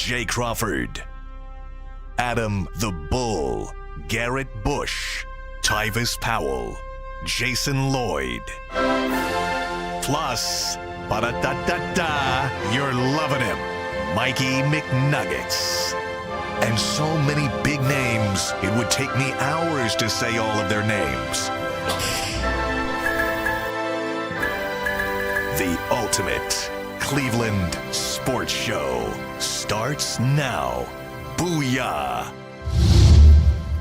Jay Crawford, Adam the Bull, Garrett Bush, Tyvis Powell, Jason Lloyd. Plus, ba-da-da-da-da, you're loving him, Mikey McNuggets. And so many big names, it would take me hours to say all of their names. The ultimate Cleveland sports show starts now. Booyah!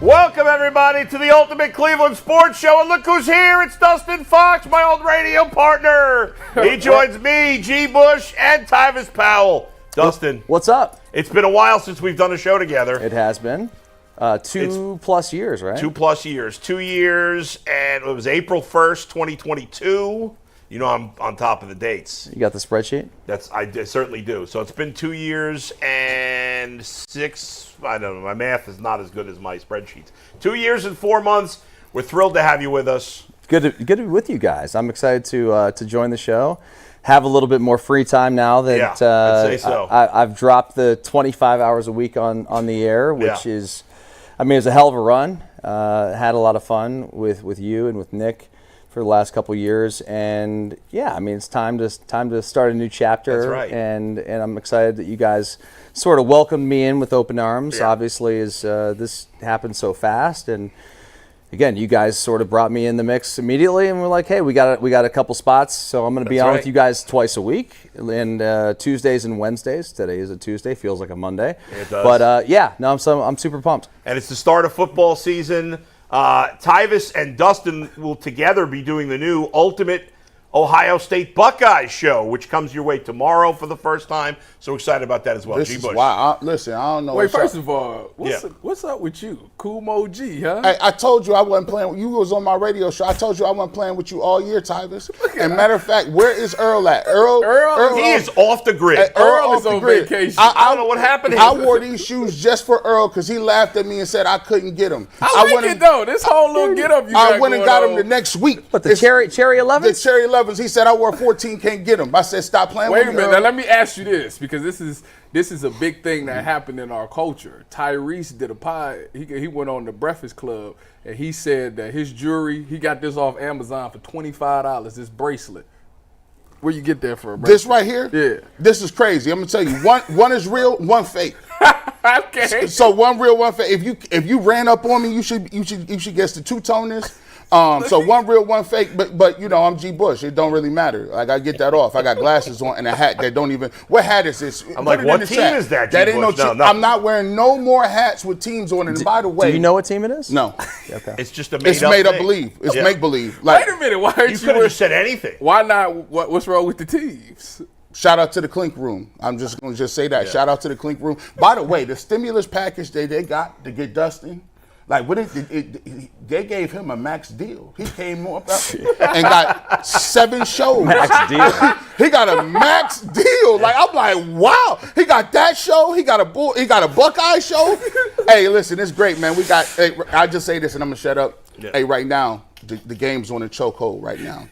Welcome, everybody, to the Ultimate Cleveland Sports Show. And look who's here. It's Dustin Fox, my old radio partner. He joins me, G. Bush, and Tyvis Powell. Dustin. What's up? It's been a while since we've done a show together. It has been. 2+ years, right? 2+ years. 2 years, and it was April 1st, 2022. You know I'm on top of the dates. You got the spreadsheet? I certainly do. So it's been 2 years and 6, I don't know, my math is not as good as my spreadsheets. 2 years and 4 months. We're thrilled to have you with us. Good to be with you guys. I'm excited to join the show. Have a little bit more free time now that I'd say so. I've dropped the 25 hours a week on the air, which is, I mean, it's a hell of a run. Had a lot of fun with you and with Nick for the last couple of years, and I mean, it's time to start a new chapter. That's right. And I'm excited that you guys sort of welcomed me in with open arms. Yeah. Obviously, as this happened so fast, and again, you guys sort of brought me in the mix immediately, and we're like, hey, we got a couple spots, so I'm going to be on with you guys twice a week, and Tuesdays and Wednesdays. Today is a Tuesday, feels like a Monday. It does. But I'm super pumped. And it's the start of football season. Tyvis and Dustin will together be doing the new Ultimate Ohio State Buckeyes show, which comes your way tomorrow for the first time. So excited about that as well. This G. is Bush. why. Listen, I don't know. Wait, first of all, what's up with you? Cool Mo G, huh? I told you I wasn't playing. You was on my radio show. I told you I wasn't playing with you all year, Tyvis. And matter of fact, where is Earl at? Earl He is off the grid. Earl is on vacation. I don't know what happened. I wore these shoes just for Earl because he laughed at me and said I couldn't get them. I like it though. This whole little get up you I got went and going got on. them the next week. But the cherry 11s? The cherry 11s. He said I wore 14, can't get them. I said stop playing Wait with a me. minute. Earl. Now let me ask you this, because this is a big thing that happened in our culture. Tyrese did a pod. He went on the Breakfast Club and he said that his jewelry, he got this off Amazon for $25. This bracelet. Where you get that for? This right here? Yeah. This is crazy. I'm gonna tell you. One is real, one fake. Okay. So one real, one fake. If you ran up on me, you should guess the two-toners. So one real, one fake. But you know I'm G. Bush. It don't really matter. Like I get that off. I got glasses on and a hat that don't even. What hat is this? I'm like, what team is that? G. That ain't Bush? no. No. I'm not wearing no more hats with teams on it. And by the way, Do you know what team it is? No. Okay. It's just a It's made up thing. believe. It's Yeah. make believe. Like, Wait a minute. Why aren't You you? could have just said anything. Why not? What's wrong with the Thieves? shout out to the Clink Room. I'm just going to say that. Yeah. Shout out to the Clink Room. By the way, the stimulus package they got to get Dustin, like what they gave him a max deal. He came up and got 7 shows. Max deal. He got a max deal. Like I'm like, wow. He got that show. He got a Buckeye show. Hey, listen, it's great, man. I just say this and I'm gonna shut up. Yeah. Hey, right now, the game's on a chokehold right now.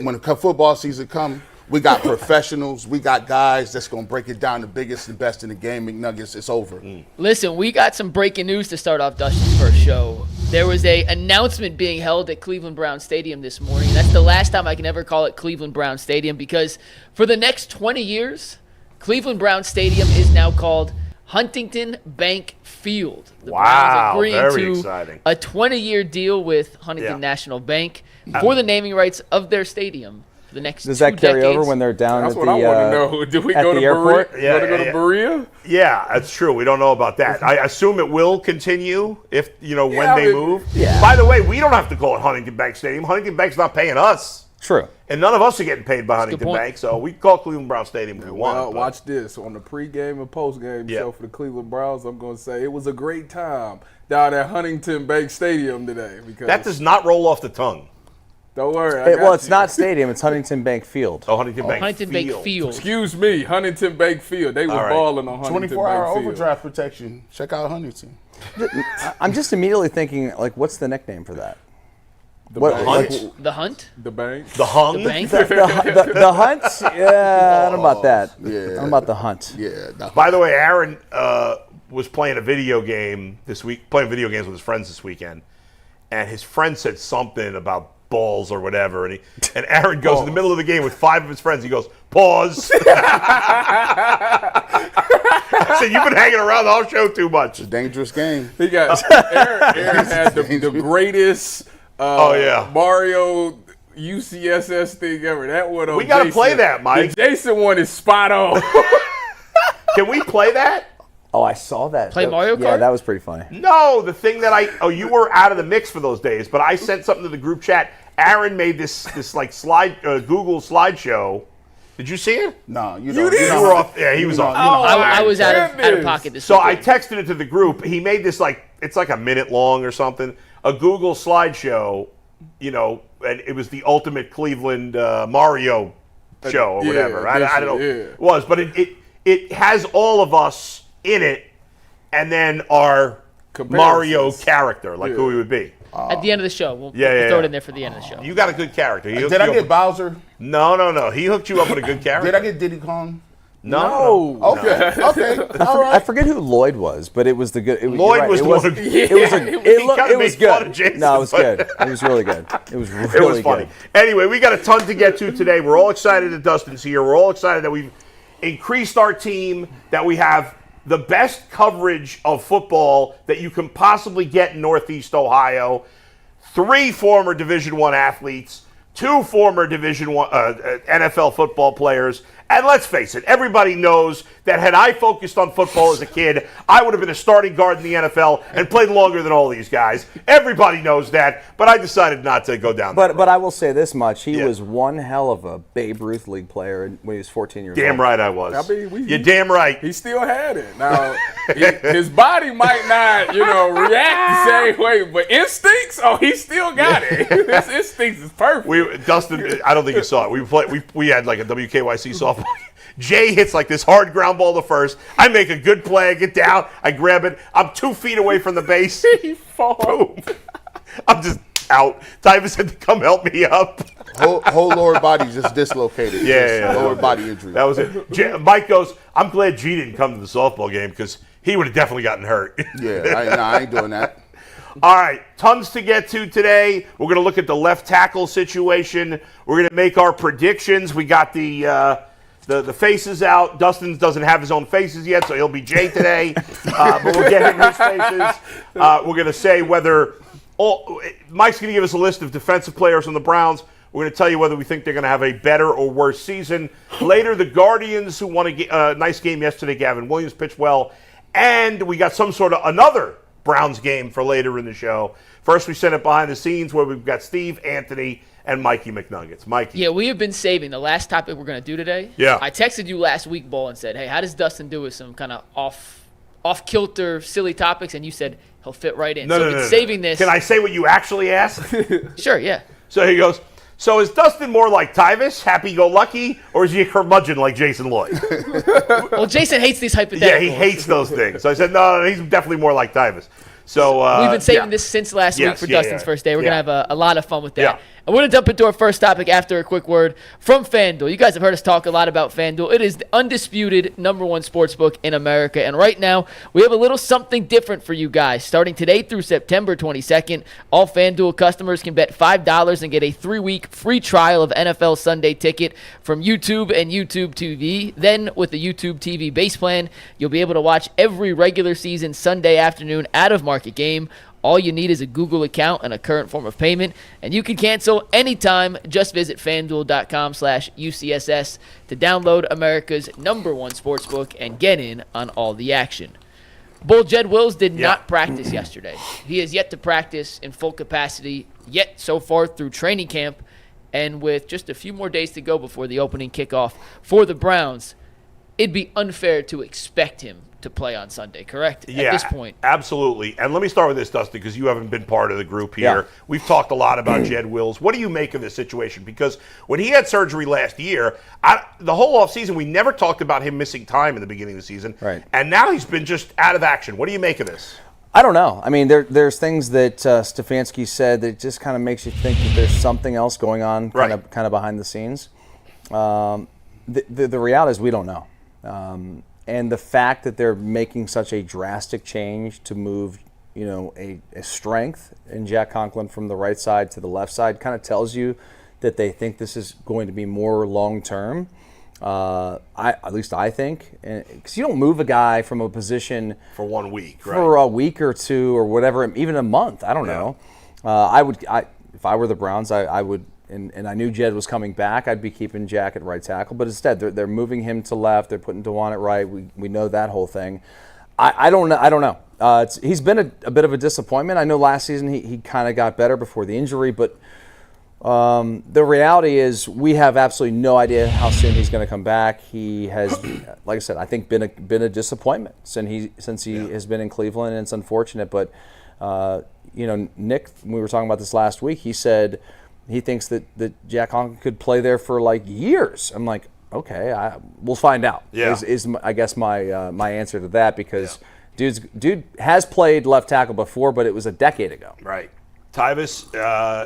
When the football season comes, we got professionals. We got guys that's going to break it down, the biggest and best in the game. McNuggets, it's over. Listen, we got some breaking news to start off Dustin's first show. There was a announcement being held at Cleveland Brown Stadium this morning. That's the last time I can ever call it Cleveland Brown Stadium because for the next 20 years, Cleveland Brown Stadium is now called Huntington Bank Field. The Wow, Browns agreeing very to exciting. a 20-year deal with Huntington National Bank for the naming rights of their stadium for the next Does 2 that carry decades. over when they're down That's at what the I want to know. Do we at go to the airport? Berea? Go to Berea? Yeah, that's true. We don't know about that. I assume it will continue if when they move. Yeah. By the way, we don't have to call it Huntington Bank Stadium. Huntington Bank's not paying us. True. And none of us are getting paid by That's a Huntington good point. Bank, so we can call Cleveland Brown Stadium if we want. Well, but- watch this. On the pregame and postgame show for the Cleveland Browns, I'm going to say it was a great time down at Huntington Bank Stadium today. Because That does not roll off the tongue. don't worry. It's not stadium. It's Huntington Bank Field. Oh, Huntington Bank Huntington Field. Bank Field. Excuse me, Huntington Bank Field. They were All right. balling on Huntington 24-hour Bank Field. overdraft protection. Check out Huntington. I'm just immediately thinking, like, what's the nickname for that? What? Hunt? The hunt? The bank. The hung? The bank? The hunt? Yeah, I don't know about that. Yeah. I don't know about the hunt. Yeah. By the way, Aaron was playing a video game this week, playing video games with his friends this weekend, and his friend said something about balls or whatever, and Aaron goes in the middle of the game with 5 of his friends. He goes, "Pause." I said, "You've been hanging around the whole show too much." Dangerous game. He got Aaron had the greatest Mario UCSS thing ever. That one on We got to Jason. play that, Mike. The Jason one is spot on. Can we play that? Oh, I saw that. Play Mario Kart? Yeah, that was pretty funny. No, the thing that you were out of the mix for those days, but I sent something to the group chat. Aaron made this like Google slideshow. Did you see it? No, you You don't. did? You were off. Yeah, he was off. I was out of goodness. pocket this So I weekend. texted it to the group. He made this it's like a minute long or something. A Google slideshow, and it was the ultimate Cleveland Mario show or whatever. I don't know. Yeah. It was, but it has all of us in it, and then our Mario character, like who we would be. At the end of the show. We'll Yeah. throw it in there for the end of the show. You got a good character. Did I get Bowser? No. He hooked you up with a good character. Did I get Diddy Kong? No. Okay. All I right. forget who Lloyd was, but it was the good. Lloyd was the one who- It was kinda it was made fun of good. Jason, No, it was but- good. It was really good. It was really It was funny. good. Anyway, we got a ton to get to today. We're all excited that Dustin's here. We're all excited that we've increased our team, that we have the best coverage of football that you can possibly get in Northeast Ohio. 3 former Division I athletes, 2 former Division I NFL football players. And let's face it, everybody knows that had I focused on football as a kid, I would have been a starting guard in the NFL and played longer than all these guys. Everybody knows that, but I decided not to go down that But I will say this much: he Yeah. was one hell of a Babe Ruth league player when he was 14 years old. Damn right I was. I mean, You're damn right. He still had it. Now, his body might not, react the same way, but instincts, he still got it. His instincts is perfect. Dustin, I don't think you saw it. We had like a WKYC softball. Jay hits like this hard ground ball to first. I make a good play. I get down. I grab it. I'm 2 feet away from the base. He falls. Boom. I'm just out. Tyvus had to come help me up. Whole lower body just dislocated. Yeah. Lower body injury. That was it. Mike goes, I'm glad G didn't come to the softball game because he would have definitely gotten hurt. Yeah, I ain't doing that. All right, tons to get to today. We're going to look at the left tackle situation. We're going to make our predictions. We got the faces out. Dustin doesn't have his own faces yet, so he'll be Jay today. But we'll get him his faces. We're going to say whether Mike's going to give us a list of defensive players on the Browns. We're going to tell you whether we think they're going to have a better or worse season. Later, the Guardians, who won a nice game yesterday. Gavin Williams pitched well. And we got another Browns game for later in the show. First, we sent it behind the scenes where we've got Steve, Anthony, and Mikey McNuggets. Mikey. Yeah, we have been saving the last topic we're going to do today. Yeah. I texted you last week, Bull, and said, hey, how does Dustin do with some kind of off-kilter, silly topics? And you said he'll fit right in. No, we've been saving this. Can I say what you actually asked? Sure, yeah. So he goes, so is Dustin more like Tyvus, happy-go-lucky, or is he a curmudgeon like Jason Lloyd? Well, Jason hates these hypotheticals. Yeah, he hates those things. So I said, no, he's definitely more like Tyvus. So we've been saving this since last week for Dustin's first day. We're going to have a lot of fun with that. Yeah. And we're going to jump into our first topic after a quick word from FanDuel. You guys have heard us talk a lot about FanDuel. It is the undisputed #1 sportsbook in America. And right now, we have a little something different for you guys. Starting today through September 22nd, all FanDuel customers can bet $5 and get a 3-week free trial of NFL Sunday Ticket from YouTube and YouTube TV. Then, with the YouTube TV base plan, you'll be able to watch every regular season Sunday afternoon out-of-market game. All you need is a Google account and a current form of payment, and you can cancel anytime. Just visit FanDuel.com/UCSS to download America's #1 sportsbook and get in on all the action. Bull Jed Wills did not practice yesterday. He has yet to practice in full capacity yet so far through training camp, and with just a few more days to go before the opening kickoff for the Browns, it'd be unfair to expect him to play on Sunday, correct? Yeah, at this point. Absolutely. And let me start with this, Dustin, because you haven't been part of the group here. Yeah. We've talked a lot about Jed Wills. What do you make of this situation? Because when he had surgery last year, the whole offseason, we never talked about him missing time in the beginning of the season. Right. And now he's been just out of action. What do you make of this? I don't know. I mean, there's things that Stefanski said that just kind of makes you think that there's something else going on, kind of behind the scenes. The reality is we don't know. And the fact that they're making such a drastic change to move, a strength in Jack Conklin from the right side to the left side kind of tells you that they think this is going to be more long term. At least I think, because you don't move a guy from a position for 1 week, for a week or two or whatever, even a month. I don't know. If I were the Browns, I would. And I knew Jed was coming back, I'd be keeping Jack at right tackle. But instead, they're moving him to left. They're putting DeJuan at right. We know that whole thing. I don't know. He's been a bit of a disappointment. I know last season he kind of got better before the injury. But the reality is we have absolutely no idea how soon he's going to come back. He has, like I said, I think been a disappointment since he has been in Cleveland. And it's unfortunate. But, Nick, we were talking about this last week, he said – he thinks that Jack Conklin could play there for like years. I'm like, okay, we'll find out. Yeah. Is I guess my answer to that, because dude has played left tackle before, but it was a decade ago. Right. Tyvis,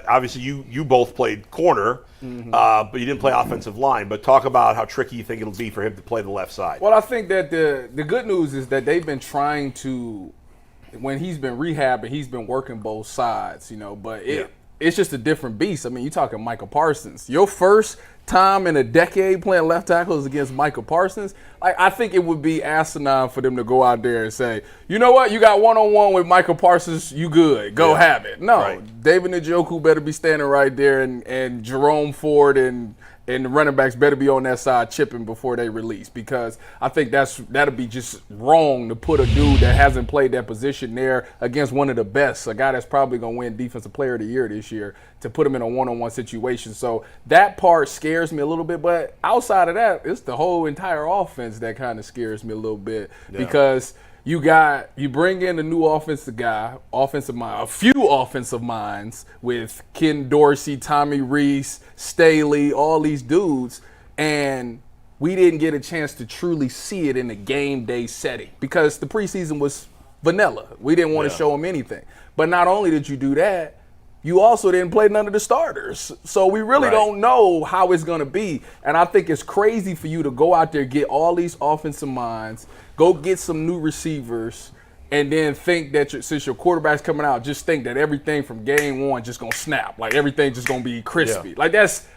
obviously you both played corner, but you didn't play offensive line. But talk about how tricky you think it'll be for him to play the left side. Well, I think that the good news is that they've been trying to, when he's been rehabbing, he's been working both sides, but it's just a different beast. I mean, you're talking Micah Parsons. Your first time in a decade playing left tackle is against Micah Parsons. I think it would be asinine for them to go out there and say, you know what, you got one-on-one with Micah Parsons, you good, go have it. No, David Njoku better be standing right there, and Jerome Ford and the running backs better be on that side chipping before they release, because I think that'll be just wrong to put a dude that hasn't played that position there against one of the best, a guy that's probably going to win Defensive Player of the Year this year, to put him in a one-on-one situation. So that part scares me a little bit, but outside of that, it's the whole entire offense that kind of scares me a little bit, because you bring in a new offensive mind, a few offensive minds with Ken Dorsey, Tommy Rees, Staley, all these dudes, and we didn't get a chance to truly see it in the game day setting because the preseason was vanilla. We didn't want to show them anything. But not only did you do that, you also didn't play none of the starters. So we really don't know how it's going to be. And I think it's crazy for you to go out there, get all these offensive minds, go get some new receivers, and then think that since your quarterback's coming out, just think that everything from game one just going to snap. Like everything just going to be crispy. Like that's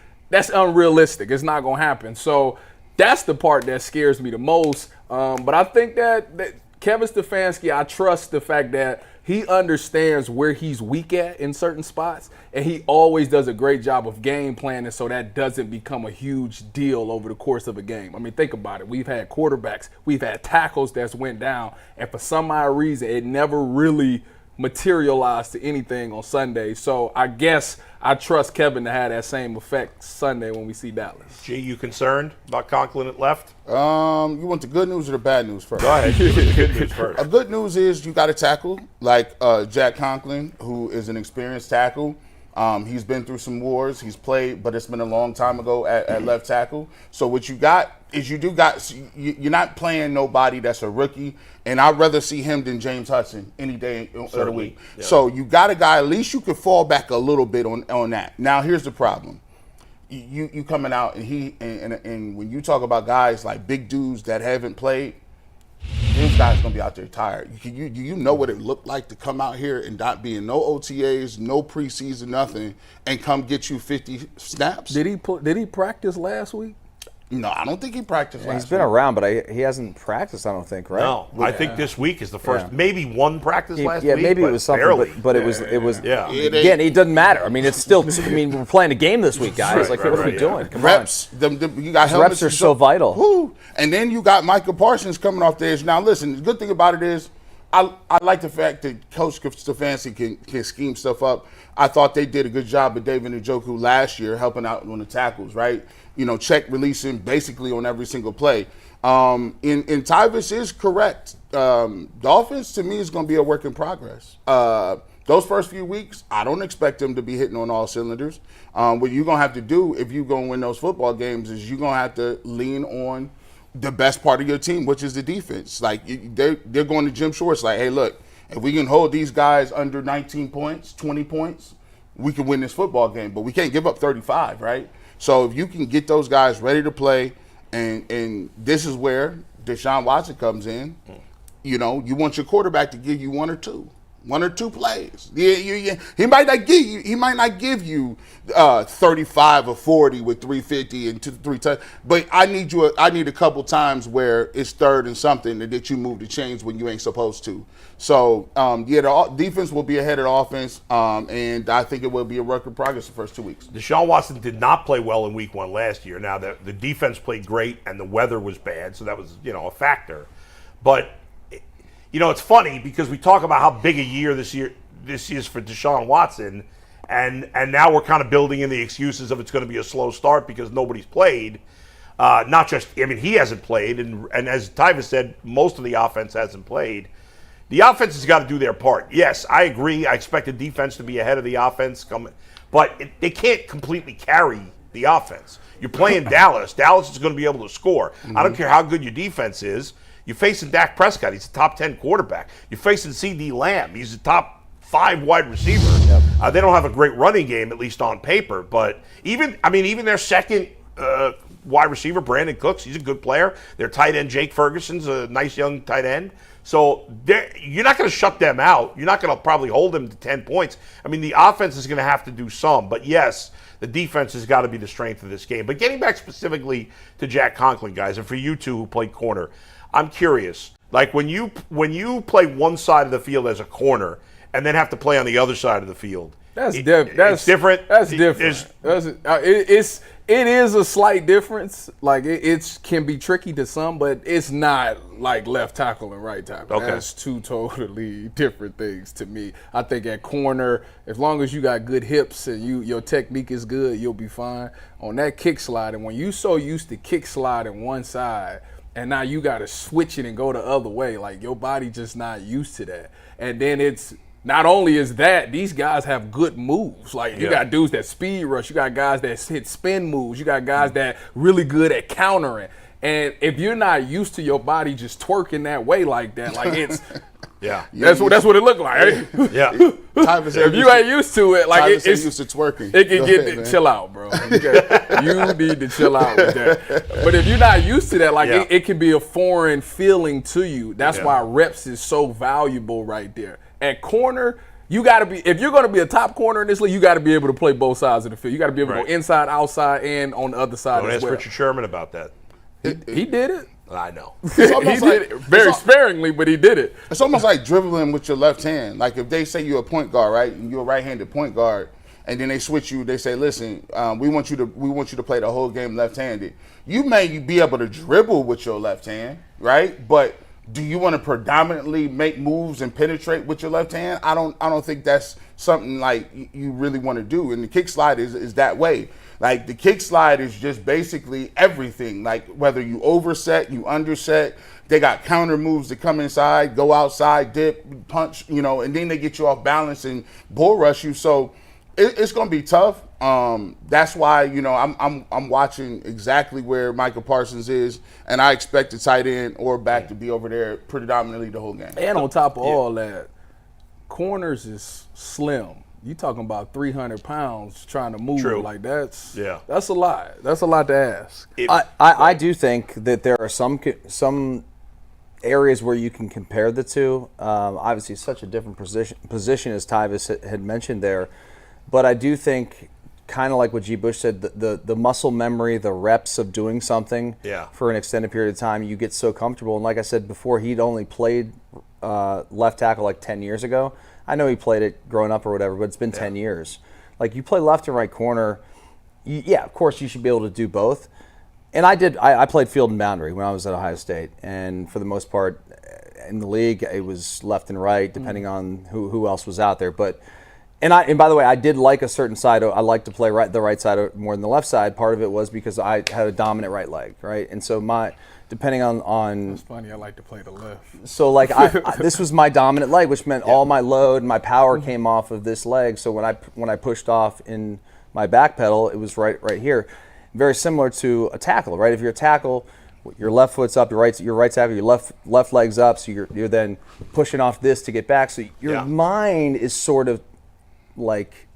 unrealistic. It's not going to happen. So that's the part that scares me the most. But I think that Kevin Stefanski, I trust the fact that he understands where he's weak at in certain spots, and he always does a great job of game planning so that doesn't become a huge deal over the course of a game. I mean, think about it. We've had quarterbacks, we've had tackles that's went down, and for some odd reason, it never really materialized to anything on Sunday. So I guess I trust Kevin to have that same effect Sunday when we see Dallas. G, you concerned about Conklin at left? You want the good news or the bad news first? Go ahead. Give us the good news first. Good news is you got a tackle like Jack Conklin, who is an experienced tackle. He's been through some wars. He's played, but it's been a long time ago at left tackle. So what you got is you're not playing nobody that's a rookie, and I'd rather see him than James Hudson any day of the week. Yeah. So you got a guy, at least you could fall back a little bit on that. Now here's the problem. You coming out and when you talk about guys like big dudes that haven't played, these guys gonna be out there tired. You know what it looked like to come out here and not be in no OTAs, no preseason, nothing, and come get you 50 snaps? Did he practice last week? No, I don't think he practiced last week. He's been around, but he hasn't practiced, I don't think, right? No, I think this week is the first, maybe one practice last week. Yeah, maybe it was something, barely. but it was. Again, it doesn't matter. I mean, it's still. I mean, we're playing a game this week, guys. What are we doing? Come reps, on. You got helmets. Reps are so vital. Woo. And then you got Micah Parsons coming off the edge. Now, listen, the good thing about it is, I like the fact that Coach Stefanski can scheme stuff up. I thought they did a good job with David Njoku last year, helping out on the tackles, right? Check releasing basically on every single play. And Tyvis is correct. Dolphins, to me, is going to be a work in progress. Those first few weeks, I don't expect them to be hitting on all cylinders. What you're going to have to do if you're going to win those football games is you're going to have to lean on the best part of your team, which is the defense. Like, they're going to Jim Schwartz like, hey, look, If we can hold these guys under 19 points, 20 points, we can win this football game. But we can't give up 35, right? So if you can get those guys ready to play, and this is where Deshaun Watson comes in, you know, you want your quarterback to give you one or two plays. Yeah, he might not give you 35 or 40 with 350 and 3 touchdowns. But I need a couple times where it's third and something that you move the chains when you ain't supposed to. So the defense will be ahead of the offense, and I think it will be a work in progress the first 2 weeks. Deshaun Watson did not play well in week 1 last year. Now the defense played great and the weather was bad, so that was a factor. But it's funny because we talk about how big a year this is for Deshaun Watson, and now we're kind of building in the excuses of it's going to be a slow start because nobody's played. Not just, he hasn't played, and as Tyvis said, most of the offense hasn't played. The offense has got to do their part. Yes, I agree. I expect the defense to be ahead of the offense, but they can't completely carry the offense. You're playing Dallas. Dallas is going to be able to score. Mm-hmm. I don't care how good your defense is. You're facing Dak Prescott. He's a top 10 quarterback. You're facing CeeDee Lamb. He's a top 5 wide receiver. Yep. They don't have a great running game, at least on paper. But even their second wide receiver, Brandon Cooks, he's a good player. Their tight end, Jake Ferguson's a nice young tight end. So you're not going to shut them out. You're not going to probably hold them to 10 points. The offense is going to have to do some. But, yes, the defense has got to be the strength of this game. But getting back specifically to Jack Conklin, guys, and for you two who played corner, I'm curious. Like when you play one side of the field as a corner and then have to play on the other side of the field, it's different. That's different. It is a slight difference. Like it can be tricky to some, but it's not like left tackle and right tackle. Okay. That's two totally different things to me. I think at corner, as long as you got good hips and your technique is good, you'll be fine. On that kick slide, and when you so used to kick sliding one side, and now you got to switch it and go the other way. Like, your body just not used to that. And then it's not only is that, these guys have good moves. Like, you got dudes that speed rush. You got guys that hit spin moves. You got guys that really good at countering. And if you're not used to your body just twerking that way like that, like it's that's what it looked like. Yeah. If you ain't used to it, like it's used to twerking. It can get chill out, bro. You need to chill out with that. But if you're not used to that, like it can be a foreign feeling to you. That's why reps is so valuable right there. At corner, you got to be, if you're going to be a top corner in this league, you got to be able to play both sides of the field. You got to be able to go inside, outside, and on the other side as well. Ask Richard Sherman about that. He did it. I know. He did it very sparingly, but he did it. It's almost like dribbling with your left hand. Like if they say you're a point guard, right, and you're a right-handed point guard, and then they switch you, they say, listen, we want you to play the whole game left-handed. You may be able to dribble with your left hand, right? But do you want to predominantly make moves and penetrate with your left hand? I don't think that's something like you really want to do. And the kick slide is that way. Like the kick slide is just basically everything. Like whether you overset, you underset, they got counter moves that come inside, go outside, dip, punch, and then they get you off balance and bull rush you. So it's going to be tough. That's why, I'm watching exactly where Micah Parsons is, and I expect the tight end or back to be over there predominantly the whole game. And on top of all that, corners is slim. You talking about 300 pounds trying to move. True. Like that's a lot. That's a lot to ask. I do think that there are some areas where you can compare the two. Obviously, such a different position as Tyvis had mentioned there. But I do think, kind of like what G. Bush said, the muscle memory, the reps of doing something for an extended period of time, you get so comfortable. And like I said before, he'd only played left tackle like 10 years ago. I know he played it growing up or whatever, but it's been 10 years. Like, you play left and right corner, of course you should be able to do both. And I played field and boundary when I was at Ohio State. And for the most part, in the league, it was left and right, depending on who else was out there. And by the way, I did like a certain side. I like to play the right side more than the left side. Part of it was because I had a dominant right leg, right? And so depending on it's funny, I like to play the left. So like this was my dominant leg, which meant all my load, my power came off of this leg. So when I pushed off in my back pedal, it was right here. Very similar to a tackle, right? If you're a tackle, your left foot's up, your right tackle, your left leg's up, so you're then pushing off this to get back. So your mind is sort of like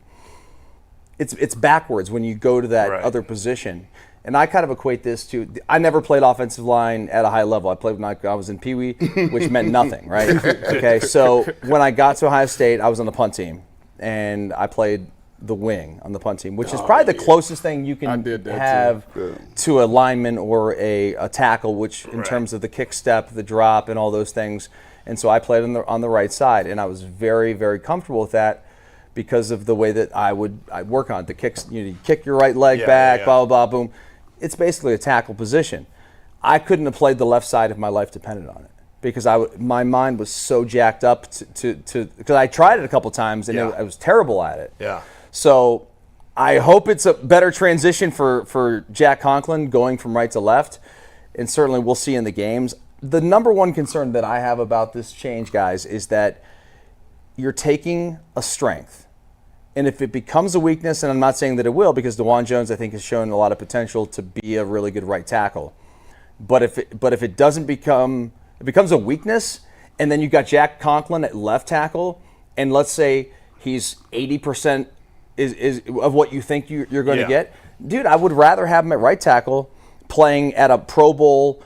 it's backwards when you go to that other position. And I kind of equate this to, I never played offensive line at a high level. I played when I was in Pee Wee, which meant nothing, right? Okay, so when I got to Ohio State, I was on the punt team, and I played the wing on the punt team, which is probably the closest thing you can have to a lineman or a tackle, which in terms of the kick step, the drop, and all those things. And so I played on the right side, and I was very, very comfortable with that because of the way that I'd work on it. The kicks, you kick your right leg back, blah, blah, blah, boom. It's basically a tackle position. I couldn't have played the left side if my life depended on it because my mind was so jacked up because I tried it a couple times and I was terrible at it. Yeah. So I hope it's a better transition for Jack Conklin going from right to left, and certainly we'll see in the games. The number one concern that I have about this change, guys, is that you're taking a strength. And if it becomes a weakness, and I'm not saying that it will, because DeJuan Jones, I think, has shown a lot of potential to be a really good right tackle. But if it doesn't becomes a weakness, and then you got Jack Conklin at left tackle, and let's say he's 80% is of what you think you're going to get, dude, I would rather have him at right tackle playing at a Pro Bowl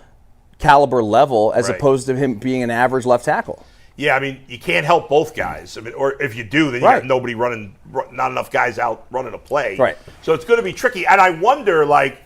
caliber level as opposed to him being an average left tackle. Yeah, I mean, you can't help both guys. I mean, or if you do, then you have nobody not enough guys out running a play. Right. So it's going to be tricky. And I wonder, like,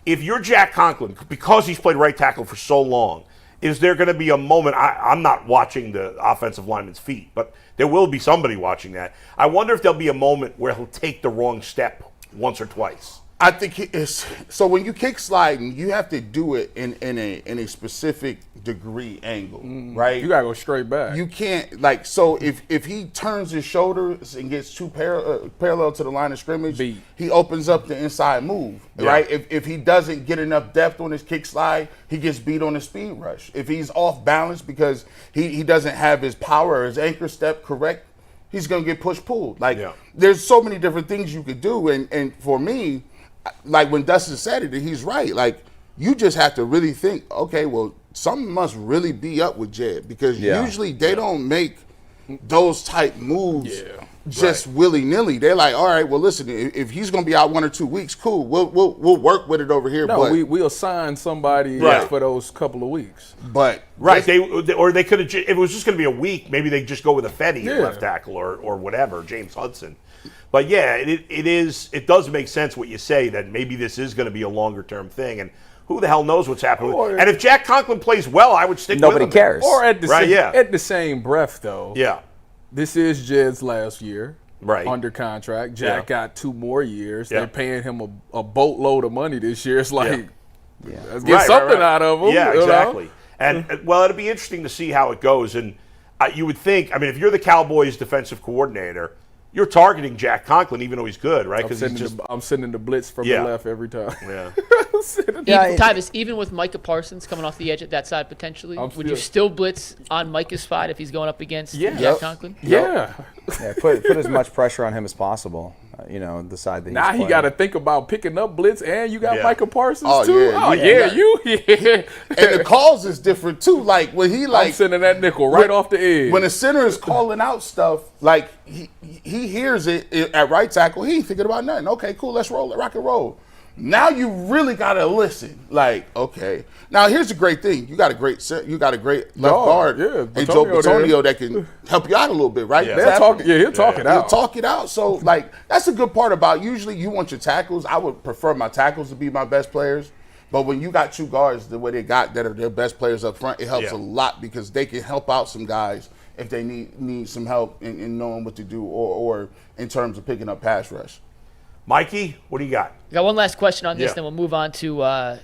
if you're Jack Conklin, because he's played right tackle for so long, is there going to be a moment? I'm not watching the offensive lineman's feet, but there will be somebody watching that. I wonder if there'll be a moment where he'll take the wrong step once or twice. I think it's so when you kick sliding, you have to do it in a specific degree angle, right? You gotta go straight back. You can't so if he turns his shoulders and gets too parallel to the line of scrimmage, he opens up the inside move, right? If he doesn't get enough depth on his kick slide, he gets beat on the speed rush. If he's off balance because he doesn't have his power or his anchor step correct, he's gonna get push-pulled. There's so many different things you could do, and for me, like when Dustin said it, he's right. Like, you just have to really think, okay, well, something must really be up with Jed because usually they don't make those type moves just willy-nilly. They're like, all right, well, listen, if he's going to be out 1 or 2 weeks, cool. We'll work with it over here. No, we'll assign somebody for those couple of weeks. But they could have. If it was just going to be a week, maybe they just go with a Fetty at left tackle or whatever, James Hudson. But yeah, it does make sense what you say that maybe this is going to be a longer term thing, and who the hell knows what's happening. And if Jack Conklin plays well, I would stick with him. Nobody cares. Or at the same breath, though. Yeah. This is Jed's last year. Right. Under contract. Jack got 2 more years. They're paying him a boatload of money this year. It's like, let's get something out of him. Yeah, exactly. And, well, it'll be interesting to see how it goes. And you would think, I mean, if you're the Cowboys defensive coordinator, you're targeting Jack Conklin, even though he's good, right? Because I'm sending the blitz from the left every time. Yeah. Tyvis, even with Micah Parsons coming off the edge at that side potentially, would you still blitz on Micah's spot if he's going up against Jack Conklin? Yeah. Put as much pressure on him as possible. The side that he's playing. He got to think about picking up blitz, and you got Micah Parsons And too. the calls is different too. Like when I'm sending that nickel right off the edge. When the center is calling out stuff, like he hears it at right tackle, he ain't thinking about nothing. Okay, cool, let's roll, rock and roll. Now you really gotta listen. Like, okay. Now here's the great thing: you got a great left guard, and Joe Bitonio that can help you out a little bit, right? He'll talk it out. He'll talk it out. So like that's a good part about. Usually you want your tackles. I would prefer my tackles to be my best players. But when you got 2 guards the way they got that are their best players up front, it helps a lot because they can help out some guys if they need some help in knowing what to do or in terms of picking up pass rush. Mikey, what do you got? I got one last question on this, then we'll move on to our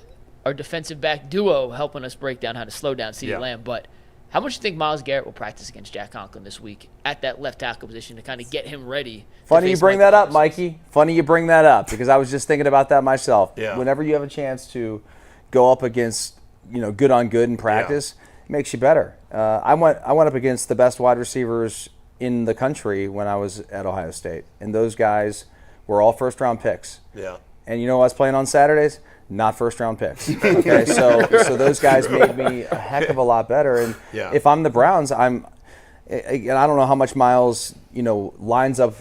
defensive back duo helping us break down how to slow down CeeDee Lamb. But how much do you think Myles Garrett will practice against Jack Conklin this week at that left tackle position to kind of get him ready? Funny you bring that up, Mikey. Funny you bring that up because I was just thinking about that myself. Yeah. Whenever you have a chance to go up against good on good in practice, it makes you better. I went up against the best wide receivers in the country when I was at Ohio State, and those guys were all first-round picks. Yeah. And you know who I was playing on Saturdays? not first-round picks. Okay, so those guys made me a heck of a lot better. And if I'm the Browns, and I don't know how much Miles, lines up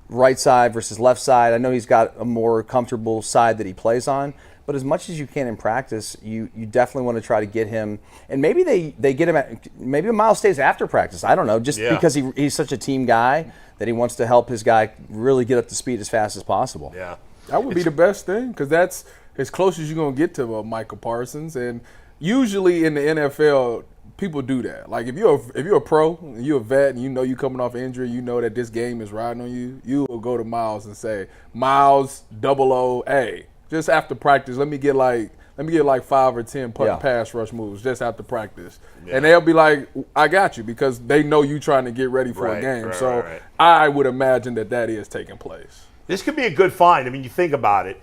right side versus left side. I know he's got a more comfortable side that he plays on. But as much as you can in practice, you definitely want to try to get him. And maybe they get him maybe Miles stays after practice. I don't know, just because he's such a team guy that he wants to help his guy really get up to speed as fast as possible. Yeah, that would be the best thing, because that's as close as you're going to get to Micah Parsons. And usually in the NFL, people do that. Like if you're a pro, you're a vet, and you're coming off injury, you know that this game is riding on you, you will go to Miles and say, Miles, 00A. Just after practice, let me get like 5 or 10 pass rush moves just after practice. Yeah. And they'll be like, I got you, because they know you trying to get ready for a game. Right. I would imagine that is taking place. This could be a good find. I mean, you think about it.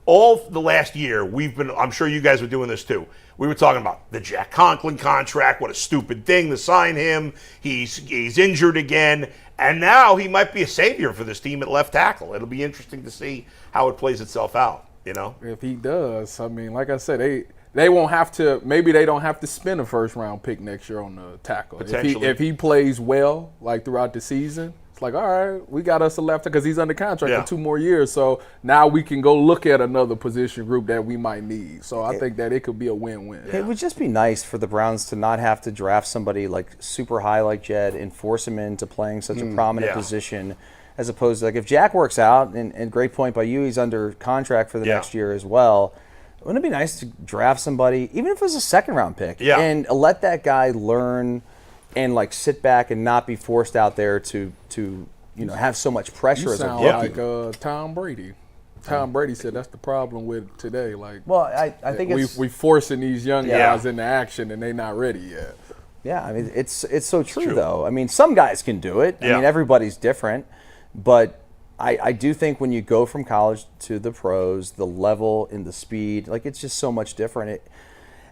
All the last year, I'm sure you guys were doing this too. We were talking about the Jack Conklin contract. What a stupid thing to sign him. He's injured again. And now he might be a savior for this team at left tackle. It'll be interesting to see how it plays itself out, If he does, I mean, like I said, they won't have to, maybe they don't have to spend a first-round pick next year on the tackle. If he plays well, like throughout the season, it's like, all right, we got us a left tackle, because he's under contract for 2 more years. So now we can go look at another position group that we might need. So I think that it could be a win-win. It would just be nice for the Browns to not have to draft somebody like super high like Jed and force him into playing such a prominent position, as opposed to, like, if Jack works out, and great point by you, he's under contract for the next year as well. Wouldn't it be nice to draft somebody, even if it was a 2nd-round pick, and let that guy learn and sit back and not be forced out there to have so much pressure you as a sound like Tom Brady. Tom Brady said that's the problem with today. I think we forcing these young guys into action, and they're not ready yet. Yeah, I mean, it's so true, though. I mean, some guys can do it. I mean, everybody's different. But I do think when you go from college to the pros, the level and the speed, it's just so much different.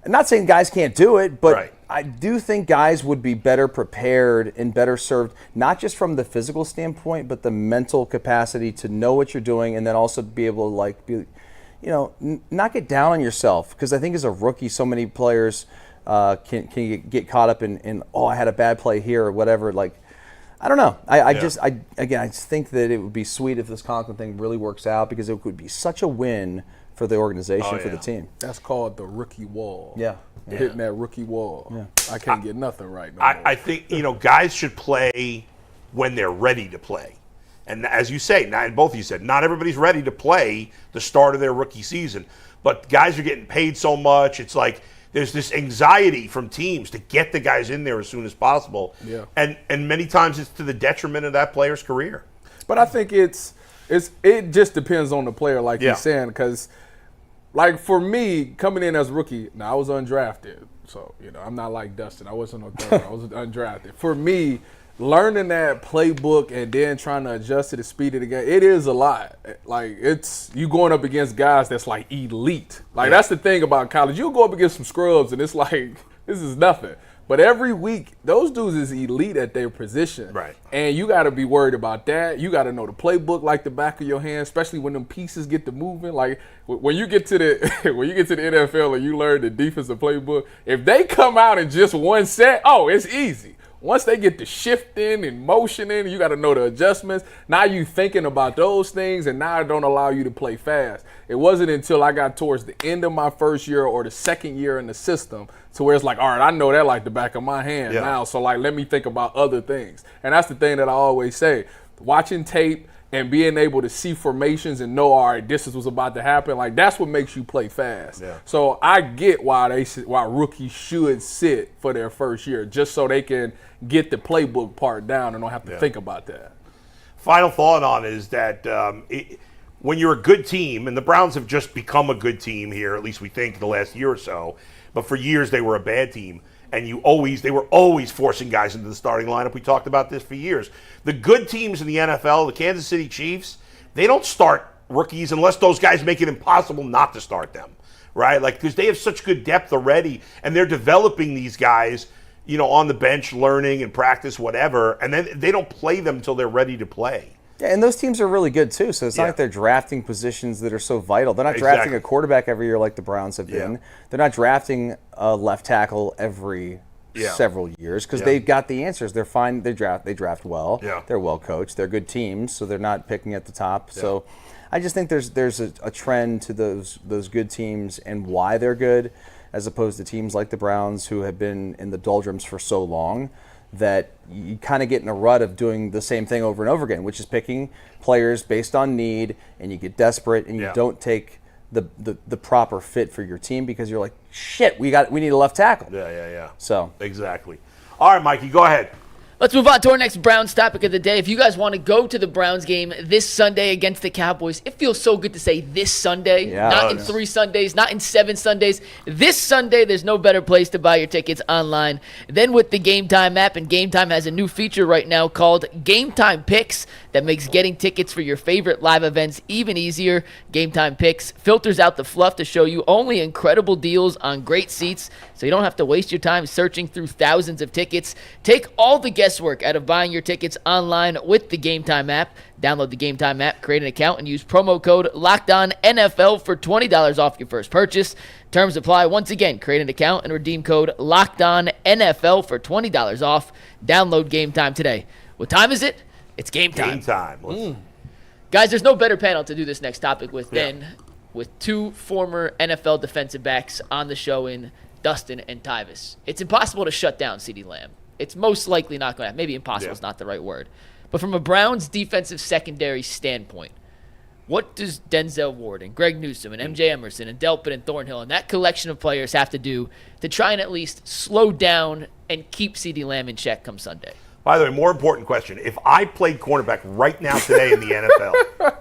I'm not saying guys can't do it, but I do think guys would be better prepared and better served, not just from the physical standpoint, but the mental capacity to know what you're doing, and then also be able to not get down on yourself. Because I think as a rookie, so many players can get caught up in I had a bad play here or whatever. I don't know. I just think that it would be sweet if this Conklin thing really works out, because it would be such a win for the organization, for the team. That's called the rookie wall. Yeah. Hitting that rookie wall. Yeah. I can't get nothing right now. I think, guys should play when they're ready to play. And as you say, and both of you said, not everybody's ready to play the start of their rookie season. But guys are getting paid so much. It's like there's this anxiety from teams to get the guys in there as soon as possible. Yeah. And many times it's to the detriment of that player's career. But I think it just depends on the player, like you're saying, because for me, coming in as a rookie, now I was undrafted. So, I'm not like Dustin. I wasn't a third. I was undrafted. For me, learning that playbook and then trying to adjust to the speed of the game, it is a lot. It's you going up against guys that's elite. That's the thing about college. You'll go up against some scrubs and it's this is nothing. But every week, those dudes is elite at their position. Right. And you got to be worried about that. You got to know the playbook like the back of your hand, especially when them pieces get to moving. When you get to the NFL and you learn the defensive playbook, if they come out in just one set, it's easy. Once they get to shifting and motioning, you got to know the adjustments. Now you thinking about those things, and now it don't allow you to play fast. It wasn't until I got towards the end of my first year or the second year in the system to where it's all right, I know that like the back of my hand now. So let me think about other things. And that's the thing that I always say. Watching tape and being able to see formations and know, all right, this is what's about to happen, that's what makes you play fast. Yeah. So I get why rookies should sit for their first year, just so they can get the playbook part down and don't have to think about that. Final thought on it is that when you're a good team, and the Browns have just become a good team here, at least we think the last year or so, but for years they were a bad team. And they were always forcing guys into the starting lineup. We talked about this for years. The good teams in the NFL, the Kansas City Chiefs, they don't start rookies unless those guys make it impossible not to start them, right? Because they have such good depth already, and they're developing these guys, on the bench, learning and practice, whatever, and then they don't play them until they're ready to play. Yeah, and those teams are really good too. So it's not Yeah. like they're drafting positions that are so vital. They're not drafting a quarterback every year like the Browns have been. Yeah. They're not drafting a left tackle every several years because they've got the answers. They're fine. They draft well. Yeah. They're well coached. They're good teams, so they're not picking at the top. Yeah. So I just think there's a trend to those good teams and why they're good, as opposed to teams like the Browns who have been in the doldrums for so long that you kind of get in a rut of doing the same thing over and over again, which is picking players based on need, and you get desperate and you don't take the proper fit for your team because you're like, shit, we need a left tackle. Yeah. So Exactly. All right, Mikey, go ahead. Let's move on to our next Browns topic of the day. If you guys want to go to the Browns game this Sunday against the Cowboys, it feels so good to say this Sunday, not in 3 Sundays, not in 7 Sundays. This Sunday, there's no better place to buy your tickets online than with the Game Time app. And Game Time has a new feature right now called Game Time Picks that makes getting tickets for your favorite live events even easier. Game Time Picks filters out the fluff to show you only incredible deals on great seats, so you don't have to waste your time searching through thousands of tickets. Take all the guesswork out of buying your tickets online with the Game Time app. Download the Game Time app, create an account, and use promo code LOCKEDONNFL for $20 off your first purchase. Terms apply. Once again, create an account and redeem code LOCKEDONNFL for $20 off. Download Game Time today. What time is it? It's game time. Game time. Guys, there's no better panel to do this next topic with than with 2 former NFL defensive backs on the show in Dustin and Tyvis. It's impossible to shut down CeeDee Lamb. It's most likely not going to happen. Maybe impossible is not the right word. But from a Browns defensive secondary standpoint, what does Denzel Ward and Greg Newsome and MJ Emerson and Delpit and Thornhill and that collection of players have to do to try and at least slow down and keep CeeDee Lamb in check come Sunday? By the way, more important question. If I played cornerback right now today in the NFL,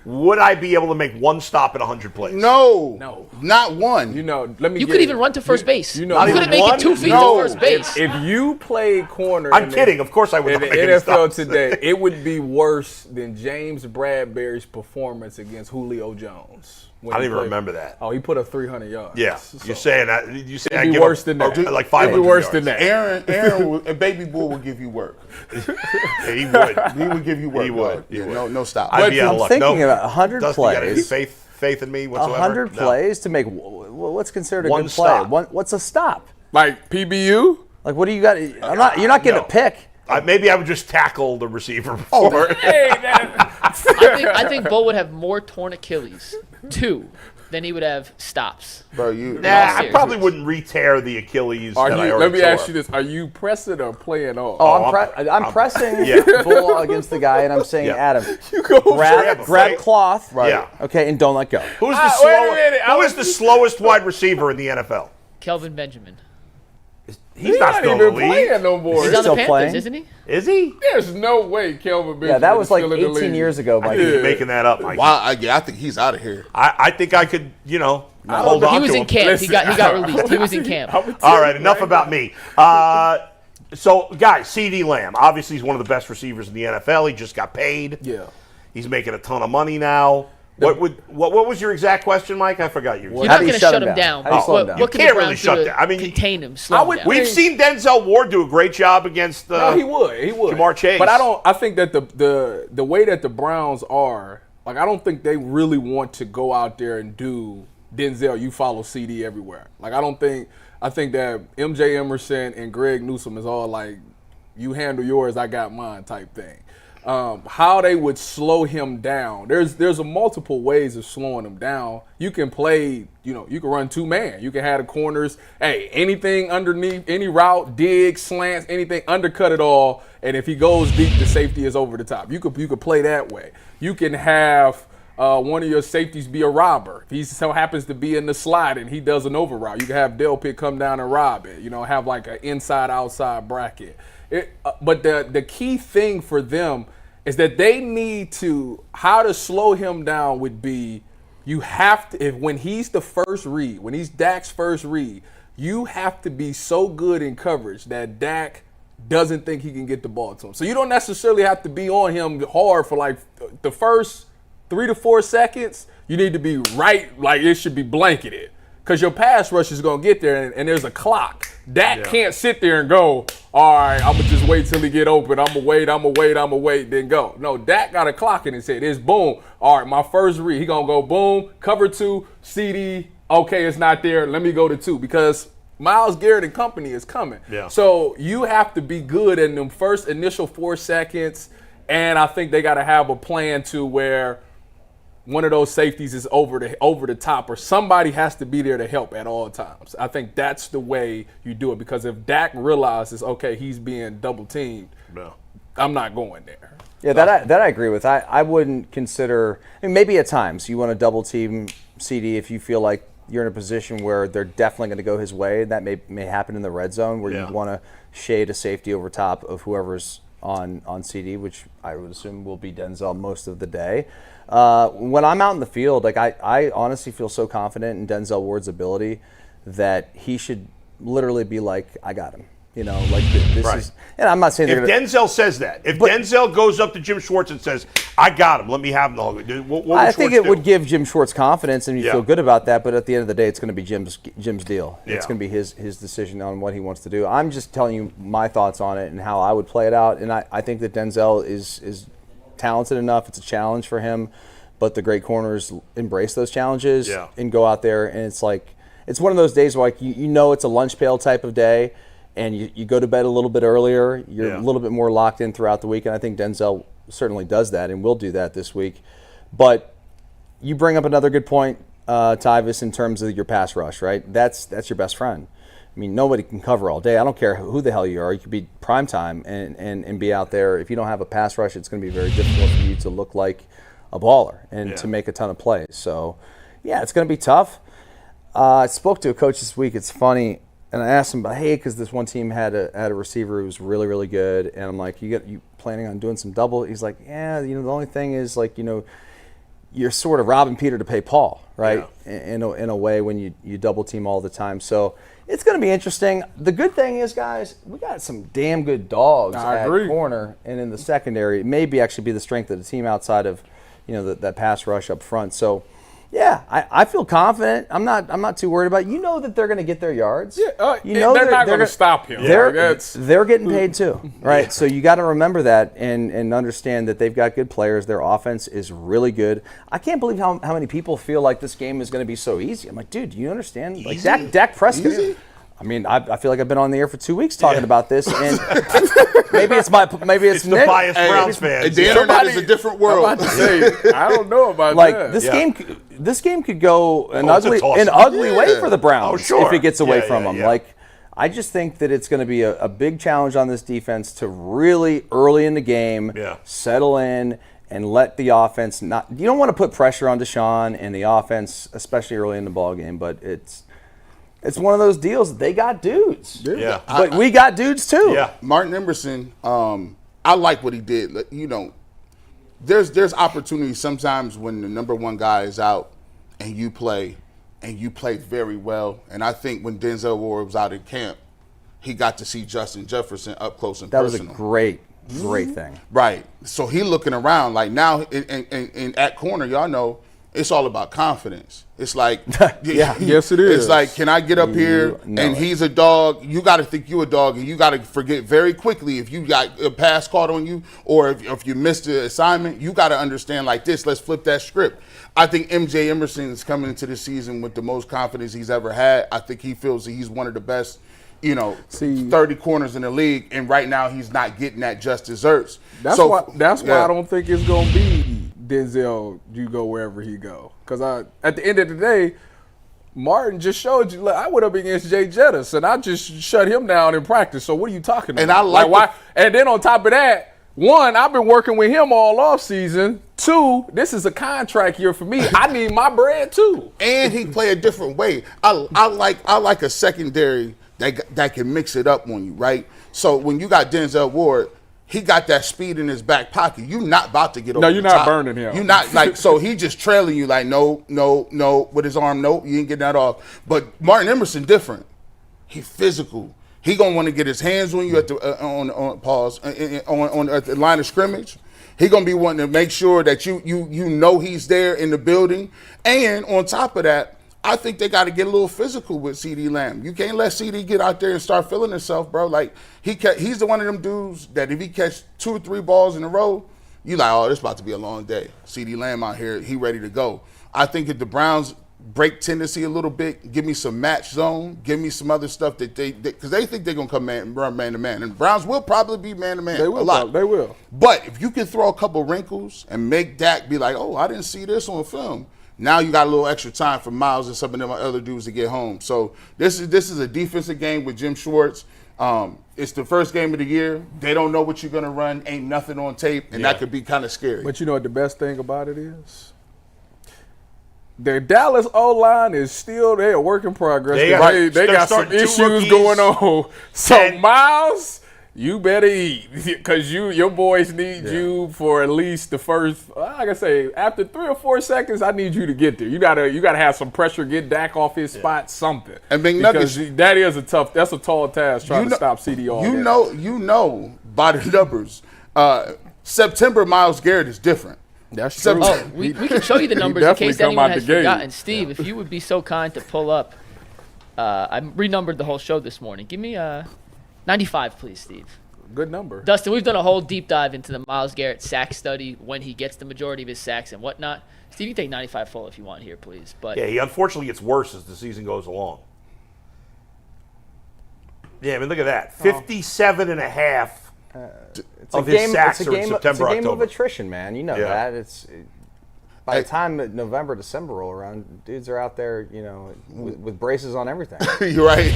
would I be able to make one stop in 100 plays? No, not one. Let me. You could even run to first base. You not couldn't even make one? it 2 feet No. to first base. If you played corner, I'm kidding. Of course I would in not the make any NFL stops. today, it would be worse than James Bradbury's performance against Julio Jones. I don't even remember that. Oh, he put up 300 yards. Yeah, So you're saying that. You say I it'd be give worse up, than that. like 500 It'd be worse yards. than that. Aaron, and Baby Bull will give you work. Yeah, he would. He would give you work. He would. He Yeah, would. No stop. I'd be out of I'm luck. thinking No, about 100 Dustin, you got any plays. faith in me whatsoever? 100 No. plays to make what's considered a One good play? stop. What's a stop? Like PBU? Like, what do you got? You're not getting No. a pick. Maybe I would just tackle the receiver before. I think Bull would have more torn Achilles, 2, than he would have stops. Bro, you. Nah, I serious. probably wouldn't re-tear the Achilles Are that I you? already Let me tore. ask you this: are you pressing or playing off? I'm pressing Yeah. Bull against the guy, and I'm saying, Yeah. Adam, Grab a grab fight. cloth, Yeah. okay, and don't let go. Who's the wait a slowest? minute, Who is the slowest wide receiver in the NFL? Kelvin Benjamin. He's not still in even the league. playing no more. He's on the still Panthers, playing? isn't he? Is he? There's no way Kelvin Benjamin. Yeah, that was is like still in the 18 league. years ago, I Mike. think you're making that up, Mike. Wow, I think he's out of here. I think I could, hold on He was to in him. camp. He got released. He was in camp. All right, enough about me. So, guys, CeeDee Lamb. Obviously, he's one of the best receivers in the NFL. He just got paid. Yeah. He's making a ton of money now. What was your exact question, Mike? I forgot you. You're How not do you going to shut shut him him down. down? How do you slow him down? What can You the can't really Browns shut do down. I mean, contain him, slow him down? We've seen Denzel Ward do a great job against No, he would. Jamar Chase. But I think that the way that the Browns are, like, I don't think they really want to go out there and do Denzel, you follow CD everywhere. Like, I think that MJ Emerson and Greg Newsome is all like, you handle yours, I got mine type thing. How they would slow him down. There's a multiple ways of slowing him down. You can play, you can run 2-man. You can have the corners. Hey, anything underneath, any route, dig, slants, anything, undercut it all. And if he goes deep, the safety is over the top. You could play that way. You can have one of your safeties be a robber. If he so happens to be in the slot and he does an over route, you can have Delpit come down and rob it. Have like an inside-outside bracket. But the key thing for them is that they need to, how to slow him down would be, you have to, when he's the first read, when he's Dak's first read, you have to be so good in coverage that Dak doesn't think he can get the ball to him. So you don't necessarily have to be on him hard for like the first 3 to 4 seconds. You need to be right, like it should be blanketed. because your pass rush is going to get there, and there's a clock. Dak can't sit there and go, all right, I'm going to just wait till he get open. I'm going to wait, then go. No, Dak got a clock in his head. It's boom. All right, my first read, he going to go boom, cover 2, CeeDee, okay, it's not there. Let me go to 2 because Myles Garrett and company is coming. Yeah. So you have to be good in them first initial 4 seconds, and I think they got to have a plan to where one of those safeties is over the top, or somebody has to be there to help at all times. I think that's the way you do it, because if Dak realizes, okay, he's being double teamed, I'm not going there. Yeah, that I agree with. I wouldn't consider. I mean, maybe at times you want to double team CeeDee if you feel like you're in a position where they're definitely going to go his way. That may happen in the red zone where you want to shade a safety over top of whoever's on CeeDee, which I would assume will be Denzel most of the day. When I'm out in the field, like I honestly feel so confident in Denzel Ward's ability that he should literally be like, I got him. You know, like this is, and I'm not saying if Denzel says that, if Denzel goes up to Jim Schwartz and says, I got him, let me have him the whole game, what would I think Schwartz it would give Jim Schwartz confidence, and you feel good about that. But at the end of the day, it's going to be Jim's deal. It's going to be his decision on what he wants to do. I'm just telling you my thoughts on it and how I would play it out. And I think that Denzel is talented enough. It's a challenge for him, but the great corners embrace those challenges and go out there. And it's like, it's one of those days where, like, you know it's a lunch pail type of day, and you go to bed a little bit earlier. You're a little bit more locked in throughout the week, and I think Denzel certainly does that and will do that this week. But you bring up another good point, Tyvis, in terms of your pass rush, right? That's your best friend. I mean, nobody can cover all day. I don't care who the hell you are. You could be primetime and be out there. If you don't have a pass rush, it's going to be very difficult for you to look like a baller and to make a ton of plays. So, yeah, it's going to be tough. I spoke to a coach this week. It's funny. And I asked him about, hey, because this one team had a receiver who was really, really good. And I'm like, you planning on doing some double? He's like, yeah, the only thing is, like, you're sort of robbing Peter to pay Paul, right? Yeah. In a way when you double team all the time. So it's going to be interesting. The good thing is, guys, we got some damn good dogs at corner and in the secondary. It may actually be the strength of the team outside of, that pass rush up front. So, yeah, I feel confident. I'm not too worried about it. You know that they're going to get their yards. Yeah, they're not going to stop him. They're getting paid too, right? Yeah. So you got to remember that and understand that they've got good players. Their offense is really good. I can't believe how many people feel like this game is going to be so easy. I'm like, dude, do you understand? Like Dak Prescott. Easy? I mean, I feel like I've been on the air for 2 weeks talking about this, and maybe it's the biased Browns fans. The internet is a different world. I'm about to say, I don't know about that. This game could go an ugly way for the Browns if it gets away from them. Like, I just think that it's going to be a big challenge on this defense to really early in the game settle in and let the offense not. You don't want to put pressure on Deshaun and the offense, especially early in the ball game, but it's one of those deals. They got dudes. Yeah. But we got dudes too. Yeah. Martin Emerson, I like what he did. There's opportunities sometimes when the number one guy is out and you play very well. And I think when Denzel Ward was out in camp, he got to see Justin Jefferson up close and personal. That was a great thing. Right. So he looking around like now in at corner, y'all know, it's all about confidence. It's like, yes, it is. It's like, can I get up here and he's a dog? You got to think you a dog, and you got to forget very quickly if you got a pass caught on you or if you missed the assignment. You got to understand like this. Let's flip that script. I think MJ Emerson is coming into the season with the most confidence he's ever had. I think he feels that he's one of the best, 30 corners in the league, and right now he's not getting that just desserts. That's why I don't think it's gonna be Denzel, you go wherever he go. Because at the end of the day, Martin just showed you, look, I went up against Jay Jettis, and I just shut him down in practice. So what are you talking about? And I like why. And then on top of that, one, I've been working with him all offseason. Two, this is a contract year for me. I need my bread too. And he play a different way. I like a secondary that can mix it up on you, right? So when you got Denzel Ward, he got that speed in his back pocket. You're not about to get over. No, you're the not top. burning him. You're not like so. He just trailing you like no with his arm. No, you ain't getting that off. But Martin Emerson different. He physical. He gonna want to get his hands on you at the on at the line of scrimmage. He gonna be wanting to make sure that you know he's there in the building. And on top of that, I think they got to get a little physical with CeeDee Lamb. You can't let CeeDee get out there and start feeling himself, bro. Like, he's the one of them dudes that if he catch 2 or 3 balls in a row, you like, oh, this about to be a long day. CeeDee Lamb out here, he ready to go. I think if the Browns break tendency a little bit, give me some match zone, give me some other stuff that because they think they're going to come run man-to-man. And the Browns will probably be man-to-man They will. a lot. They will. But if you can throw a couple wrinkles and make Dak be like, oh, I didn't see this on film. Now you got a little extra time for Miles and some of them other dudes to get home. So this is a defensive game with Jim Schwartz. It's the first game of the year. They don't know what you're going to run. Ain't nothing on tape, and that could be kind of scary. But you know what the best thing about it is? The Dallas O-line is still a work in progress. They got some issues going on. So, Miles, you better eat because your boys need you for at least the first, like I say, after 3 or 4 seconds, I need you to get there. You gotta have some pressure, get Dak off his spot, something. And because that's a tall task trying to stop CeeDee all day. You know by the numbers, September Myles Garrett is different. That's true. Oh, we can show you the numbers in case anyone has forgotten. Steve, if you would be so kind to pull up. I renumbered the whole show this morning. Give me 95, please, Steve. Good number. Dustin, we've done a whole deep dive into the Myles Garrett sack study, when he gets the majority of his sacks and whatnot. Steve, you can take 95 full if you want here, please. But yeah, he unfortunately gets worse as the season goes along. Yeah, I mean, look at that. 57 and a half. It's a game of attrition, man. You know that. By the time that November, December roll around, dudes are out there, with braces on everything. You're right.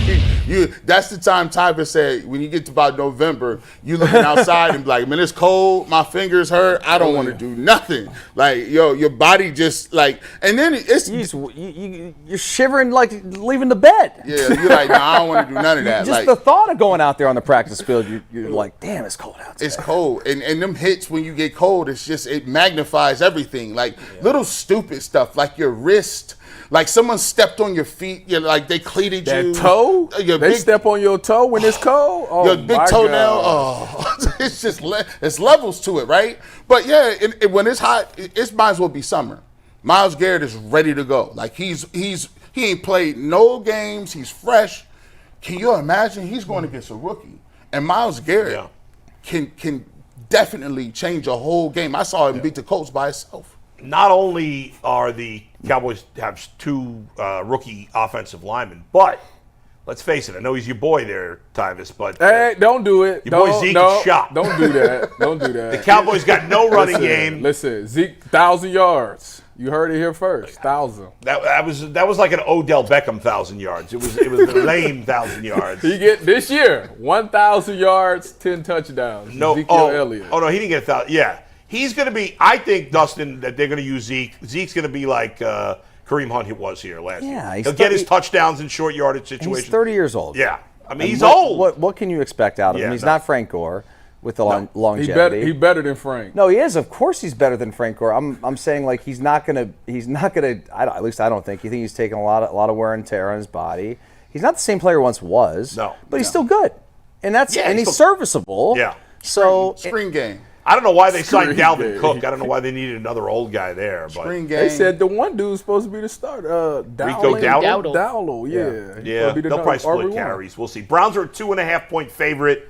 That's the time Tyver said, when you get to about November, you looking outside and be like, man, it's cold, my fingers hurt, I don't want to do nothing. Like, your body just like, and then you're shivering like leaving the bed. Yeah, you're like, nah, I don't want to do none of that. Just the thought of going out there on the practice field, you're like, damn, it's cold outside. It's cold. And them hits when you get cold, it magnifies everything. Like, little stupid stuff, like your wrist, like someone stepped on your feet, like they cleated that toe? They step on your toe when it's cold? Oh, your big toenail. Oh, it's just it's levels to it, right? But yeah, when it's hot, it might as well be summer. Myles Garrett is ready to go. Like he ain't played no games. He's fresh. Can you imagine? He's going against a rookie, and Myles Garrett can definitely change a whole game. I saw him beat the Colts by himself. Not only are the Cowboys have 2 rookie offensive linemen, but let's face it, I know he's your boy there, Tyvis, but hey, don't do it. Your boy Zeke is shot. Don't do that. Don't do that. The Cowboys got no running game. Listen, Zeke, 1,000 yards. You heard it here first. 1,000. That was like an Odell Beckham 1,000 yards. It was a lame 1,000 yards. He get this year 1,000 yards, 10 touchdowns. No, Ezekiel Elliott. Oh no, he didn't get 1,000. Yeah. He's going to be, I think, Dustin, that they're going to use Zeke. Zeke's going to be like Kareem Hunt was here last year. He'll get his touchdowns in short yardage situations. He's 30 years old. Yeah. I mean, he's old. What can you expect out of him? He's not Frank Gore with the longevity. He's better than Frank. No, he is. Of course he's better than Frank Gore. I'm saying, like, he's not going to, at least I don't think. You think he's taking a lot of wear and tear on his body. He's not the same player he once was. No. But he's still good. And he's serviceable. Yeah. So spring game. I don't know why they signed Dalvin Cook. I don't know why they needed another old guy there. But spring game. They said the one dude's supposed to be the starter. Rico Dowdle. Yeah. They'll probably split carries. We'll see. Browns are a 2.5-point favorite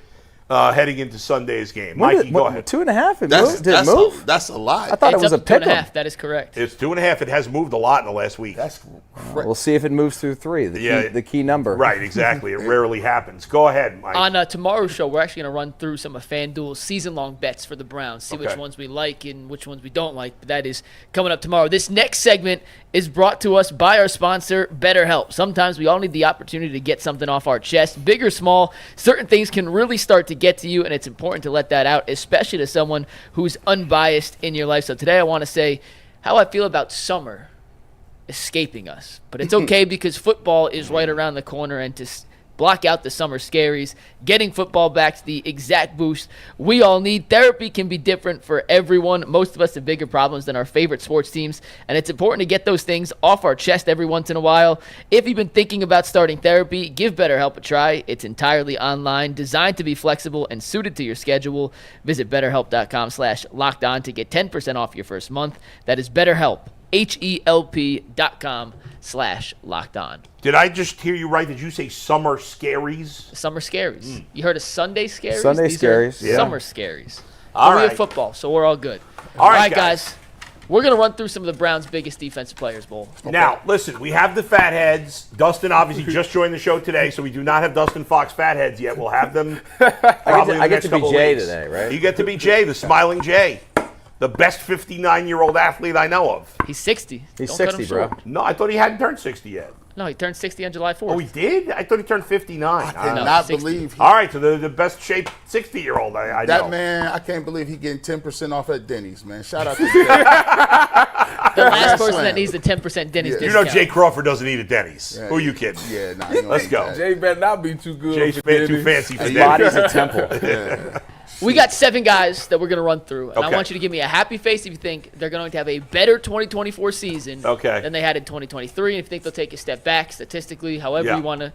heading into Sunday's game. Mikey, go ahead. 2.5? Did it move? That's a lot. I thought it was a pick 2.5. That is correct. It's 2.5. It has moved a lot in the last week. We'll see if it moves through 3. The key number. Right, exactly. It rarely happens. Go ahead, Mike. On tomorrow's show, we're actually going to run through some of FanDuel's season-long bets for the Browns, see which ones we like and which ones we don't like. But that is coming up tomorrow. This next segment is brought to us by our sponsor, BetterHelp. Sometimes we all need the opportunity to get something off our chest, big or small. Certain things can really start to get to you, and it's important to let that out, especially to someone who's unbiased in your life. So today I want to say how I feel about summer escaping us. But it's okay because football is right around the corner, and to block out the summer scaries, getting football back to the exact boost we all need. Therapy can be different for everyone. Most of us have bigger problems than our favorite sports teams, and it's important to get those things off our chest every once in a while. If you've been thinking about starting therapy, give BetterHelp a try. It's entirely online, designed to be flexible and suited to your schedule. Visit BetterHelp.com/lockedon to get 10% off your first month. That is BetterHelp, HELP.com/lockedon. Did I just hear you right? Did you say summer scaries? Summer scaries. You heard of Sunday scaries? Sunday These are scaries, yeah. Summer scaries. All But we have right. football, so we're all good. All right, guys. We're going to run through some of the Browns' biggest defensive players, Bull. Now, listen, we have the fatheads. Dustin obviously just joined the show today, so we do not have Dustin Fox fatheads yet. We'll have them probably I in the get next to be couple Jay weeks. today, right? You get to be Jay, the smiling Jay. The best 59-year-old athlete I know of. He's 60. He's Don't cut him 60, bro. short. No, I thought he hadn't turned 60 yet. No, he turned 60 on July 4th. Oh, he did? I thought he turned 59. I No, cannot 60. believe All right, so the best shaped 60-year-old I know. that man. I can't believe he getting 10% off at Denny's, man. Shout out to Denny's. The last person Slam. that needs the 10% Denny's Yeah. You know discount. Jay Crawford doesn't eat at Denny's. Yeah, Who are you kidding? Yeah, nah, Let's go. Jay better not be too good. Jay's for too Denny's. fancy for His Denny's. body's a temple. We got 7 guys that we're going to run through, and I Okay. want you to give me a happy face if you think they're going to have a better 2024 season Okay. than they had in 2023, and if you think they'll take a step back statistically, however Yeah. you want to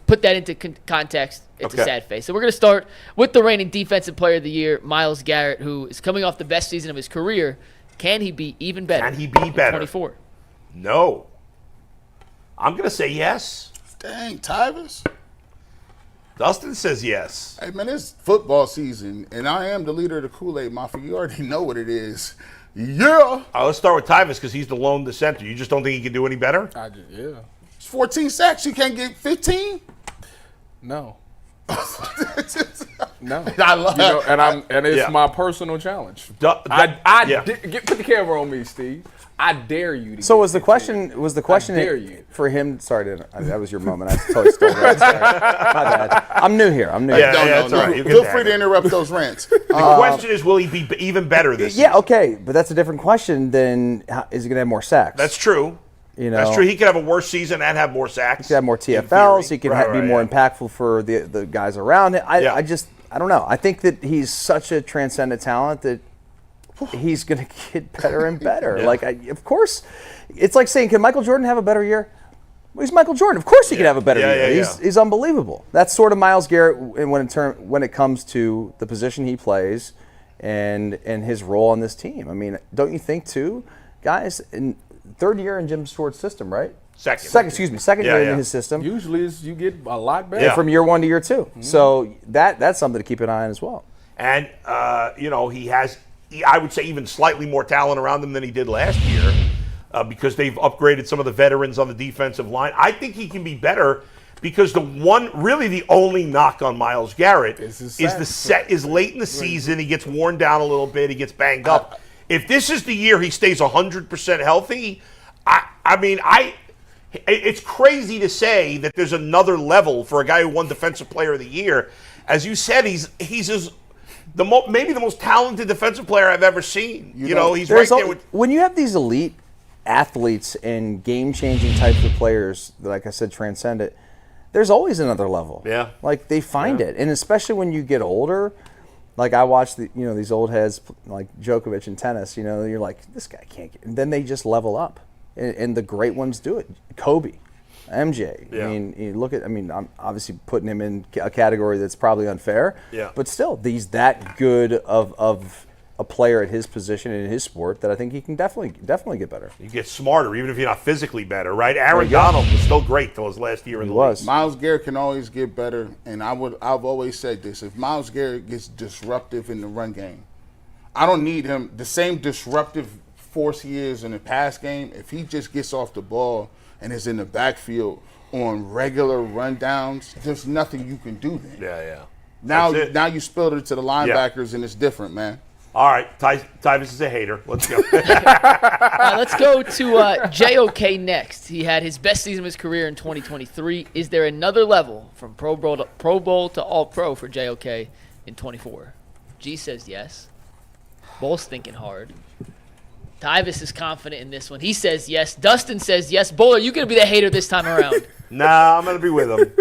put that into context, it's Okay. a sad face. So we're going to start with the reigning Defensive Player of the Year, Myles Garrett, who is coming off the best season of his career. Can he be even better? Can he be in better? 24. No. I'm going to say yes. Dang, Tyvus. Dustin says yes. Hey, man, it's football season, and I am the leader of the Kool-Aid Mafia. You already know what it is. Yeah. Let's start with Tyvus because he's the lone dissenter. You just don't think he can do any better? Yeah. It's 14 sacks. You can't get 15? No. No. I love You know, and it's Yeah. my personal challenge. Yeah. Put the camera on me, Steve. I dare you to So get was the 15. question? Was the question dare you. for him? Sorry, that was your moment. I totally stole that. Sorry. My bad. I'm new here. Yeah. No, that's no, all no. right. You Feel can free to have it. interrupt those rants. The question is, will he be even better this season? Yeah, okay, but that's a different question than is he going to have more sacks? That's true. You know, That's true. He could have a worse season and have more sacks. He could have more in TFLs. theory. He can Right, be more yeah. impactful for the guys around him. Yeah. I don't know. I think that he's such a transcendent talent that he's going to get better and better. Yeah. Of course, it's like saying, can Michael Jordan have a better year? Well, he's Michael Jordan. Of course he can have a better Yeah, year. yeah, He's unbelievable. That's sort of Myles Garrett when it comes to the position he plays and his role on this team. I mean, don't you think too, guys, in third year in Jim Stewart's system, right? Second Yeah, year yeah. in his system. Usually you get a lot better. Yeah. From year 1 to year 2. So that's something to keep an eye on as well. And, he has, I would say, even slightly more talent around him than he did last year because they've upgraded some of the veterans on the defensive line. I think he can be better because the only knock on Myles Garrett is late in the season. He gets worn down a little bit. He gets banged up. If this is the year he stays 100% healthy, it's crazy to say that there's another level for a guy who won Defensive Player of the Year. As you said, he's maybe the most talented defensive player I've ever seen. He's right there with. When you have these elite athletes and game-changing types of players, like I said, transcend it, there's always another level. Yeah. Like they find it, and especially when you get older. Like I watch these old heads like Djokovic in tennis. You're like, this guy can't get. And then they just level up, and the great ones do it. Kobe, MJ. Yeah. I mean, you look at. I mean, I'm obviously putting him in a category that's probably unfair. Yeah. But still, he's that good of a player at his position in his sport that I think he can definitely get better. You get smarter, even if you're not physically better, right? Aaron Donald was still great till his last year in the league. Myles Garrett can always get better, and I've always said this: if Myles Garrett gets disruptive in the run game, I don't need him the same disruptive force he is in the pass game. If he just gets off the ball and is in the backfield on regular rundowns, there's nothing you can do then. Yeah. Now you spilled it to the linebackers, and it's different, man. All right, Tyvus is a hater. Let's go. Let's go to JOK next. He had his best season of his career in 2023. Is there another level from Pro Bowl to All-Pro for JOK in 24? G says yes. Bull's thinking hard. Tyvus is confident in this one. He says yes. Dustin says yes. Bull, are you going to be the hater this time around? Nah, I'm going to be with him.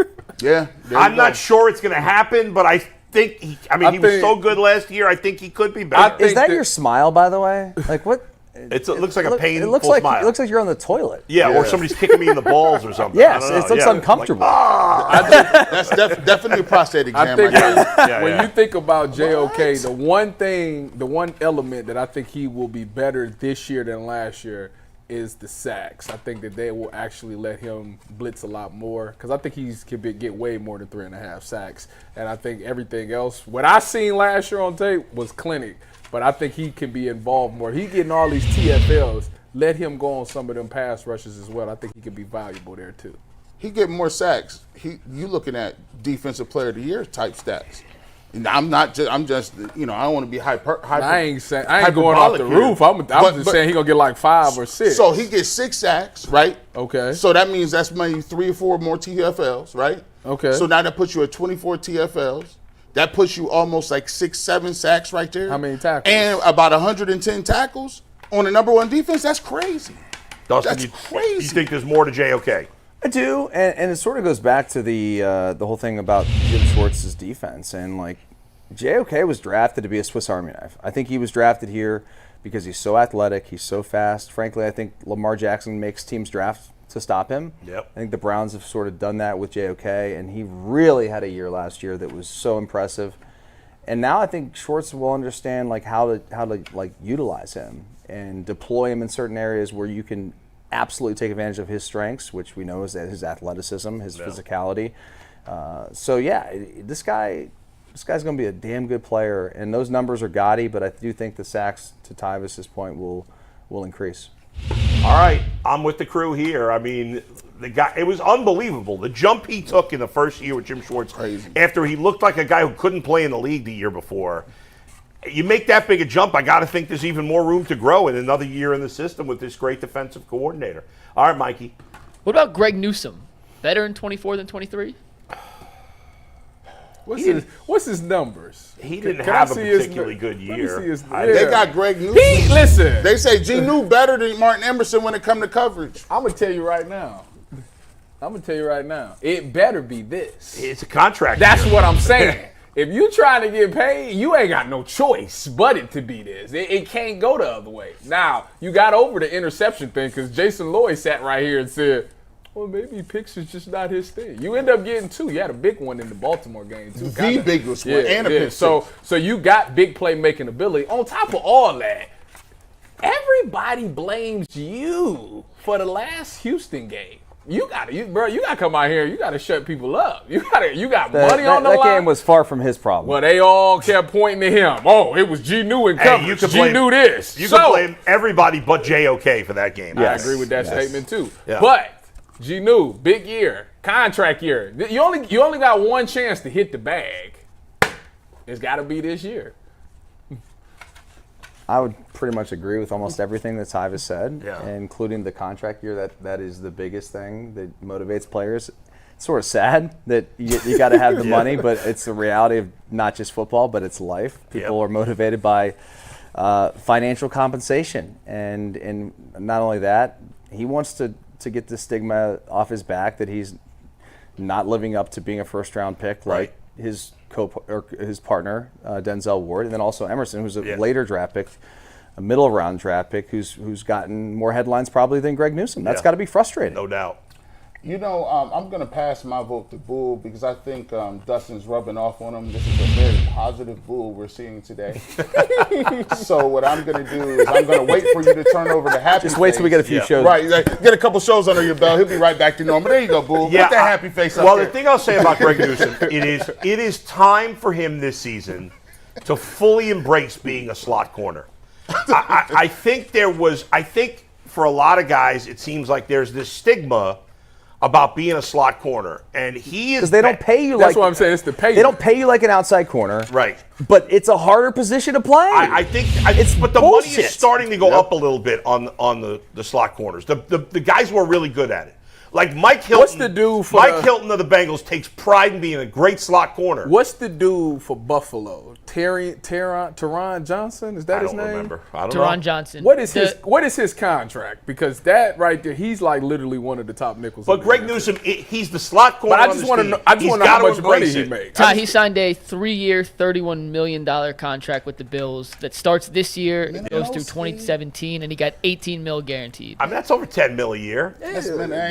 Yeah, I'm not sure it's going to happen, but I think he was so good last year. I think he could be better. Is that your smile, by the way? Like what? It looks like a painful it looks like, smile. It looks like you're on the toilet. Yeah, or somebody's kicking me in the balls or something. Yes, I don't know. it looks uncomfortable. That's definitely a prostate exam. I think right when you think about JOK, the one element that I think he will be better this year than last year is the sacks. I think that they will actually let him blitz a lot more because I think he can get way more than 3.5 sacks. And I think everything else, what I seen last year on tape was clinic, but I think he can be involved more. He getting all these TFLs. Let him go on some of them pass rushes as well. I think he can be valuable there too. He get more sacks. You looking at defensive player of the year type stats. And I'm just I don't want to be hyper. I ain't going off the roof. I'm just saying he gonna get like 5 or 6. So he gets 6 sacks, right? Okay. So that means that's maybe 3 or 4 more TFLs, right? Okay. So now that puts you at 24 TFLs. That puts you almost like 6-7 sacks right there. How many tackles? And about 110 tackles on the number 1 defense. That's crazy. Dustin, That's crazy. You think there's more to JOK? I do, and it sort of goes back to the whole thing about Jim Schwartz's defense. And, like, JOK was drafted to be a Swiss Army knife. I think he was drafted here because he's so athletic, he's so fast. Frankly, I think Lamar Jackson makes teams draft to stop him. Yep. I think the Browns have sort of done that with JOK, and he really had a year last year that was so impressive. And now I think Schwartz will understand how to utilize him and deploy him in certain areas where you can absolutely take advantage of his strengths, which we know is his athleticism, his physicality. This guy's going to be a damn good player, and those numbers are gaudy, but I do think the sacks, to Tyvis's point, will increase. All right, I'm with the crew here. I mean, the guy, it was unbelievable. The jump he took in the first year with Jim Schwartz, Crazy. After he looked like a guy who couldn't play in the league the year before. You make that big a jump, I got to think there's even more room to grow in another year in the system with this great defensive coordinator. All right, Mikey. What about Greg Newsome? Better in 24 than 23? What's his numbers? He didn't Can I have a see his particularly good Let me year. see his- They yeah. got Greg Newsom. Listen. They say G New better than Martin Emerson when it come to coverage. I'm gonna tell you right now. It better be this. It's a contract That's year. what I'm saying. If you trying to get paid, you ain't got no choice but it to be this. It can't go the other way. Now, you got over the interception thing because Jason Lloyd sat right here and said, well, maybe picks is just not his thing. You end up getting 2. You had a big one in the Baltimore game, too. The biggest one, and a pick So you got big playmaking ability. On top of all that, everybody blames you for the last Houston game. You gotta come out here. You gotta shut people up. You got money on the line. That game was far from his problem. Well, they all kept pointing to him. Oh, it was G New in coverage. you could G blame- New this. You can blame everybody but JOK for that game. I agree with that statement too. Yeah. But G New, big year, contract year. You only got one chance to hit the bag. It's got to be this year. I would pretty much agree with almost everything that Tyvis said, Yeah. including the contract year. That is the biggest thing that motivates players. It's sort of sad that you got to have the money, but it's the reality of not just football, but it's life. People are motivated by financial compensation, and not only that, he wants to get the stigma off his back that he's not living up to being a first-round pick like his partner Denzel Ward, and then also Emerson, who's a later draft pick, a middle round draft pick, who's gotten more headlines probably than Greg Newsom. That's got to be frustrating. No doubt. You know, I'm going to pass my vote to Bull because I think Dustin's rubbing off on him. This is a very positive Bull we're seeing today. So what I'm going to do is I'm going to wait for you to turn over to Happy Just wait till we get a few shows. Right, get a couple shows under your belt. He'll be right back to normal. There you go, Bull. Put that happy face up Well, there. the thing I'll say about Greg Newsom, it is time for him this season to fully embrace being a slot corner. I think for a lot of guys, it seems like there's this stigma about being a slot corner, and he is Because they don't pay you That's what I'm saying. It's the pay. They don't pay you like an outside corner. Right. But it's a harder position to play. I think but the bullshit. money is starting to go up a little bit on the slot corners. The guys who are really good at it. Like Mike Hilton. What's the dude for Hilton of the Bengals takes pride in being a great slot corner. What's the dude for Buffalo? Teron Johnson? Is that his name? I don't remember. I don't Teron know. Johnson. What is his contract? Because that right there, he's like literally one of the top nickels. But Greg Newsom, he's the slot corner. But I just want to know. I just want to know how much money he makes. Ty, he signed a 3-year, $31 million contract with the Bills that starts this year, it goes through 2017, and he got $18 million guaranteed. I mean, that's over $10 million a year.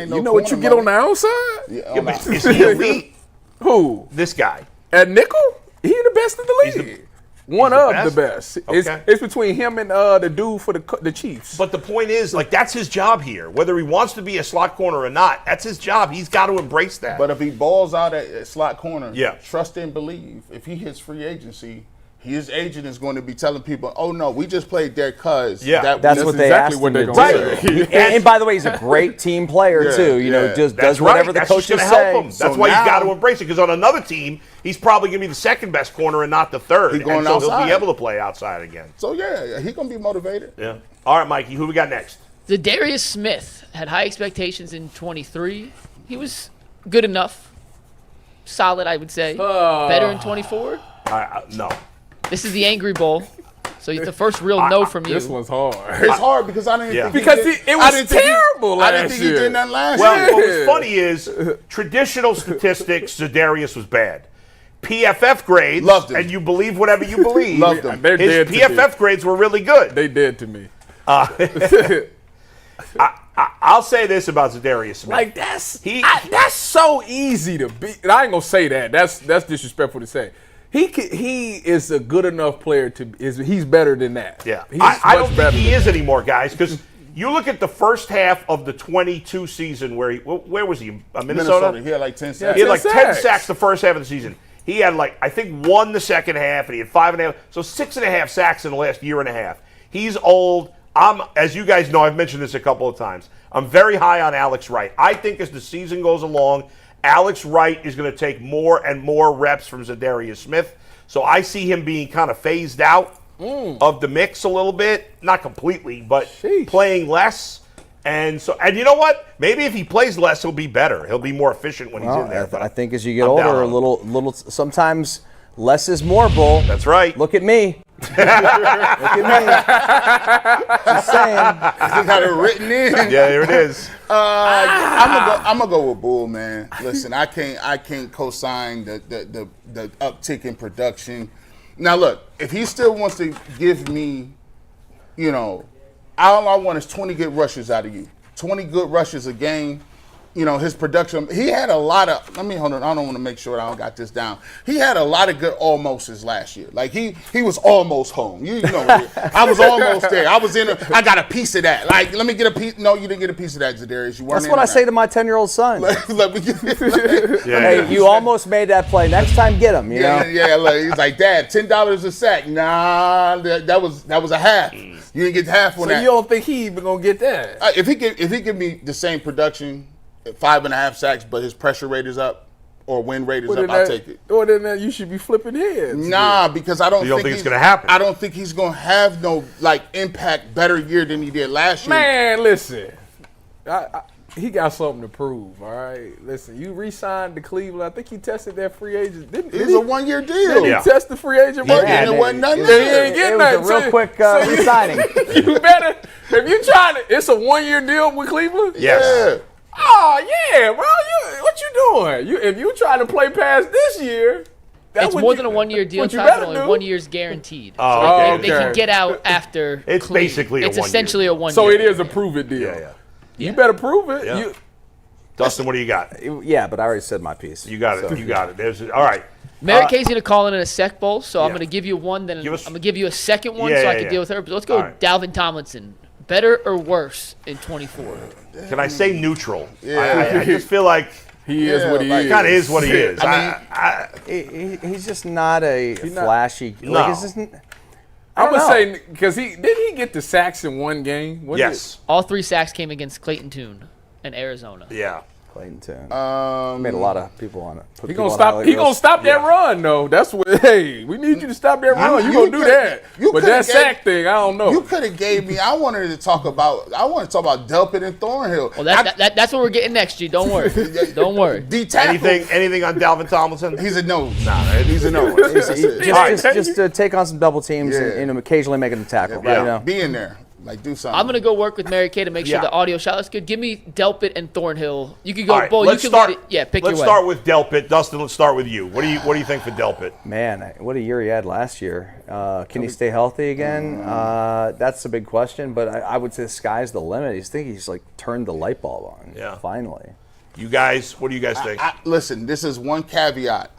You know what you get on the outside? Yeah, but is he elite? Who? This guy. At nickel? He the best in the league. One He's of the best. Okay. It's between him and the dude for the Chiefs. But the point is, like, that's his job here. Whether he wants to be a slot corner or not, that's his job. He's got to embrace that. But if he balls out at slot corner, Yeah. trust and believe. If he hits free agency, his agent is going to be telling people, "Oh no, we just played there because that's what they exactly asked what him they're to gonna do." say. And by the way, he's a great team player too. You know, just does whatever the That's coaches just gonna say. help him. So That's why he's now- got to embrace it. Because on another team, he's probably going to be the second best corner and not the third. He going and so he'll outside. be able to play outside again. So yeah, he gonna be motivated. Yeah. All right, Mikey, who we got next? Zadarius Smith had high expectations in 23. He was good enough. Solid, I would say. Better in 24. No. This is the Angry Bowl. So it's the first real no from you. This one's hard. It's hard because I didn't think Because it was I didn't think terrible I didn't last think he year. did nothing last Well, year. what was funny is traditional statistics, Zadarius was bad. PFF grades, Loved him. and you believe whatever you believe. Loved him. They're His dead to PFF me. grades were really good. They dead to me. I'll say this about Zadarius Smith. Like that's so easy to beat. And I ain't gonna say that. That's disrespectful to say. He is a good enough player he's better than that. Yeah, He's I don't much better think he than is anymore, guys. Because you look at the first half of the 22 season, where was he? Minnesota. He had like 10 sacks. He had like 10 sacks. sacks the first half of the season. He had like, I think, 1 the second half, and he had 5.5. So 6.5 sacks in the last year and a half. He's old. As you guys know, I've mentioned this a couple of times. I'm very high on Alex Wright. I think as the season goes along, Alex Wright is going to take more and more reps from Zadarius Smith. So I see him being kind of phased out of the mix a little bit. Not completely, but playing less. And you know what? Maybe if he plays less, he'll be better. He'll be more efficient when he's in there. I think as you get I'm down older, on him. little sometimes less is more, Bull. That's right. Look at me. Look at me. Just saying. He got it written in. Yeah, there it is. I'm gonna go with Bull, man. Listen, I can't co-sign the uptick in production. Now look, if he still wants to give me, all I want is 20 good rushes out of you. 20 good rushes a game. His production, he had a lot of, hold on, I don't want to make sure I don't got this down. He had a lot of good almost's last year. Like, he was almost home. I was almost there. I was I got a piece of that. Like, let me get a piece. No, you didn't get a piece of that, Zadarius. You weren't. That's what I say to my 10-year-old son. Let me get Hey, you almost made that play. Next time, get him. You know? Yeah. He's like, Dad, $10 a sack. Nah, that was a half. You didn't get half on So that. you don't think he even gonna get that? If he give me the same production, 5.5 sacks, but his pressure rate is up or win rate is up, I'll take it. Or then you should be flipping heads. Nah, because I don't You don't think he's it's gonna happen? I don't think he's gonna have no impact better year than he did last year. Man, listen. He got something to prove, all right? Listen, you re-signed to Cleveland. I think he tested that free agent. It was a 1-year deal. Didn't Yeah. he test the free agent Yeah, market? and it wasn't nothing. He ain't getting It was a nothing. real So quick re-signing. You better, if you trying to, it's a 1-year deal with Cleveland? Yes. Yeah. Oh, yeah, bro. What you doing? If you trying to play past this year, that's It's what more you- than a 1-year deal. what you Type, better only do. 1 year's guaranteed. Oh, So okay. they can get out after. It's clean. basically a It's 1 year. essentially a 1 year. So it is a prove it deal. Yeah. You better prove it. Yeah. Dustin, what do you got? Yeah, but I already said my piece. You got it. You got it. All right. Mary Kay's going to call in a sec bowl, so I'm Yeah. going to give you one, then I'm Give us- going to give you a second one Yeah, so I yeah, can yeah. deal with her. But let's go All with right. Dalvin Tomlinson. Better or worse in 24? Can I say neutral? Yeah. I just feel like He is what he like- is. kind of is what he is. He's just not a flashy. No. It's just, I'm don't gonna know. say because didn't he get the sacks in one game? Wasn't Yes. All 3 sacks came against Clayton Tune in Arizona. Yeah. Clayton Tune. Made a lot of people on it. He gonna stop. He gonna stop that run though. That's what. Hey, we need you to stop that run. You gonna do that? But that sack thing, I don't know. You could have gave me. I wanted to talk about Delpit and Thornhill. Well, that's what we're getting next, G. Don't worry. Don't worry. D-tackle. Anything on Dalvin Tomlinson? He's a nose. He's a no. Just to take on some double teams and occasionally making a tackle. Yeah. You know? Be in there. Like, do something. I'm going to go work with Mary Kay to make sure Yeah. the audio shot looks good. Give me Delpit and Thornhill. You could go, All right, Bull. let's You start. can lead it. Yeah, pick your Let's way. start with Delpit. Dustin, let's start with you. What do you think for Delpit? Man, what a year he had last year. Can he stay healthy again? That's a big question, but I would say the sky's the limit. He's like turned the light bulb on. Yeah. Finally. You guys, what do you guys think? Listen, this is one caveat.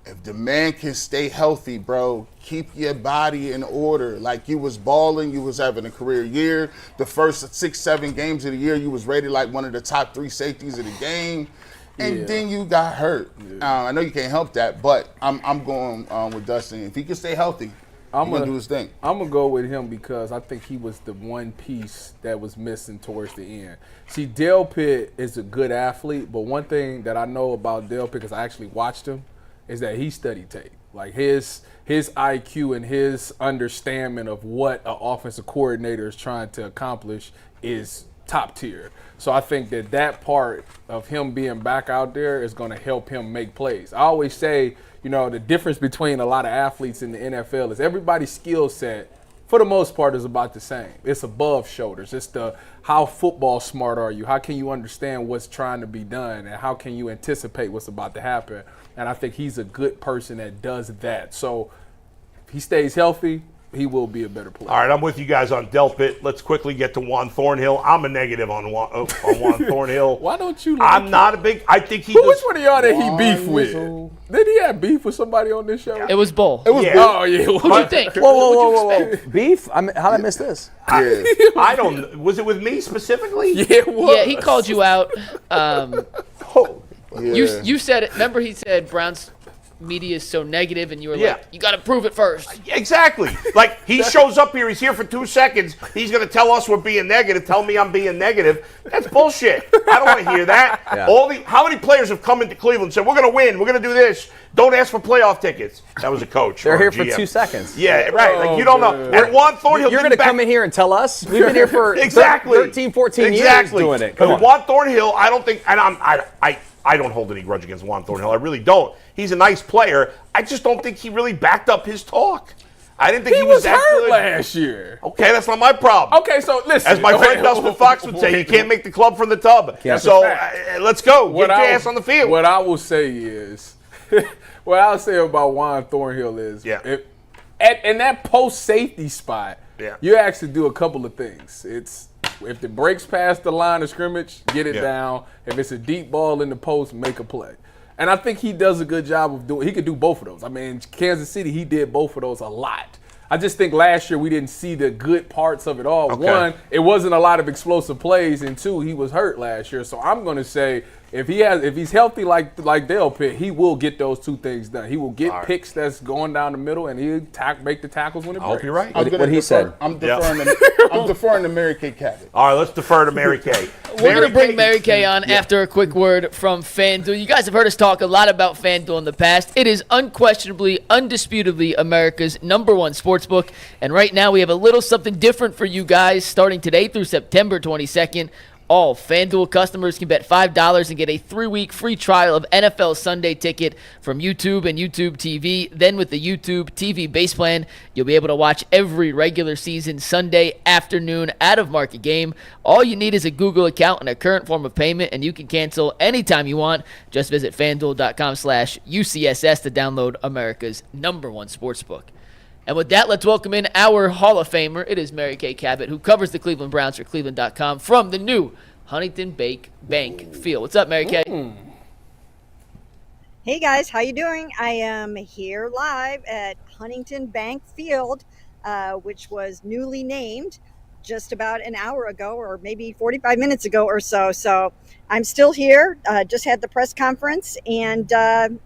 if the man can stay healthy, bro, keep your body in order. Like, you was balling, you was having a career year. The first 6-7 games of the year, you was rated like one of the top 3 safeties of the game. And then you got hurt. I know you can't help that, but I'm going with Dustin. If he can stay healthy, he's going to do his thing. I'm going to go with him because I think he was the one piece that was missing towards the end. See, Dale Pitt is a good athlete, but one thing that I know about Dale Pitt, because I actually watched him, is that he studied tape. Like, his IQ and his understanding of what an offensive coordinator is trying to accomplish is top tier. So I think that part of him being back out there is going to help him make plays. I always say, the difference between a lot of athletes in the NFL is everybody's skill set, for the most part, is about the same. It's above shoulders. It's how football smart are you? How can you understand what's trying to be done? And how can you anticipate what's about to happen? And I think he's a good person that does that. So if he stays healthy, he will be a better player. All right, I'm with you guys on Del Pitt. Let's quickly get to Juan Thornhill. I'm a negative on Juan Thornhill. Why don't you I'm not a big – I think he Which one of y'all did he beef with? Did he have beef with somebody on this show? It was Bull. It was Yeah. Bull. Oh, yeah. Who'd you think? Whoa. Beef? How'd I miss this? I don't – was it with me specifically? Yeah, it was. Yeah, he called you out. Yeah. You said it. Remember, he said Brown's media is so negative, and you were like, you got to prove it first. Exactly. Like, he shows up here. He's here for 2 seconds. He's going to tell us we're being negative, tell me I'm being negative. That's bullshit. I don't want to hear that. Yeah. How many players have come into Cleveland and said, we're going to win, we're going to do this. Don't ask for playoff tickets. That was a coach. They're or here a for GM. 2 seconds. Yeah, right. Like, you don't know. And Juan Thornhill You're going to come in here and tell us? We've been here for 13, 14 years doing it. Come on. Juan Thornhill, I don't think, and I don't hold any grudge against Juan Thornhill. I really don't. He's a nice player. I just don't think he really backed up his talk. I didn't think he was that hurt good last year. Okay, that's not my problem. Okay, so listen. As my friend Dustin Fox would say, you can't make the club from the tub. So let's go. Get your ass on the field. What I will say is, what I'll say about Juan Thornhill is, in that post safety spot, you actually do a couple of things. It's if the breaks past the line of scrimmage, get it down. If it's a deep ball in the post, make a play. And I think he does a good job of doing. He could do both of those. I mean, Kansas City, he did both of those a lot. I just think last year we didn't see the good parts of it all. Okay. One, it wasn't a lot of explosive plays, and two, he was hurt last year. So I'm going to say if he's healthy like Dale Pitt, he will get those 2 things done. He will get picks that's going down the middle, and he'll make the tackles when it breaks. I hope you're right. What he said. I'm deferring to Mary Kay Cabot. All right, let's defer to Mary Kay. We're going to bring Mary Kay on after a quick word from FanDuel. You guys have heard us talk a lot about FanDuel in the past. It is unquestionably, undisputably America's #1 sportsbook. And right now we have a little something different for you guys starting today through September 22nd. All FanDuel customers can bet $5 and get a 3-week free trial of NFL Sunday Ticket from YouTube and YouTube TV. Then with the YouTube TV base plan, you'll be able to watch every regular season Sunday afternoon out-of-market game. All you need is a Google account and a current form of payment, and you can cancel anytime you want. Just visit FanDuel.com/UCSS to download America's #1 sportsbook. And with that, let's welcome in our Hall of Famer. It is Mary Kay Cabot, who covers the Cleveland Browns for Cleveland.com from the new Huntington Bank Field. What's up, Mary Kay? Hey, guys. How you doing? I am here live at Huntington Bank Field, which was newly named just about an hour ago or maybe 45 minutes ago or so. So I'm still here, just had the press conference, and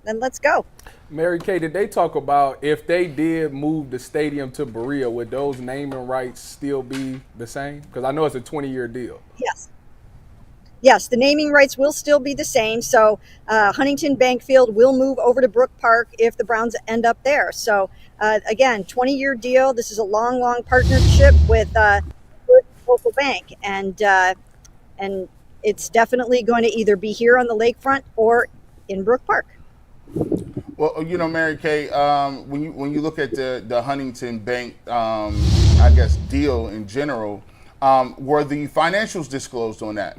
let's go. Mary Kay, did they talk about if they did move the stadium to Berea, would those naming rights still be the same? Because I know it's a 20-year deal. Yes, the naming rights will still be the same. So Huntington Bank Field will move over to Brook Park if the Browns end up there. So again, 20-year deal. This is a long partnership with local bank, and it's definitely going to either be here on the lakefront or in Brook Park. Well, Mary Kay, when you look at the Huntington Bank, I guess, deal in general, were the financials disclosed on that?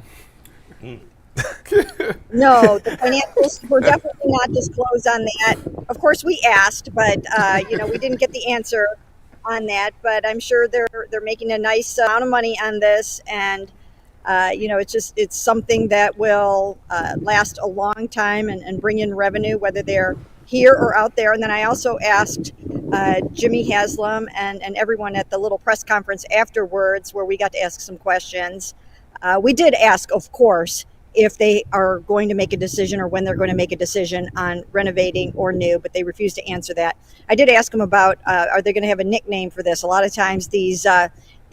No, the financials were definitely not disclosed on that. Of course, we asked, but we didn't get the answer on that. But I'm sure they're making a nice amount of money on this, and it's something that will last a long time and bring in revenue, whether they're here or out there. And then I also asked Jimmy Haslam and everyone at the little press conference afterwards, where we got to ask some questions. We did ask, of course, if they are going to make a decision or when they're going to make a decision on renovating or new, but they refused to answer that. I did ask them about, are they going to have a nickname for this? A lot of times these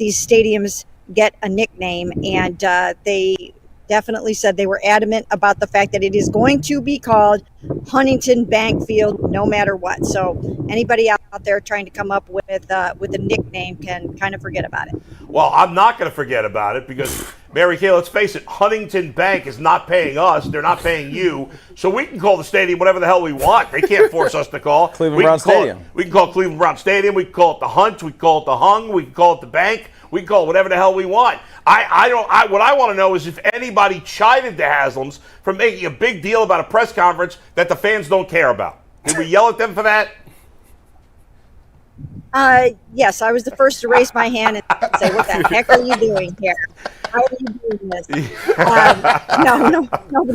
stadiums get a nickname, and they definitely said they were adamant about the fact that it is going to be called Huntington Bank Field no matter what. So anybody out there trying to come up with a nickname can kind of forget about it. Well, I'm not going to forget about it because, Mary Kay, let's face it, Huntington Bank is not paying us. They're not paying you. So we can call the stadium whatever the hell we want. They can't force us to call. Cleveland Brown Stadium. We can call it Cleveland Brown Stadium. We can call it the Hunt. We can call it the Hung. We can call it the Bank. We can call it whatever the hell we want. What I want to know is if anybody chided the Haslams for making a big deal about a press conference that the fans don't care about. Did we yell at them for that? Yes, I was the first to raise my hand and say, "What the heck are you doing here? How are you doing this?" No.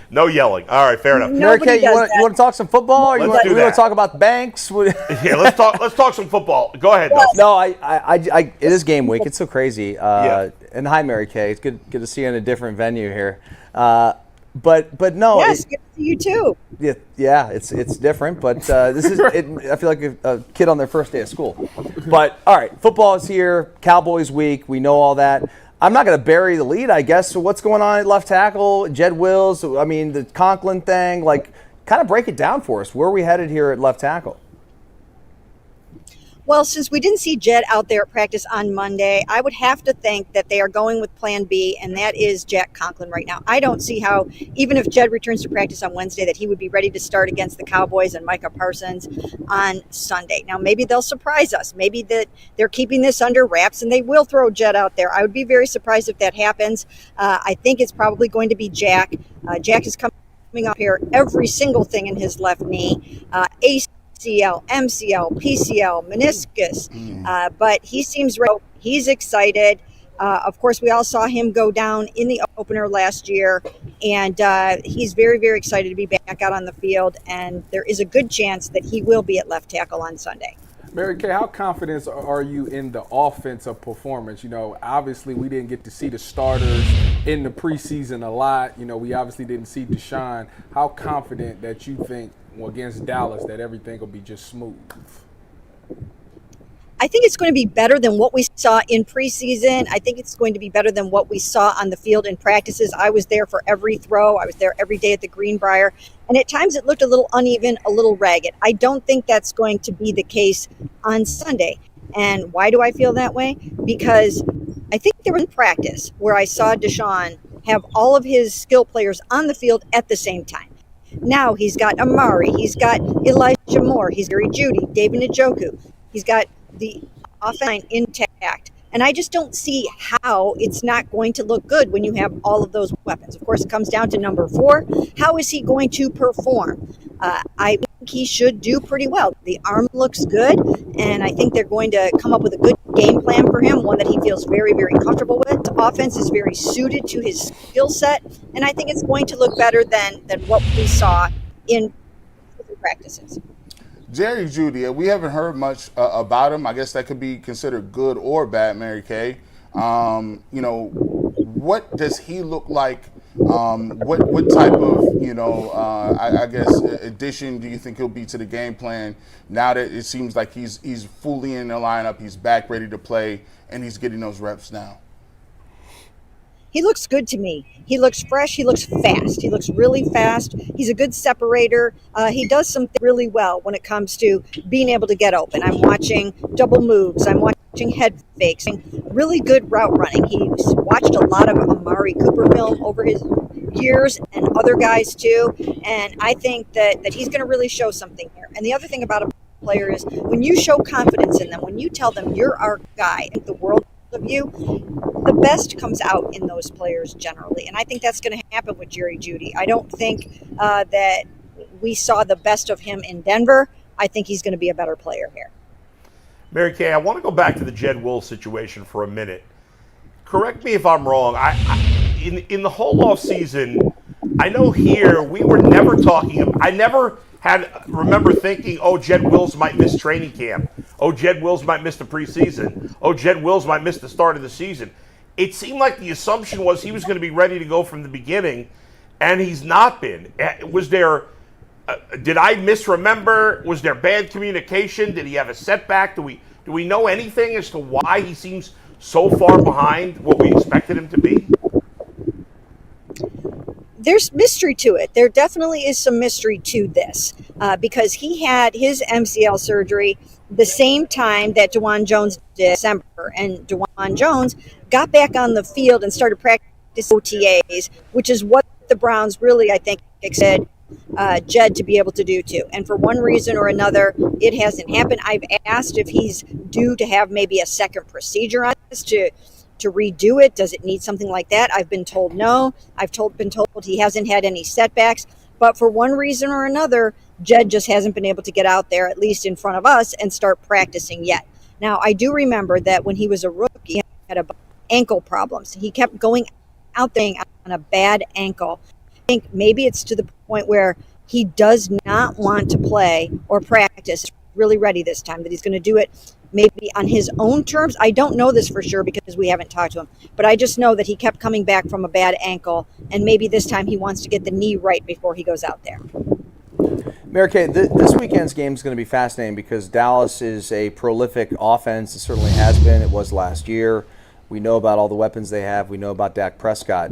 No yelling. All right, fair enough. Mary Kay, you want to talk some football? Or you want to talk about the banks? Yeah, let's talk some football. Go ahead. Well, No, it is game week. It's so crazy. And hi, Mary Kay. It's good to see you in a different venue here. But no. Yes, good to see you too. Yeah, it's different, but this is. I feel like a kid on their first day of school. But all right, football is here. Cowboys week. We know all that. I'm not going to bury the lead, I guess. So what's going on at left tackle? Jed Wills. I mean, the Conklin thing. Like, kind of break it down for us. Where are we headed here at left tackle? Well, since we didn't see Jed out there at practice on Monday, I would have to think that they are going with plan B, and that is Jack Conklin right now. I don't see how, even if Jed returns to practice on Wednesday, that he would be ready to start against the Cowboys and Micah Parsons on Sunday. Now, maybe they'll surprise us. Maybe that they're keeping this under wraps and they will throw Jed out there. I would be very surprised if that happens. I think it's probably going to be Jack. Jack is coming up here every single thing in his left knee. ACL, MCL, PCL, meniscus, but he seems ready. He's excited. Of course, we all saw him go down in the opener last year, and he's very, very excited to be back out on the field, and there is a good chance that he will be at left tackle on Sunday. Mary Kay, how confident are you in the offensive performance? You know, obviously we didn't get to see the starters in the preseason a lot. You know, we obviously didn't see Deshaun. How confident that you think against Dallas that everything will be just smooth? I think it's going to be better than what we saw in preseason. I think it's going to be better than what we saw on the field in practices. I was there for every throw. I was there every day at the Greenbrier. And at times it looked a little uneven, a little ragged. I don't think that's going to be the case on Sunday. And why do I feel that way? Because I think there was practice where I saw Deshaun have all of his skill players on the field at the same time. Now he's got Amari, he's got Elijah Moore, he's got Jerry Jeudy, David Njoku. He's got the offensive line intact. And I just don't see how it's not going to look good when you have all of those weapons. Of course, it comes down to number 4. How is he going to perform? I think he should do pretty well. The arm looks good, and I think they're going to come up with a good game plan for him, one that he feels very, very comfortable with. The offense is very suited to his skill set, and I think it's going to look better than what we saw in practices. Jerry Jeudy, we haven't heard much about him. I guess that could be considered good or bad, Mary Kay. You know, what does he look like? What type of, I guess, addition do you think he'll be to the game plan now that it seems like he's fully in the lineup, he's back ready to play, and he's getting those reps now? He looks good to me. He looks fresh. He looks fast. He looks really fast. He's a good separator. He does something really well when it comes to being able to get open. I'm watching double moves. I'm watching head fakes. Really good route running. He's watched a lot of Amari Cooper film over his years and other guys too. And I think that he's going to really show something here. And the other thing about a player is when you show confidence in them, when you tell them you're our guy and the world of you, the best comes out in those players generally. And I think that's going to happen with Jerry Jeudy. I don't think that we saw the best of him in Denver. I think he's going to be a better player here. Mary Kay, I want to go back to the Jed Wills situation for a minute. Correct me if I'm wrong. In the whole offseason, I know here we were never talking. I never remember thinking, oh, Jed Wills might miss training camp. Oh, Jed Wills might miss the preseason. Oh, Jed Wills might miss the start of the season. It seemed like the assumption was he was going to be ready to go from the beginning, and he's not been. Was there? Did I misremember? Was there bad communication? Did he have a setback? Do we know anything as to why he seems so far behind what we expected him to be? There's mystery to it. There definitely is some mystery to this because he had his MCL surgery the same time that DeJuan Jones did in December. And DeJuan Jones got back on the field and started practicing OTAs, which is what the Browns really, I think, expected Jed to be able to do too. And for one reason or another, it hasn't happened. I've asked if he's due to have maybe a second procedure on this to redo it. Does it need something like that? I've been told no. Been told he hasn't had any setbacks. But for one reason or another, Jed just hasn't been able to get out there, at least in front of us, and start practicing yet. Now, I do remember that when he was a rookie, he had ankle problems. He kept going out there on a bad ankle. I think maybe it's to the point where he does not want to play or practice really ready this time, that he's going to do it maybe on his own terms. I don't know this for sure because we haven't talked to him, but I just know that he kept coming back from a bad ankle, and maybe this time he wants to get the knee right before he goes out there. Mary Kay, this weekend's game is going to be fascinating because Dallas is a prolific offense. It certainly has been. It was last year. We know about all the weapons they have. We know about Dak Prescott.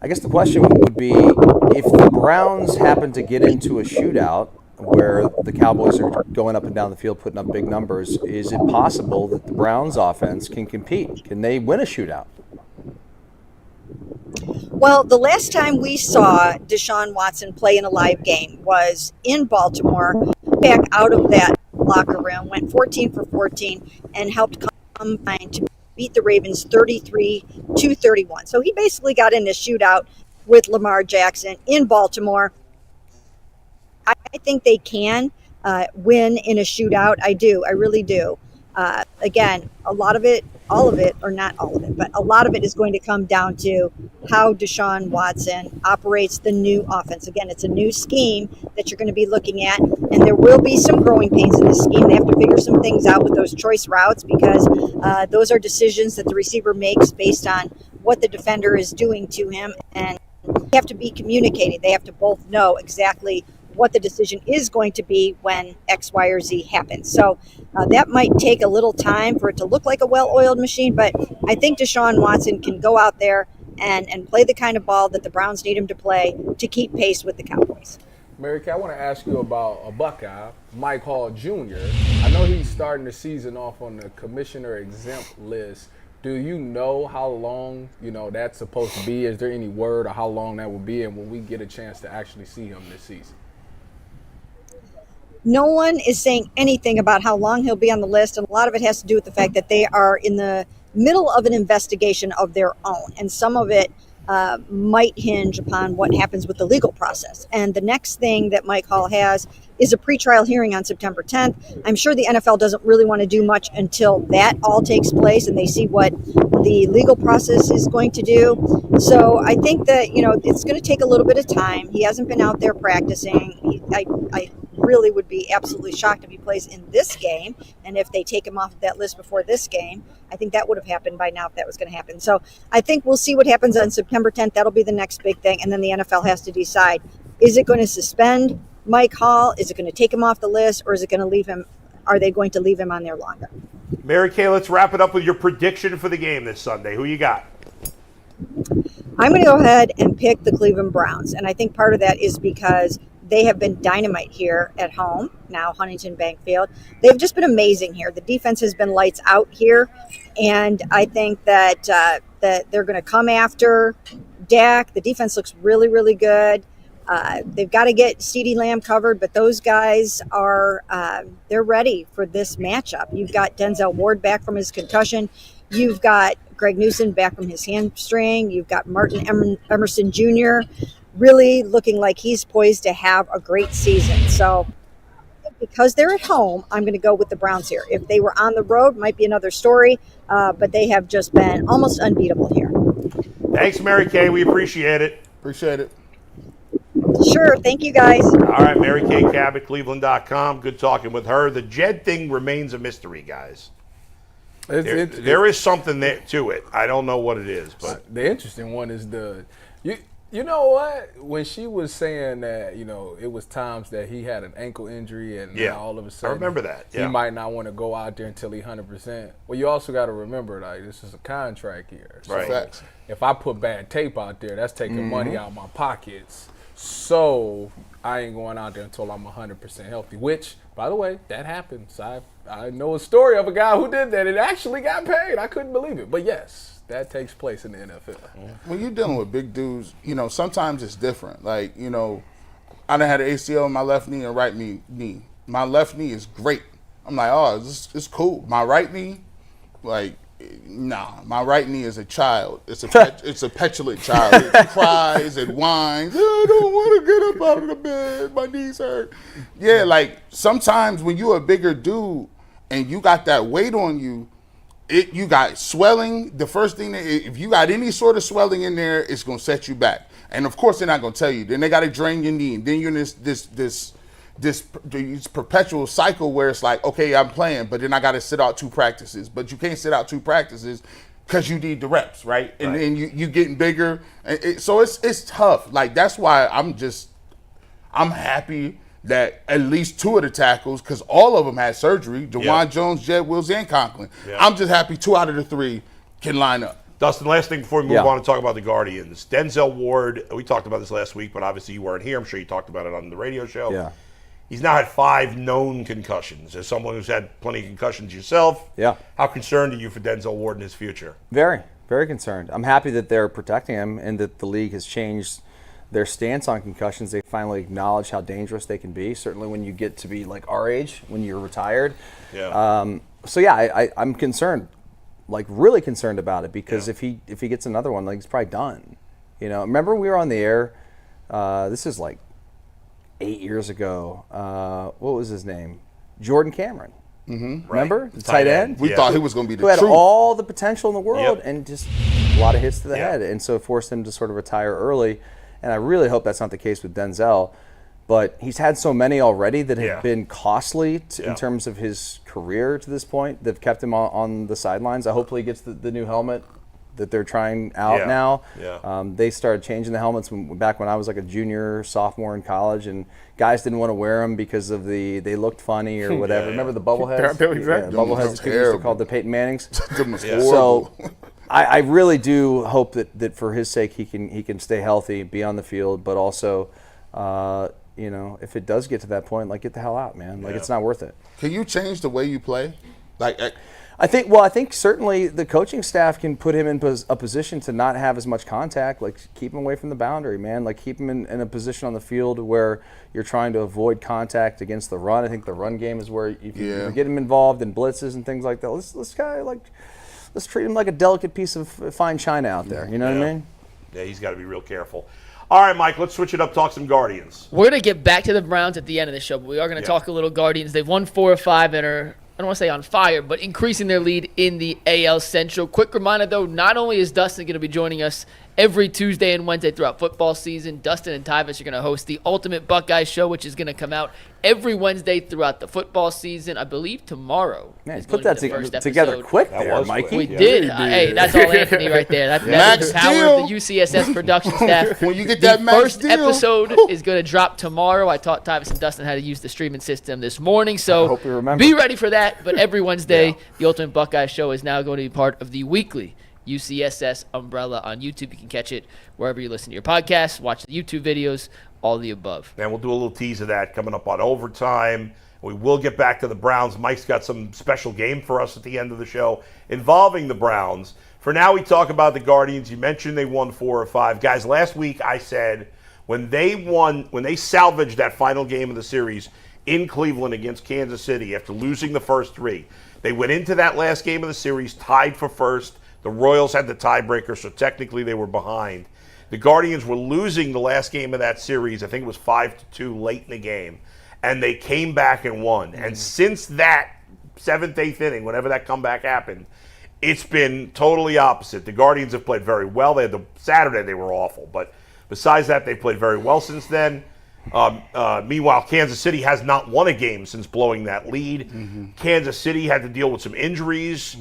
I guess the question would be, if the Browns happen to get into a shootout where the Cowboys are going up and down the field putting up big numbers, is it possible that the Browns offense can compete? Can they win a shootout? Well, the last time we saw Deshaun Watson play in a live game was in Baltimore, back out of that locker room, went 14 for 14, and helped combine to beat the Ravens 33-31. So he basically got in a shootout with Lamar Jackson in Baltimore. I think they can win in a shootout. I do. I really do. Again, a lot of it, all of it, or not all of it, but a lot of it is going to come down to how Deshaun Watson operates the new offense. Again, it's a new scheme that you're going to be looking at, and there will be some growing pains in this scheme. They have to figure some things out with those choice routes because those are decisions that the receiver makes based on what the defender is doing to him, and they have to be communicated. They have to both know exactly what the decision is going to be when X, Y, or Z happens. So that might take a little time for it to look like a well-oiled machine, but I think Deshaun Watson can go out there and play the kind of ball that the Browns need him to play to keep pace with the Cowboys. Mary Kay, I want to ask you about a Buckeye, Mike Hall Jr. I know he's starting the season off on the commissioner exempt list. Do you know how long, that's supposed to be? Is there any word or how long that will be, and will we get a chance to actually see him this season? No one is saying anything about how long he'll be on the list, and a lot of it has to do with the fact that they are in the middle of an investigation of their own, and some of it might hinge upon what happens with the legal process. And the next thing that Mike Hall has is a pretrial hearing on September 10th. I'm sure the NFL doesn't really want to do much until that all takes place and they see what the legal process is going to do. So I think that, it's going to take a little bit of time. He hasn't been out there practicing. I really would be absolutely shocked if he plays in this game. And if they take him off of that list before this game, I think that would have happened by now if that was going to happen. So I think we'll see what happens on September 10th. That'll be the next big thing. And then the NFL has to decide, is it going to suspend Mike Hall? Is it going to take him off the list, or is it going to leave him? Are they going to leave him on there longer? Mary Kay, let's wrap it up with your prediction for the game this Sunday. Who you got? I'm going to go ahead and pick the Cleveland Browns. And I think part of that is because they have been dynamite here at home, now Huntington Bank Field. They've just been amazing here. The defense has been lights out here. And I think that they're going to come after Dak. The defense looks really, really good. They've got to get CeeDee Lamb covered, but those guys are they're ready for this matchup. You've got Denzel Ward back from his concussion. You've got Greg Newsome back from his hamstring. You've got Martin Emerson Jr. really looking like he's poised to have a great season. So because they're at home, I'm going to go with the Browns here. If they were on the road, might be another story, but they have just been almost unbeatable here. Thanks, Mary Kay. We appreciate it. Appreciate it. Sure. Thank you, guys. All right, Mary Kay Cabot, Cleveland.com. Good talking with her. The Jed thing remains a mystery, guys. There is something there to it. I don't know what it is, but the interesting one is you know what? When she was saying that, it was times that he had an ankle injury and now all of a sudden I remember that. He might not want to go out there until he's 100%. Well, you also got to remember, like, this is a contract year. So right. If I put bad tape out there, that's taking money out of my pockets. So I ain't going out there until I'm 100% healthy, which, by the way, that happens. I know a story of a guy who did that. It actually got paid. I couldn't believe it. But yes, that takes place in the NFL. When you're dealing with big dudes, sometimes it's different. Like, I done had an ACL in my left knee and right knee. My left knee is great. I'm like, oh, it's cool. My right knee, like, nah. My right knee is a child. It's a petulant child. It cries, it whines. I don't want to get up out of the bed. My knees hurt. Yeah, like sometimes when you're a bigger dude and you got that weight on you, you got swelling. The first thing, if you got any sort of swelling in there, it's gonna set you back. And of course, they're not gonna tell you. Then they gotta drain your knee. And then you're in this perpetual cycle where it's like, okay, I'm playing, but then I gotta sit out 2 practices. But you can't sit out 2 practices because you need the reps, right? And then you getting bigger. So it's tough. Like that's why I'm happy that at least 2 of the tackles, because all of them had surgery, Jawan Jones, Jed Wills, and Conklin. Yep. I'm just happy 2 out of the 3 can line up. Dustin, last thing before we move on and talk about the Guardians. Denzel Ward, we talked about this last week, but obviously you weren't here. I'm sure you talked about it on the radio show. Yeah. He's now had 5 known concussions. As someone who's had plenty of concussions yourself, how concerned are you for Denzel Ward and his future? Very, very concerned. I'm happy that they're protecting him and that the league has changed their stance on concussions. They finally acknowledge how dangerous they can be, certainly when you get to be like our age, when you're retired. Yeah. I'm concerned, like really concerned about it, because if he gets another one, like he's probably done. Remember we were on the air, this is like 8 years ago. What was his name? Jordan Cameron. Mm-hmm. Remember? Right. The tight end? We thought he was going to be the truth. Who had truth. all the potential in the world and just a lot of hits to the head. And so it forced him to sort of retire early. And I really hope that's not the case with Denzel. But he's had so many already that have been costly in terms of his career to this point. They've kept him on the sidelines. Hopefully he gets the new helmet that they're trying out now. Yeah. They started changing the helmets back when I was like a junior, sophomore in college, and guys didn't want to wear them because of they looked funny or whatever. Remember the bubbleheads? Exactly. Bubbleheads, people used to call the Peyton Mannings. So I really do hope that for his sake he can stay healthy, be on the field, but also, if it does get to that point, like get the hell out, man. Like it's not worth it. Can you change the way you play? I think certainly the coaching staff can put him in a position to not have as much contact, like keep him away from the boundary, man. Like keep him in a position on the field where you're trying to avoid contact against the run. I think the run game is where if you get him involved in blitzes and things like that, let's treat him like a delicate piece of fine china out there. You know what I mean? Yeah, he's got to be real careful. All right, Mike, let's switch it up, talk some Guardians. We're going to get back to the Browns at the end of the show, but we are going to talk a little Guardians. They've won 4 or 5 and are, I don't want to say on fire, but increasing their lead in the AL Central. Quick reminder, though, not only is Dustin going to be joining us every Tuesday and Wednesday throughout football season, Dustin and Tyvis are going to host the Ultimate Buckeye Show, which is going to come out every Wednesday throughout the football season. I believe tomorrow. Man, put that together quick there, Mikey. We did. Hey, that's all Anthony right there. That's the power of the UCSS production staff. When you get that max first deal. episode is going to drop tomorrow. I taught Tyvis and Dustin how to use the streaming system this morning, so I hope you remember. Be ready for that. But every Wednesday, the Ultimate Buckeye Show is now going to be part of the weekly UCSS umbrella on YouTube. You can catch it wherever you listen to your podcasts, watch the YouTube videos, all the above. And we'll do a little tease of that coming up on Overtime. We will get back to the Browns. Mike's got some special game for us at the end of the show involving the Browns. For now, we talk about the Guardians. You mentioned they won 4 or 5. Guys, last week I said when they salvaged that final game of the series in Cleveland against Kansas City after losing the first 3, they went into that last game of the series tied for first. The Royals had the tiebreaker, so technically they were behind. The Guardians were losing the last game of that series. I think it was 5-2 late in the game. And they came back and won. And since that 7th, 8th inning, whenever that comeback happened, it's been totally opposite. The Guardians have played very well. Saturday they were awful. But Besides that, they've played very well since then. Meanwhile, Kansas City has not won a game since blowing that lead. Kansas City had to deal with some injuries.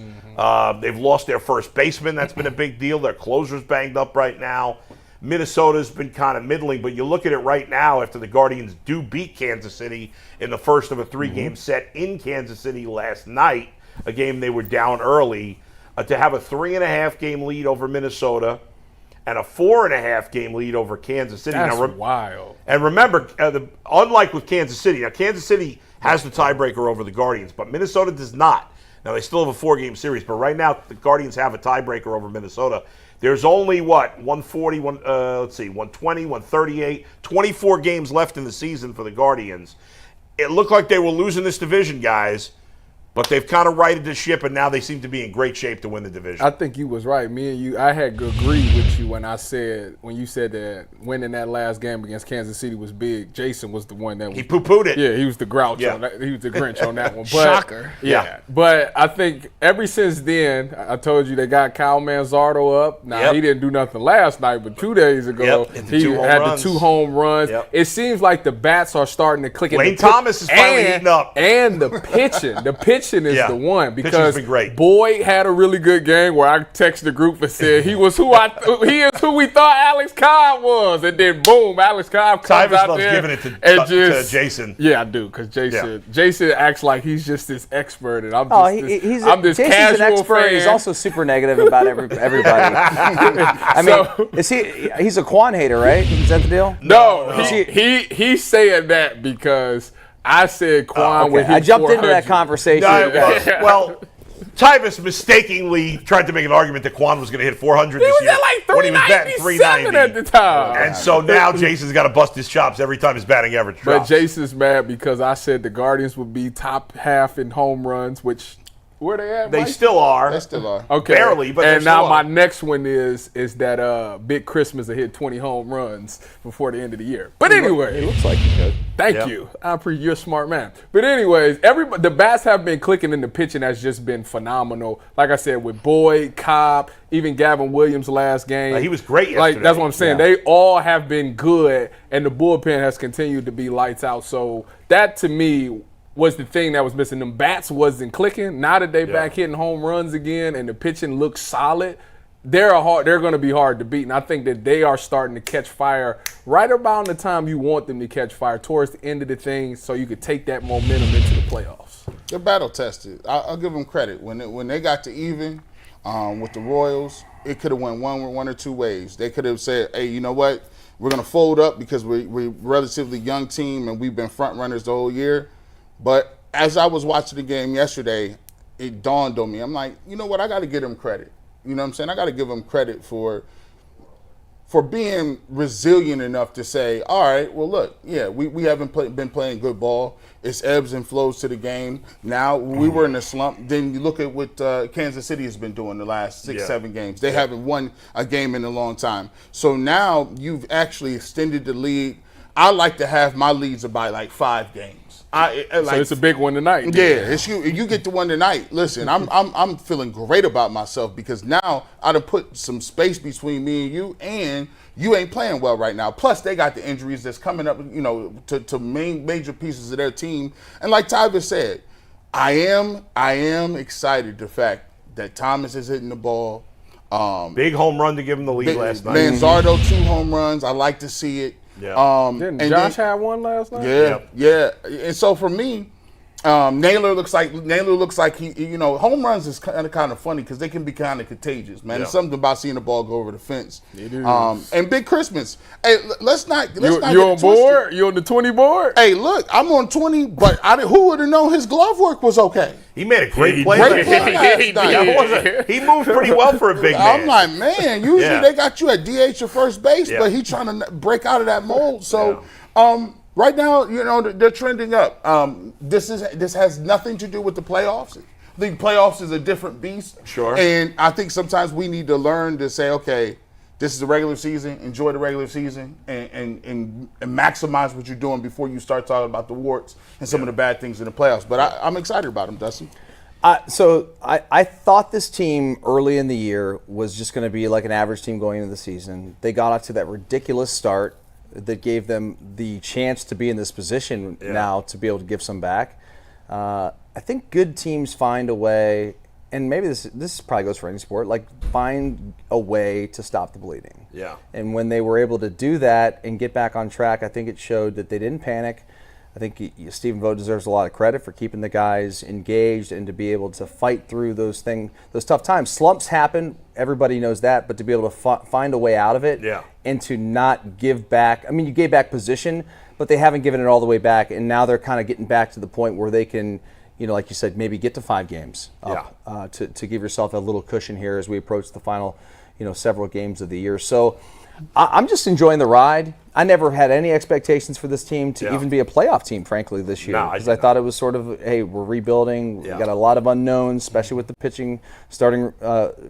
They've lost their first baseman. That's been a big deal. Their closer's banged up right now. Minnesota's been kind of middling, but you look at it right now after the Guardians do beat Kansas City in the first of a 3-game set in Kansas City last night, a game they were down early, to have a 3.5-game lead over Minnesota and a 4.5-game lead over Kansas City. That's wild. And remember, unlike with Kansas City, now Kansas City has the tiebreaker over the Guardians, but Minnesota does not. Now, they still have a 4-game series, but right now the Guardians have a tiebreaker over Minnesota. There's only, 140, 120, 138, 24 games left in the season for the Guardians. It looked like they were losing this division, guys, but they've kind of righted the ship, and now they seem to be in great shape to win the division. I think you was right. Me and you, I had agreed with you when you said that winning that last game against Kansas City was big. Jason was the one that he poo-pooed it. Yeah, he was the grouch. Yeah. On that. He was the Grinch on that one. But, Shocker. Yeah. But I think ever since then, I told you they got Kyle Manzardo up. Now, he didn't do nothing last night, but 2 days ago, he had the 2 home runs. Yep. It seems like the bats are starting to click. Lane Thomas is finally heating up. And the pitching is the one, because been great. Boyd had a really good game where I texted the group and said he is who we thought Alex Cobb was, and then boom, Alex Cobb comes out there giving it to Jason. Yeah, I do, because Jason acts like he's just this expert, and I'm Jason's casual an expert. fan. He's also super negative about everybody. I mean, he's a Quan hater, right? Is that the deal? No. He's saying that because I said Quan when he I jumped into that conversation. Well, Tyvus mistakenly tried to make an argument that Quan was going to hit 400 this year. He was at like when he was batting 397 at the time. And so now Jason's got to bust his chops every time his batting average drops. But Jason's mad because I said the Guardians would be top half in home runs, which where they at? They Mike? still are. They still are. Okay. Barely, but and they're now still my on. next one is that Big Christmas to hit 20 home runs before the end of the year. But anyway, It looks like he could. thank you. You're a smart man. But anyways, the bats have been clicking, and the pitching has just been phenomenal. Like I said, with Boyd, Cobb, even Gavin Williams last game. He was great yesterday. Like that's what I'm saying. They all have been good, and the bullpen has continued to be lights out. So that to me was the thing that was missing. Them bats wasn't clicking. Now that they back hitting home runs again and the pitching looks solid, they're going to be hard to beat. And I think that they are starting to catch fire right about the time you want them to catch fire, towards the end of the thing, so you could take that momentum into the playoffs. They're battle tested. I'll give them credit. When they got to even with the Royals, it could have went one or two ways. They could have said, hey, you know what? We're going to fold up because we're a relatively young team and we've been front runners the whole year. But as I was watching the game yesterday, it dawned on me. I'm like, you know what? I got to give them credit. You know what I'm saying? I got to give them credit for being resilient enough to say, all right, well, look, we haven't been playing good ball. It's ebbs and flows to the game. Now, we were in a slump. Then you look at what Kansas City has been doing the last 6-7 games. They haven't won a game in a long time. So now you've actually extended the lead. I like to have my leads by like 5 games. So it's a big one tonight. Yeah, it's you get the one tonight. Listen, I'm feeling great about myself because now I done put some space between me and you ain't playing well right now. Plus, they got the injuries that's coming up, to major pieces of their team. And like Tyvus said, I am excited the fact that Thomas is hitting the ball. Big home run to give him the lead last night. Manzardo 2 home runs. I like to see it. Yeah. Didn't Josh have one last night? Yeah. And so for me, Naylor looks like he, home runs is kind of funny because they can be kind of contagious, man. There's something about seeing the ball go over the fence. It is. And Big Christmas. Hey, let's not You get on it board? twisted. You on the 20 board? Hey, look, I'm on 20, but who would have known his glove work was okay? He made a great play. Great play last night. He moved pretty well for a big man. I'm like, man, usually they got you at DH or first base, but he's trying to break out of that mold. So, right now, they're trending up. This has nothing to do with the playoffs. I think playoffs is a different beast. Sure. And I think sometimes we need to learn to say, okay, this is the regular season. Enjoy the regular season and maximize what you're doing before you start talking about the warts and some of the bad things in the playoffs. But I'm excited about them, Dustin. So I thought this team early in the year was just going to be like an average team going into the season. They got off to that ridiculous start that gave them the chance to be in this position now to be able to give some back. I think good teams find a way, and maybe this probably goes for any sport, like find a way to stop the bleeding. Yeah. And when they were able to do that and get back on track, I think it showed that they didn't panic. I think Stephen Vogt deserves a lot of credit for keeping the guys engaged and to be able to fight through those tough times. Slumps happen, everybody knows that, but to be able to find a way out of it and to not give back. I mean, you gave back position, but they haven't given it all the way back, and now they're kind of getting back to the point where they can, like you said, maybe get to 5 games up, to give yourself a little cushion here as we approach the final, several games of the year. So I'm just enjoying the ride. I never had any expectations for this team to even be a playoff team, frankly, this year. Because I thought it was sort of, hey, we're rebuilding. We got a lot of unknowns, especially with the pitching starting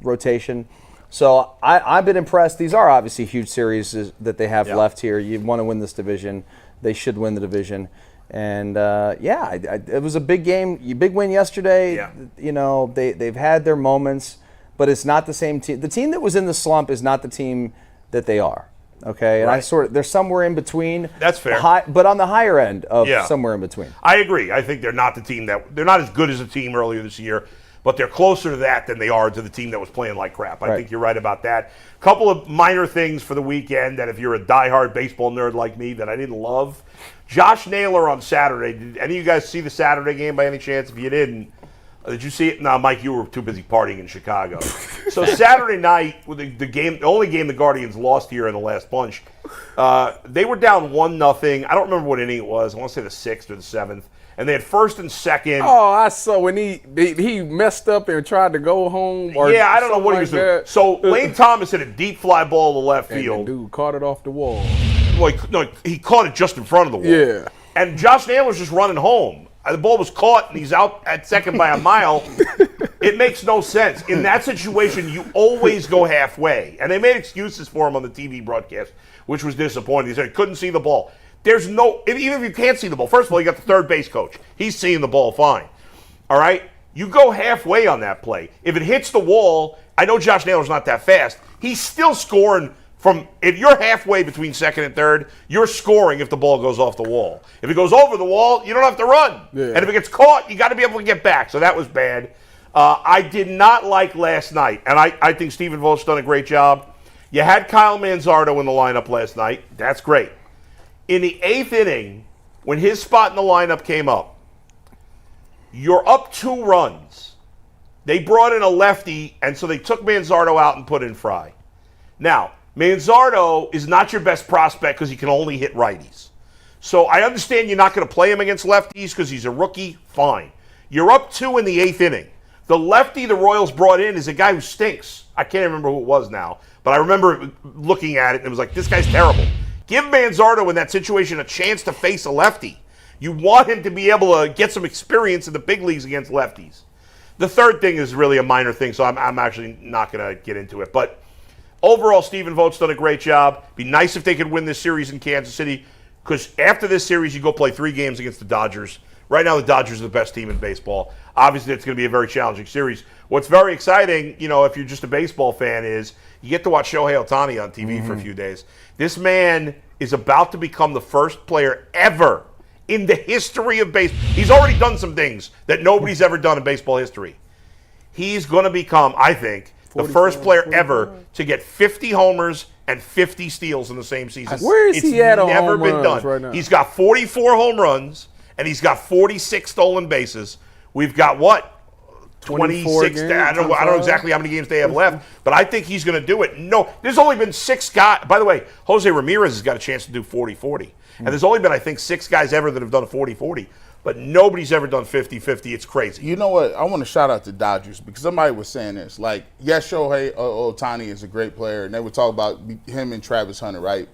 rotation. So I've been impressed. These are obviously huge series that they have left here. You want to win this division. They should win the division. And, it was a big game, big win yesterday. Yeah. They've had their moments, but it's not the same team. The team that was in the slump is not the team that they are. Okay, and they're somewhere in between. That's fair. But on the higher end of somewhere in between. I agree. I think they're not the team they're not as good as a team earlier this year, but they're closer to that than they are to the team that was playing like crap. I think you're right about that. Couple of minor things for the weekend that if you're a diehard baseball nerd like me that I didn't love. Josh Naylor on Saturday. Did any of you guys see the Saturday game by any chance? If you didn't, did you see it? No, Mike, you were too busy partying in Chicago. So Saturday night, with the only game the Guardians lost here in the last bunch, they were down 1-0. I don't remember what inning it was. I want to say the 6th or the 7th. And they had first and second. Oh, I saw when he messed up and tried to go home. Or I don't know what he was doing. So Lane Thomas hit a deep fly ball to left field. And the dude caught it off the wall. Well, he caught it just in front of the wall. Yeah. And Josh Naylor's just running home. The ball was caught, and he's out at second by a mile. It makes no sense. In that situation, you always go halfway. And they made excuses for him on the TV broadcast, which was disappointing. He said he couldn't see the ball. Even if you can't see the ball, first of all, you got the third base coach. He's seeing the ball fine. All right? You go halfway on that play. If it hits the wall, I know Josh Naylor's not that fast. He's still scoring if you're halfway between second and third, you're scoring if the ball goes off the wall. If it goes over the wall, you don't have to run. Yeah. And if it gets caught, you got to be able to get back. So that was bad. I did not like last night, and I think Stephen Vogt's done a great job. You had Kyle Manzardo in the lineup last night. That's great. In the 8th inning, when his spot in the lineup came up, you're up 2 runs. They brought in a lefty, and so they took Manzardo out and put in Fry. Now, Manzardo is not your best prospect because he can only hit righties. So I understand you're not going to play him against lefties because he's a rookie. Fine. You're up 2 in the 8th inning. The lefty the Royals brought in is a guy who stinks. I can't remember who it was now, but I remember looking at it and it was like, this guy's terrible. Give Manzardo in that situation a chance to face a lefty. You want him to be able to get some experience in the big leagues against lefties. The third thing is really a minor thing, so I'm actually not going to get into it. But overall, Stephen Vogt's done a great job. Be nice if they could win this series in Kansas City, because after this series, you go play 3 games against the Dodgers. Right now, the Dodgers are the best team in baseball. Obviously, it's going to be a very challenging series. What's very exciting, if you're just a baseball fan, is you get to watch Shohei Ohtani on TV for a few days. This man is about to become the first player ever in the history of baseball. He's already done some things that nobody's ever done in baseball history. He's going to become, I think, the first player ever to get 50 homers and 50 steals in the same season. Where is he at on home runs right now? He's got 44 home runs, and he's got 46 stolen bases. We've got what? 26. I don't know exactly how many games they have left, but I think he's going to do it. No, there's only been 6 guys. By the way, Jose Ramirez has got a chance to do 40-40. And there's only been, I think, 6 guys ever that have done a 40-40. But nobody's ever done 50-50. It's crazy. You know what? I want to shout out the Dodgers because somebody was saying this. Like, yes, Shohei Ohtani is a great player, and they would talk about him and Travis Hunter, right?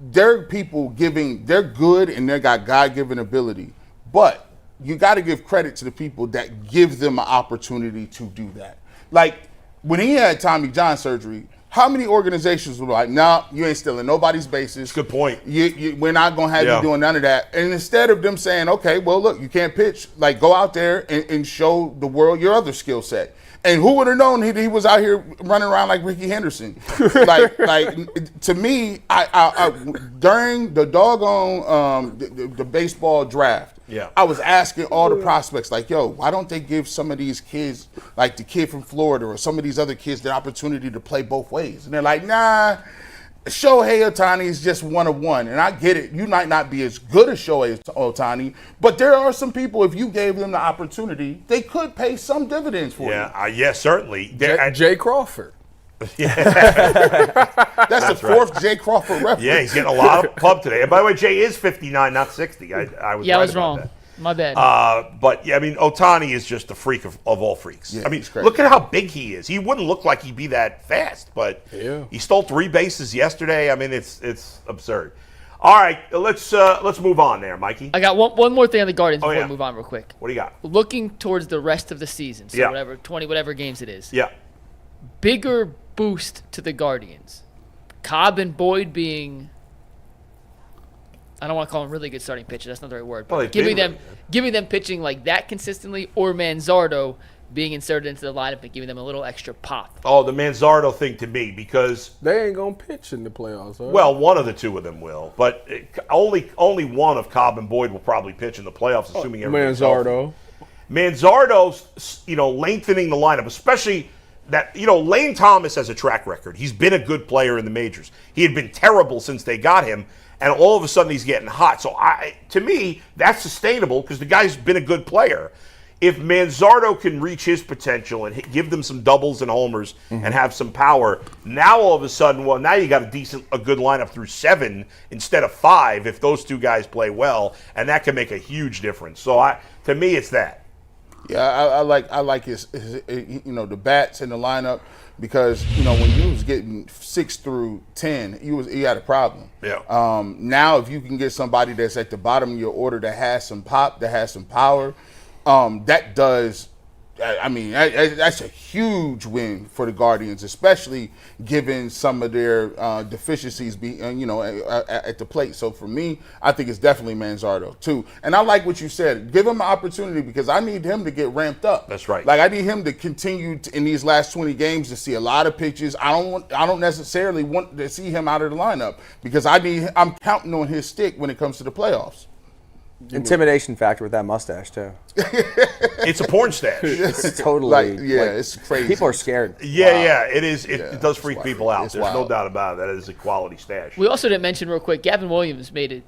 They're good and they got God-given ability. But you got to give credit to the people that give them an opportunity to do that. Like, when he had Tommy John surgery, how many organizations were like, no, you ain't stealing nobody's bases. Good point. We're not going to have you doing none of that. And instead of them saying, okay, well, look, you can't pitch, like go out there and show the world your other skill set. And who would have known he was out here running around like Ricky Henderson? like to me, I during the doggone the baseball draft, I was asking all the prospects, like, yo, why don't they give some of these kids, like the kid from Florida or some of these other kids, the opportunity to play both ways? And they're like, nah, Shohei Ohtani is just one of one. And I get it. You might not be as good as Shohei Ohtani, but there are some people, if you gave them the opportunity, they could pay some dividends for you. Yeah, certainly. Jay Crawford. That's the fourth Jay Crawford reference. Yeah, he's getting a lot of pub today. And by the way, Jay is 59, not 60. I was wrong. That. My bad. But yeah, I mean, Ohtani is just the freak of all freaks. Yeah, I mean, look at how big he is. He wouldn't look like he'd be that fast, but he stole 3 bases yesterday. I mean, it's absurd. All right, let's move on there, Mikey. I got one more thing on the Guardians before we move on real quick. What do you got? Looking towards the rest of the season, so whatever games it is. Yeah. Bigger boost to the Guardians. Cobb and Boyd being, I don't want to call them really good starting pitchers. That's not the right word. But giving them pitching like that consistently, or Manzardo being inserted into the lineup and giving them a little extra pop. Oh, the Manzardo thing to me, because they ain't gonna pitch in the playoffs. Right? Well, one of the two of them will, but only one of Cobb and Boyd will probably pitch in the playoffs, assuming everything's healthy. Manzardo's, lengthening the lineup, especially that, Lane Thomas has a track record. He's been a good player in the majors. He had been terrible since they got him, and all of a sudden he's getting hot. So to me, that's sustainable because the guy's been a good player. If Manzardo can reach his potential and give them some doubles and homers and have some power, now all of a sudden, now you got a good lineup through 7 instead of 5 if those two guys play well, and that can make a huge difference. So to me, it's that. Yeah, I like his the bats in the lineup, because when you was getting 6 through 10, you had a problem. Yeah. Now if you can get somebody that's at the bottom of your order that has some pop, that has some power, that does. I mean, that's a huge win for the Guardians, especially given some of their deficiencies at the plate. So for me, I think it's definitely Manzardo too. And I like what you said. Give him an opportunity, because I need him to get ramped up. That's right. Like, I need him to continue in these last 20 games to see a lot of pitches. I don't necessarily want to see him out of the lineup, because I'm counting on his stick when it comes to the playoffs. Intimidation factor with that mustache too. It's a porn stash. It's totally it's crazy. People are scared. Yeah, it is. It does freak people out. There's wild. no doubt about it. That is a quality stash. We also didn't mention real quick, Gavin Williams made it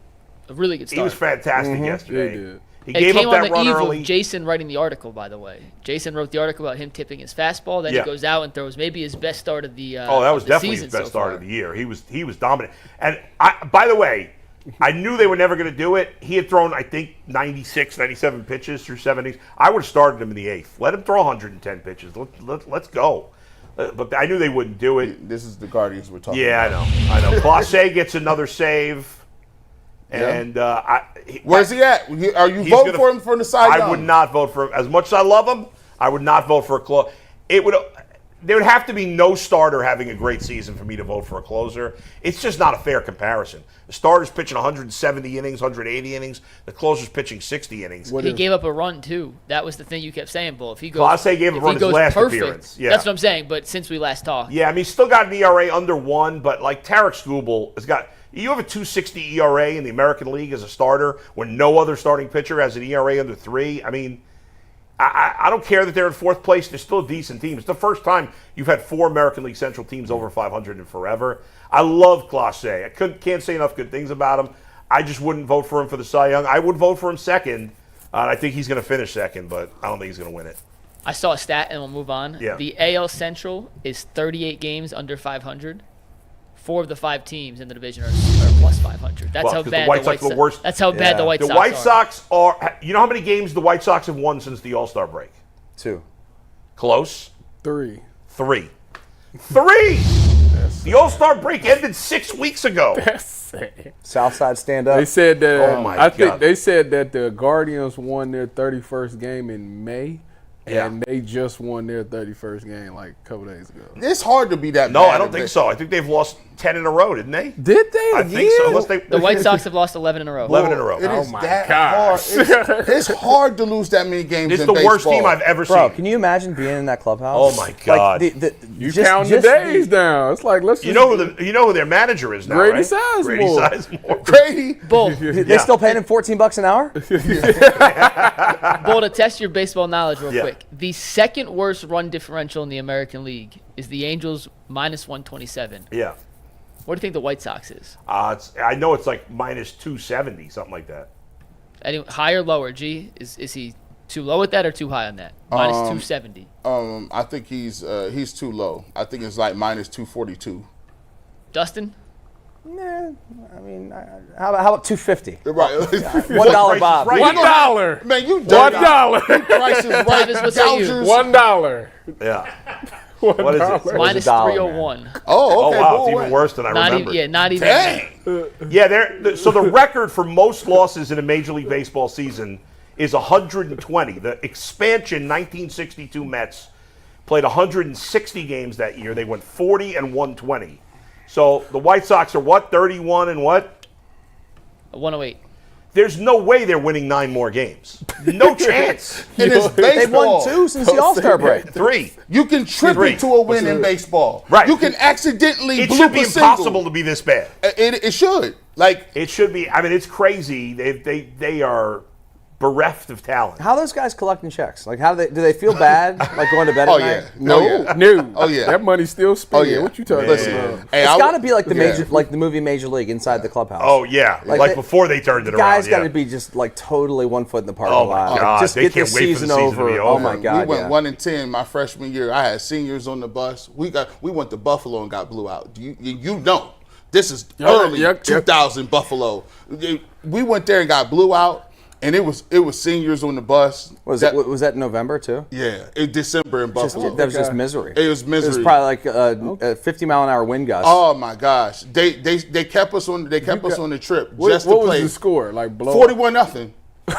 a really good start. He was fantastic yesterday. He did. He gave up that run eve early. Of Jason writing the article, by the way. Jason wrote the article about him tipping his fastball. Then he goes out and throws maybe his best start of the that was definitely his best start of the year. He was dominant. And by the way, I knew they were never going to do it. He had thrown, I think, 96, 97 pitches through 7 innings. I would have started him in the 8th. Let him throw 110 pitches. Let's go. But I knew they wouldn't do it. This is the Guardians we're talking about. Yeah, I know. Clase gets another save. And where's he at? Are you voting for him for the Cy Young? I would not vote for him. As much as I love him, I would not vote for a closer. There would have to be no starter having a great season for me to vote for a closer. It's just not a fair comparison. The starter's pitching 170 innings, 180 innings. The closer's pitching 60 innings. He gave up a run, too. That was the thing you kept saying, Bull. If he goes, Clase gave up a run his last appearance. Yeah. That's what I'm saying, but since we last talked. Yeah, I mean, he's still got an ERA under 1, but like Tarek Skubal has got... You have a 2.60 ERA in the American League as a starter when no other starting pitcher has an ERA under 3. I mean... I don't care that they're in 4th place. They're still a decent team. It's the first time you've had 4 American League Central teams over 500 in forever. I love Clase. I can't say enough good things about him. I just wouldn't vote for him for the Cy Young. I would vote for him second. I think he's going to finish second, but I don't think he's going to win it. I saw a stat, and we'll move on. Yeah. The AL Central is 38 games under 500. 4 of the 5 teams in the division are plus 500. That's how bad the White Sox are. That's how bad the White Sox are. The White Sox are. You know how many games the White Sox have won since the All-Star break? 2. Close. 3. 3. The All-Star break ended 6 weeks ago. Southside stand up. They said that. Oh my God. Think they said that the Guardians won their 31st game in May. And they just won their 31st game like a couple days ago. It's hard to be that No, bad I don't think so. I think they've lost 10 in a row, didn't they? Did they? I think so. Unless The White Sox have lost 11 in a row. 11 in a row. It is my that gosh. hard. It's hard to lose that many games It's in the baseball. worst team I've ever Bro, seen. can you imagine being in that clubhouse? Oh, my God. You count the days down. It's like, let's You know who their manager is now, Grady right? Sizemore. Grady Sizemore. Grady. Bull, They still paying him $14 an hour? Bull, to test your baseball knowledge real Yeah. quick. The second worst run differential in the American League is the Angels minus 127. Yeah. What do you think the White Sox is? I know it's like minus 270, something like that. Any higher, lower? G, is he too low at that or too high on that? Minus 270. I think he's too low. I think it's like minus 242. Dustin? Nah, I mean, how about 250? Right. $1 Bob. Right. $1. Man, you $1. prices right. Travis, what say you? Gougers. $1. Yeah. What is it? Minus dollar, 301. Oh, okay. Oh, wow. Boy, It's even worse than I Not remember. even, not even. Dang. Yeah, so the record for most losses in a Major League Baseball season is 120. The expansion 1962 Mets played 160 games that year. They went 40 and 120. So the White Sox are what? 31 and what? 108. There's no way they're winning 9 more games. No chance. And it's They've baseball. won 2 since the All-Star break. 3. You can trip Three. into a win in baseball. Right. You can accidentally It bloop should be a single. impossible to be this bad. It should. Like, It should be. I mean, it's crazy. They are bereft of talent. How are those guys collecting checks? Like, do they feel bad, like going to bed at oh night? yeah. No. Yeah. No. Oh, yeah. That money's still spent. Oh, yeah. What you talking Listen, about? hey, It's got to be like the yeah. major, like the movie Major League inside the clubhouse. Oh yeah, like before they turned it Guys around. got to be just like totally 1 foot in the parking Oh, my lot. God. Just They get can't the wait for the season season to over. be Oh over. my God. We went yeah. 1-10 my freshman year. I had seniors on the bus. We went to Buffalo and got blew out. You know, this is early 2000 Buffalo. We went there and got blew out, and it was seniors on the bus. Was that November too? Yeah, in December in Buffalo. That was just misery. It was misery. It was probably like a 50-mile-an-hour wind gust. Oh my gosh, they kept us on the trip just to What was play. the score? Like blow? 41-0.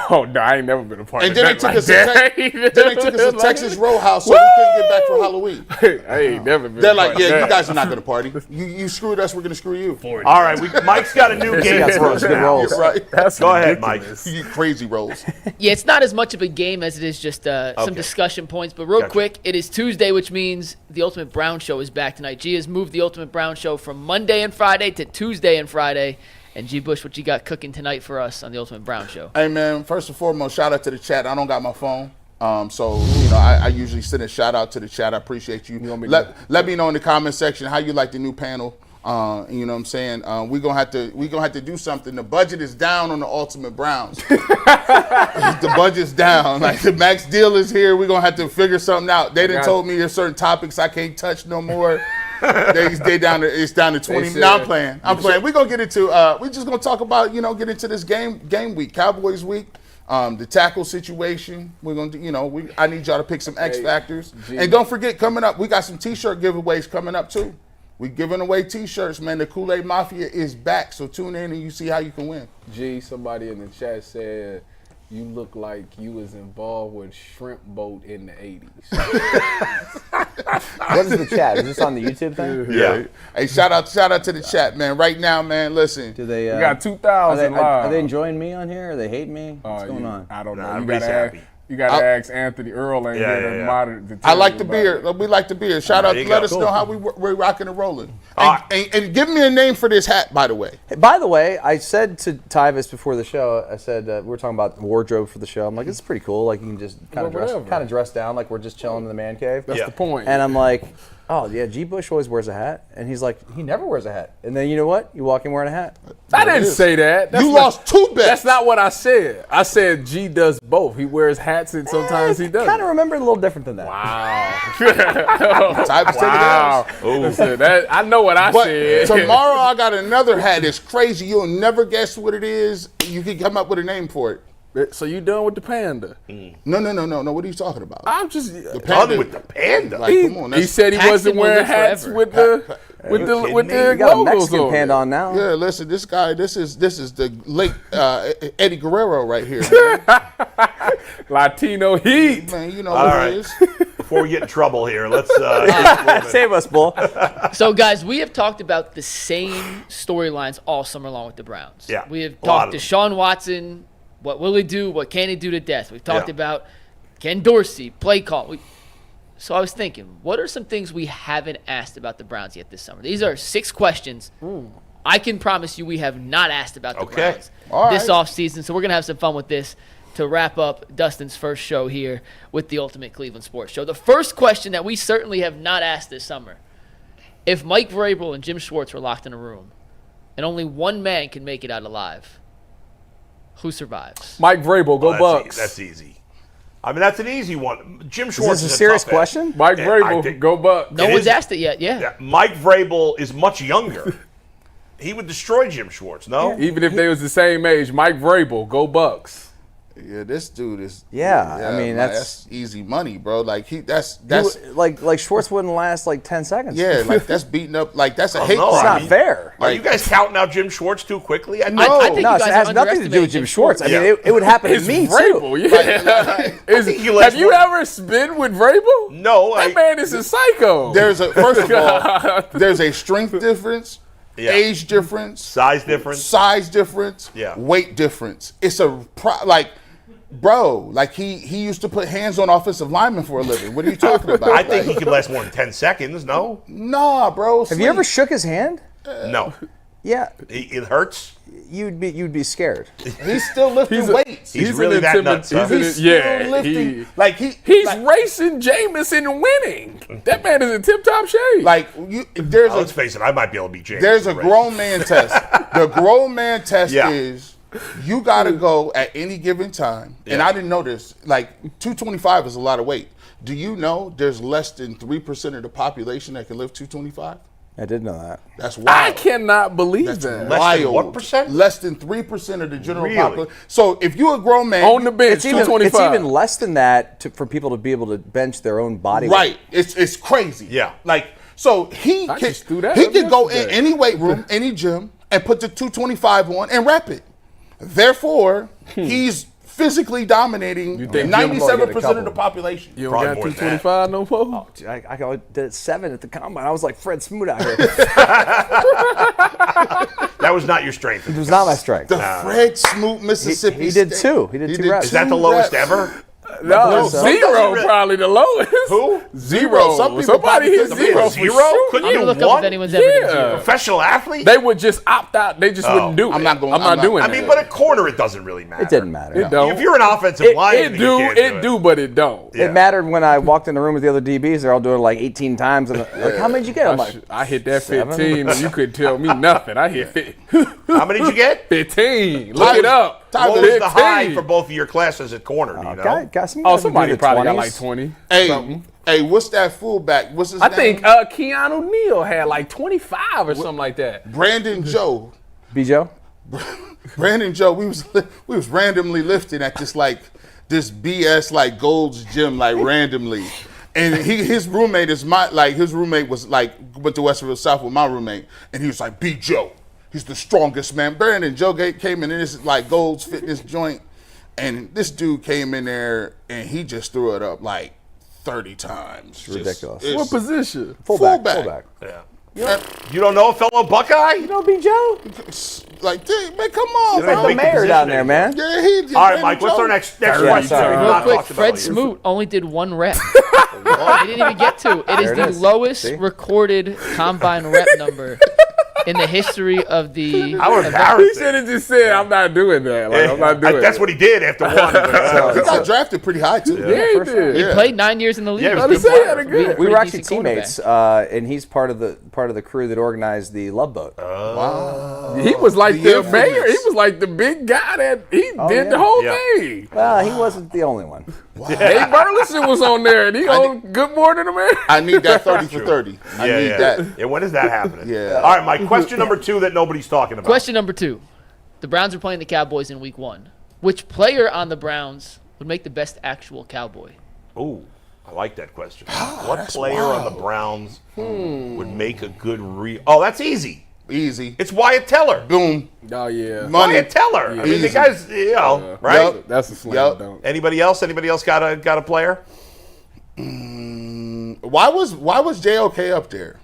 Oh no, I ain't never been a part And of then they that. took like us that. to Texas Roadhouse, so we couldn't get back for Halloween. I ain't never been. They're a part like, of yeah, that. you guys are not going to party. You screwed us. We're going to screw you. All right, Mike's got a new game for us Good now. rolls. Right. That's Go ahead, ridiculous. You crazy rolls. Yeah, it's not as much of a game as it is just some Okay. discussion points. But real Gotcha. quick, it is Tuesday, which means the Ultimate Brown Show is back tonight. G has moved the Ultimate Brown Show from Monday and Friday to Tuesday and Friday. And G. Bush, what you got cooking tonight for us on the Ultimate Brown Show? Hey man, first and foremost, shout out to the chat. I don't got my phone. So I usually send a shout out to the chat. I appreciate you. Let me know in the comment section how you like the new panel. You know what I'm saying? We're gonna have to do something. The budget is down on the Ultimate Browns. The budget's down. Like the max deal is here. We're gonna have to figure something out. They done told me there's certain topics I can't touch no more. They down to it's down to 20. said- Now I'm playing. We're gonna get into we're just gonna talk about, get into this game week, Cowboys week. The tackle situation. We're gonna do, I need y'all to pick some X factors. And don't forget, coming up, we got some t-shirt giveaways coming up too. We giving away t-shirts, man. The Kool-Aid Mafia is back, so tune in and you see how you can win. G, somebody in the chat said you look like you was involved with Shrimp Boat in the 80s. What is the chat? Is this on the YouTube thing? Yeah. Hey, shout out to the chat, man. Right now, man, listen. Do they? We got 2,000 live. Are they enjoying me on here? Or they hate me? What's going on? I don't know. Nah, You everybody's gotta happy. You got to ask Anthony Earl and Yeah, get yeah, a yeah. modern. I like the beer. We like the beer. Shout out. There you Let go. us know how we're rocking and rolling. All And give me a name for this hat, by the way. Hey, by the way, I said to Tyvis before the show, I said we were talking about wardrobe for the show. I'm like, it's pretty cool. Like you can just kind Well, of dress down like we're just chilling in the man cave. That's Yeah. the point. And I'm like, oh yeah, G. Bush always wears a hat, and he's like, he never wears a hat. And then you know what? You walk in wearing a hat. I didn't say that. That's You not- lost 2 bets. That's not what I said. I said G does both. He wears hats and sometimes he doesn't. Kind of remember it a little different than that. Wow. Type of Wow. Listen, I know what I But said. tomorrow I got another hat that's crazy. You'll never guess what it is. You can come up with a name for it. So you done with the panda? No. What are you talking about? I'm just. Done with the panda. Like, come on. He said he Paxton wasn't will wearing live hats forever. with the. with the You got a logos Mexican on panda it. on now. Yeah, listen, this is the late Eddie Guerrero right here, man. Latino heat. Man, you know All what right. it is. Before we get in trouble here, let's Save us, Bull. So, guys, we have talked about the same storylines all summer long with the Browns. Yeah, We have a lot talked of to them. Sean Watson. What will he do? What can he do to death? We've talked Yeah. about Ken Dorsey, play call. So I was thinking, what are some things we haven't asked about the Browns yet this summer? These are 6 questions. I can promise you we have not asked about the Okay. Browns All this right. offseason. So we're going to have some fun with this to wrap up Dustin's first show here with the Ultimate Cleveland Sports Show. The first question that we certainly have not asked this summer, if Mike Vrabel and Jim Schwartz were locked in a room and only one man can make it out alive, who survives? Mike Vrabel, go that's Bucks. That's easy. I mean, that's an easy one. Jim Is Schwartz this a is serious tough ass. question? Mike Yeah, I Vrabel, think- go Bucks. No It one's is- asked it yet, Yeah, Mike Vrabel is much younger. He would destroy Jim Schwartz, no? Even if they was the same age, Mike Vrabel, go Bucks. Yeah, this dude is. Yeah, I man, mean, that's easy money, bro. Like that's like Schwartz wouldn't last like 10 seconds. yeah, like that's beating up. Like that's a hate. no, It's I not mean- fair. Are you guys counting out Jim Schwartz too quickly? I think No, you it guys has are nothing to do with underestimating Jim Schwartz. I mean, Yeah. it would happen to It's me Vrabel, too. yeah. think he lets Have you one- ever been with Vrabel? No, That man is a psycho. There's a first of all, there's a strength difference, Yeah. age difference, size difference. size difference, Yeah. weight difference. It's like, bro, like he used to put hands on offensive linemen for a living. What are you talking about? I think he Like, could last more than 10 seconds. No, nah, bro. Have you ever shook his hand? no, Yeah, it hurts. you'd be scared. He's still lifting He's a- weights. He's really that nuts, huh? He's yeah, still lifting. he- Like He's like, racing Jameson winning. That man is in tip-top shape. like you. There's Let's a face it, I might be able to beat James. there's a in the race. grown man test. The grown man test Yeah. is you got to go at any given time. And Yeah. I didn't know this. Like 225 is a lot of weight. Do you know there's less than 3% of the population that can lift 225? I did know that. That's I wild. cannot believe That's that. Less than wild. what percent? Less than 3% of the general Really? population. So if you're a grown man, On the bench, It's even 225. less than that for people to be able to bench their own body right? weight. It's crazy. Yeah. Like so he I can just threw that he up can go in yesterday. any weight room, any gym, and put the 225 on and rep it. Therefore, he's physically dominating think Jim 97% of the population. You don't Probably got more than 225 no more? I did 7 at the combine. I was like Fred Smoot out here. That was not your strength. It was not my strength. The Fred Smoot, Mississippi. he did State. 2. He did 2 reps. Is that the Two lowest reps. ever? No, so. zero Really- probably the lowest. Who? Zero. Some people Somebody hit probably zero. Zero? For sure. Couldn't I'm you gonna look up one? if anyone's ever done Yeah. zero. Professional athlete? They would just opt out. They just wouldn't do it. I'm not going- I'm I'm not not- doing I that. mean, but at corner, it doesn't really matter. It didn't matter. It don't. If you're an offensive lineman, It you do. can't It do, but it don't. Yeah. It mattered when I walked in the room with the other DBs. They're all doing it like 18 times. And like, how many did you get? I'm like, I hit that 7. 15, and you couldn't tell me nothing. I hit How many did you get? 15. Look it up. What was the 15. high for both of your classes at corner? Do you know? some Oh, guys would somebody do the probably got 20s. like 20. Hey, something. hey, what's that fullback? What's his I name? think Keanu Neal had like 25 or something like that. Brandon Joe. Bijo? Brandon Joe, we was randomly lifting at this BS like Gold's Gym like randomly, and his roommate was like went to Westerville South with my roommate, and he was like B Joe, he's the strongest man. Brandon Joe came in this like Gold's Fitness joint, and this dude came in there and he just threw it up like 30 times. Just- ridiculous. it's- What position? Fullback. Yeah. You don't know a fellow Buckeye? You know Bijo? Like, dude, man, come on, You don't bro. The make the mayor position down there, anymore. man. Yeah, he. All right, Mike, what's our next Yeah, question? sorry. We've Real not quick, talked about Fred you. Smoot only did 1 rep. He didn't even get to. It is There it the is. lowest See? recorded combine rep number in the history of the. How He embarrassing. should have just said, I'm not doing that. Like, I'm not doing That's that. what he did after one. He got drafted pretty high too. Yeah, he did. He Yeah. played 9 years in the league. Yeah, he was I good was saying, player. had a good. We were actually Pretty decent teammates, and he's part of the crew that organized the Love Boat. He was like The the mayor. He infamous. was like the big guy that he did yeah. the whole Yeah. thing. Well, he wasn't the only one. Dave Burleson was on there, and he on Good Morning America. I need that 30 for 30. I need that. Yeah, when is that happening? Yeah. All right, Mike, question number 2 that nobody's talking about. Question number 2. The Browns are playing the Cowboys in week 1. Which player on the Browns would make the best actual Cowboy? Ooh. I like that question. What player on the Browns would make a good Oh, that's easy. Easy. It's Wyatt Teller. Boom. Oh, yeah. Money. Wyatt Teller. Yeah. I mean, the Easy. guy's, right? Yep. That's a slam Yep. dunk. Anybody else? Anybody else got a player? Why was JOK up there?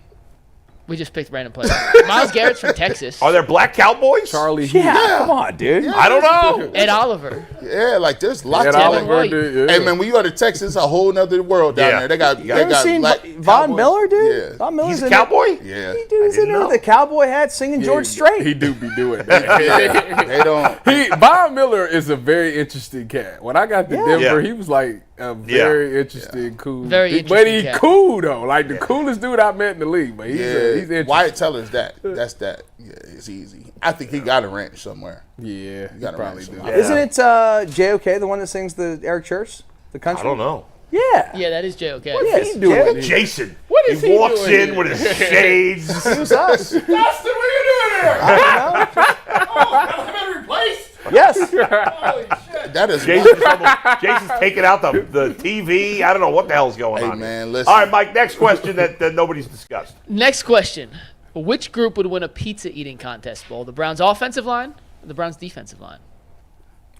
We just picked random players. Myles Garrett's from Texas. Are there black Cowboys? Charlie Heath. Yeah, come on, dude. I don't know. Ed Oliver. Yeah, like there's lots Ed of Oliver White. did, yeah. Hey man, when you go to Texas, it's a whole nother world down Yeah. there. They got You You ever seen black Von Cowboys. Miller, dude? Yeah. Von Miller's He's a in there. cowboy? Yeah. He dude's in didn't there know. with the cowboy hat singing George Strait. He do be doing that. They don't. Von Miller is a very interesting cat. When I got to Denver, Yeah. he was like a very interesting, cool. Very but he interesting cat. cool though, like the coolest dude I met in the league. But he's interesting. Wyatt Teller's that. That's that. Yeah, it's easy. I think he got a ranch somewhere. Yeah, he gotta probably rank do. somebody. Isn't it JOK, the one that sings the Eric Church? The country? I don't know. Yeah. Yeah, that is JOK. Yes, he doing? JOK. Jason. What is he he walks doing in here? with his shades. It was us. Dustin, what are you doing here? Yes. Holy shit. That is Jason's taking out the TV. I don't know what the hell's going Hey on. man, here. listen. All right, Mike, next question that nobody's discussed. Next question. Which group would win a pizza eating contest bowl? The Browns offensive line or the Browns defensive line?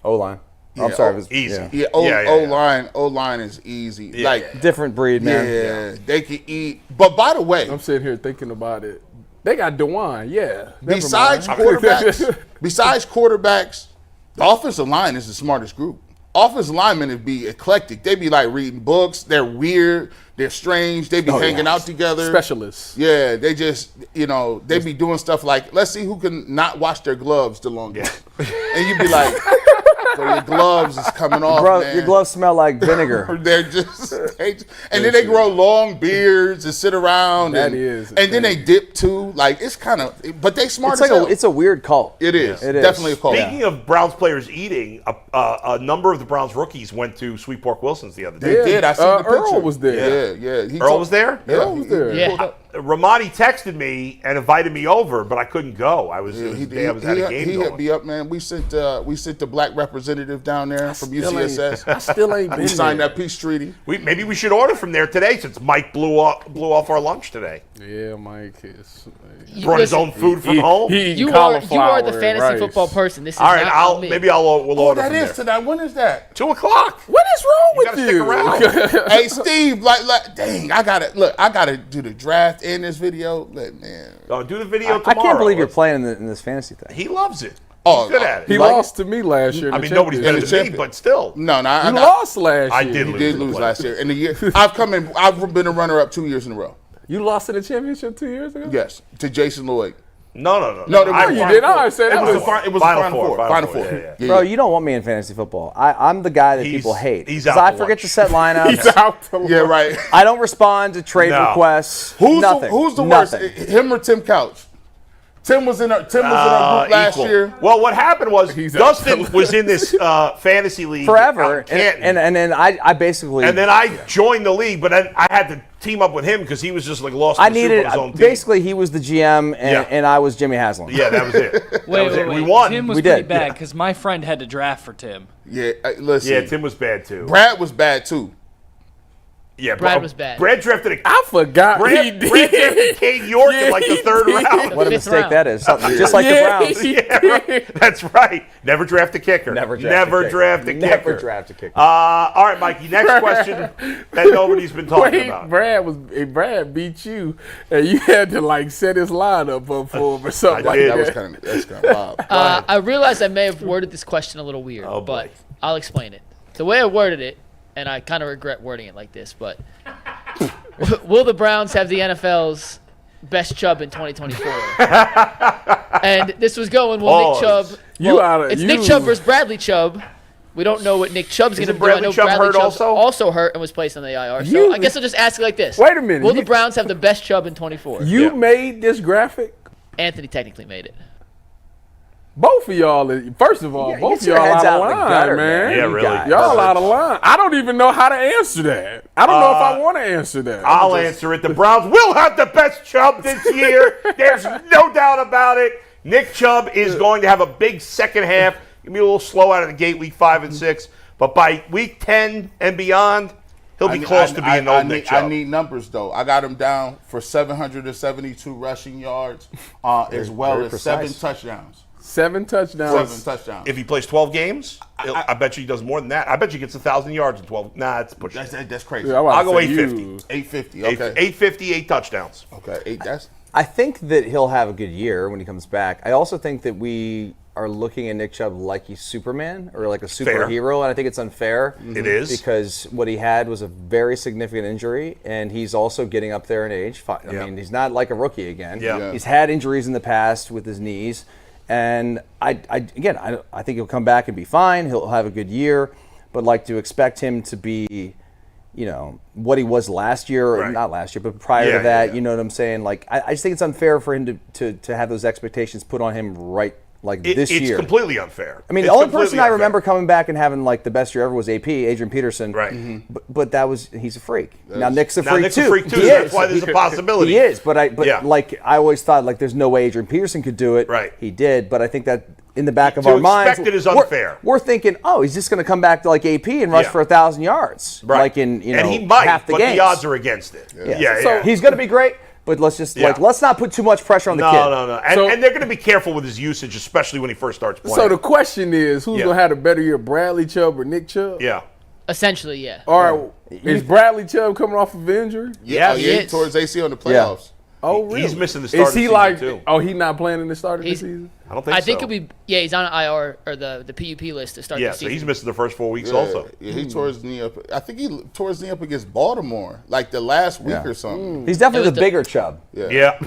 O-line. Yeah, I'm sorry. O- it was, Easy. yeah. Yeah, O-line is easy. Yeah. Like Different breed, man. yeah, they can eat. But by the way, I'm sitting here thinking about it. They got DeWine, yeah. Never besides mind. quarterbacks, the offensive line is the smartest group. Offensive linemen would be eclectic. They be like reading books. They're weird. They're strange. They be hanging out together. Specialists. Yeah, they just, they be doing stuff like, let's see who can not wash their gloves the longest. And you'd be like, so your gloves is coming off, man. Your gloves smell like vinegar. They're just, and then they grow long beards and sit around. That and, is a and then they thing. dip too. Like, it's kind of, but they smart It's as like hell. it's a weird cult. It is. It is. Definitely a call. Speaking of Browns players eating, a number of the Browns rookies went to Sweet Pork Wilson's the other day. They did. I seen the picture. Earl was there. Yeah. Earl was there? Earl was there. Yeah. Ramadi texted me and invited me over, but I couldn't go. I was the day I was at a game he going. hit me up, man. We sent the black representative down there from UCSS. I still ain't been We signed there. that peace treaty. Maybe we should order from there today since Mike blew off our lunch today. Yeah, Mike is. Brought his own food from home. He You eating are the cauliflower fantasy and rice. football person. This is All right, not on me. we'll Oh, order that from is there. tonight. When is that? 2:00. What is wrong You gotta with stick you? around. Hey, Steve, like, dang, I gotta do the draft in this video. Look, man. Do the video I tomorrow. can't believe you're playing in this fantasy thing. He loves it. Oh, He's good at it. He lost to me last year. in I the mean, nobody's better championship. than me, but still. No, I You got- lost last year. I did You lose. did in the lose playoffs. last year. In the year, I've been a runner-up 2 years in a row. You lost in the championship 2 years ago? Yes, to Jason Lloyd. No. No, there was- you did. I said It that was was the It was Final Final Four. Four. Final Final Four. Four. Yeah. Bro, you don't want me in fantasy football. I'm the guy that people hate. He's 'Cause out I to forget lunch. to set lineups. He's out to Yeah, right. I don't respond to trade No. requests. Who's Nothing. the worst? Nothing. Him or Tim Couch? Tim was in our group last Equal. year. Well, what happened was He's out to Dustin was in this fantasy league Forever. out in Canton. And then I basically. And then I joined the league, but then I had to team up with him because he was just like lost I in the soup needed. on his own team. Basically, he was the GM Yeah. and I was Jimmy Haslam. Yeah, that was it. That was it. Wait. We won. Tim was We pretty did. bad because my friend had to draft for Tim. Yeah, listen. Yeah, Tim was bad too. Brad was bad too. Yeah, Brad was bad. Brad drafted a I forgot he Brad did. drafted Cade York in like the third round. What a Fifth mistake round. that is. Something just like the Browns. Yeah, right. That's right. Never draft a kicker. Never draft a kicker. Never draft a kicker. All right, Mikey. Next question that nobody's been talking about. Brad beat you, and you had to like set his lineup up for him or something I like did. that. That's kind of wild. I realize I may have worded this question a little weird, Oh, boy. but I'll explain it. The way I worded it, and I kind of regret wording it like this, but will the Browns have the NFL's best Chubb in 2024? And this was going, will Nick Chubb... It's Nick Chubb versus Bradley Chubb. We don't know what Nick Chubb's going to do. I Bradley know Chubb Bradley hurt Chubb's also? hurt and was placed on the IR. So I guess I'll just ask you like this. Wait a minute. Will the Browns have the best Chubb in 24? You made this graphic? Anthony technically made it. Both of y'all, first of all, both of get your y'all heads out of out the line, gutter, man. Yeah, You really. guys. Y'all out of line. I don't even know how to answer that. I don't know if I want to answer that. I'll answer it. The Browns will have the best Chubb this year. There's no doubt about it. Nick Chubb is going to have a big second half. He'll be a little slow out of the gate week 5 and 6. But by week 10 and beyond, He'll be close to being old Nick Chubb. I need numbers, though. I got him down for 772 rushing yards, as well as 7 touchdowns. 7 touchdowns. 7 touchdowns. If he plays 12 games, I bet you he does more than that. I bet you he gets 1,000 yards in 12. Nah, it's pushing. That's crazy. Yeah, I'll go say 850. 850. Okay. 850, 8 touchdowns. Okay. I think that he'll have a good year when he comes back. I also think that we are looking at Nick Chubb like he's Superman or like a superhero, and I think it's unfair. It is. Because what he had was a very significant injury, and he's also getting up there in age. I mean, he's not like a rookie again. Yeah. He's had injuries in the past with his knees, and I think he'll come back and be fine. He'll have a good year, but like to expect him to be, you know, what he was last year, or not last year, but prior to that, you know what I'm saying? Like, I just think it's unfair for him to have those expectations put on him this year. It's completely unfair. I mean, the only person I remember coming back and having like the best year ever was AP, Adrian Peterson. Right. But he's a freak. Now Nick's a freak too. He That's why there's a possibility. He is, but like I always thought, like there's no way Adrian Peterson could do it. Right. He did, but I think that in the back of our minds, expect it is unfair. We're thinking, oh, he's just going to come back to like AP and rush for 1,000 yards, right? Like in and he might, half the but games. the odds are against it. So he's going to be great. But let's just let's not put too much pressure on the kid. No. And they're going to be careful with his usage, especially when he first starts playing. So the question is, who's going to have a better year, Bradley Chubb or Nick Chubb? Yeah. Essentially, yeah. All right. Is Bradley Chubb coming off of injury? Yeah, he towards ACL in the playoffs. Yeah. Oh, really? He's missing the start of the season, like, too. Oh, he's not playing in the start of the season? I don't think so. I think he'll be, he's on an IR or the PUP list to start the season. So he's missing the first 4 weeks also. Yeah, he tore his knee up. I think he tore his knee up against Baltimore, like the last week or something. He's definitely the bigger Chubb. Yeah.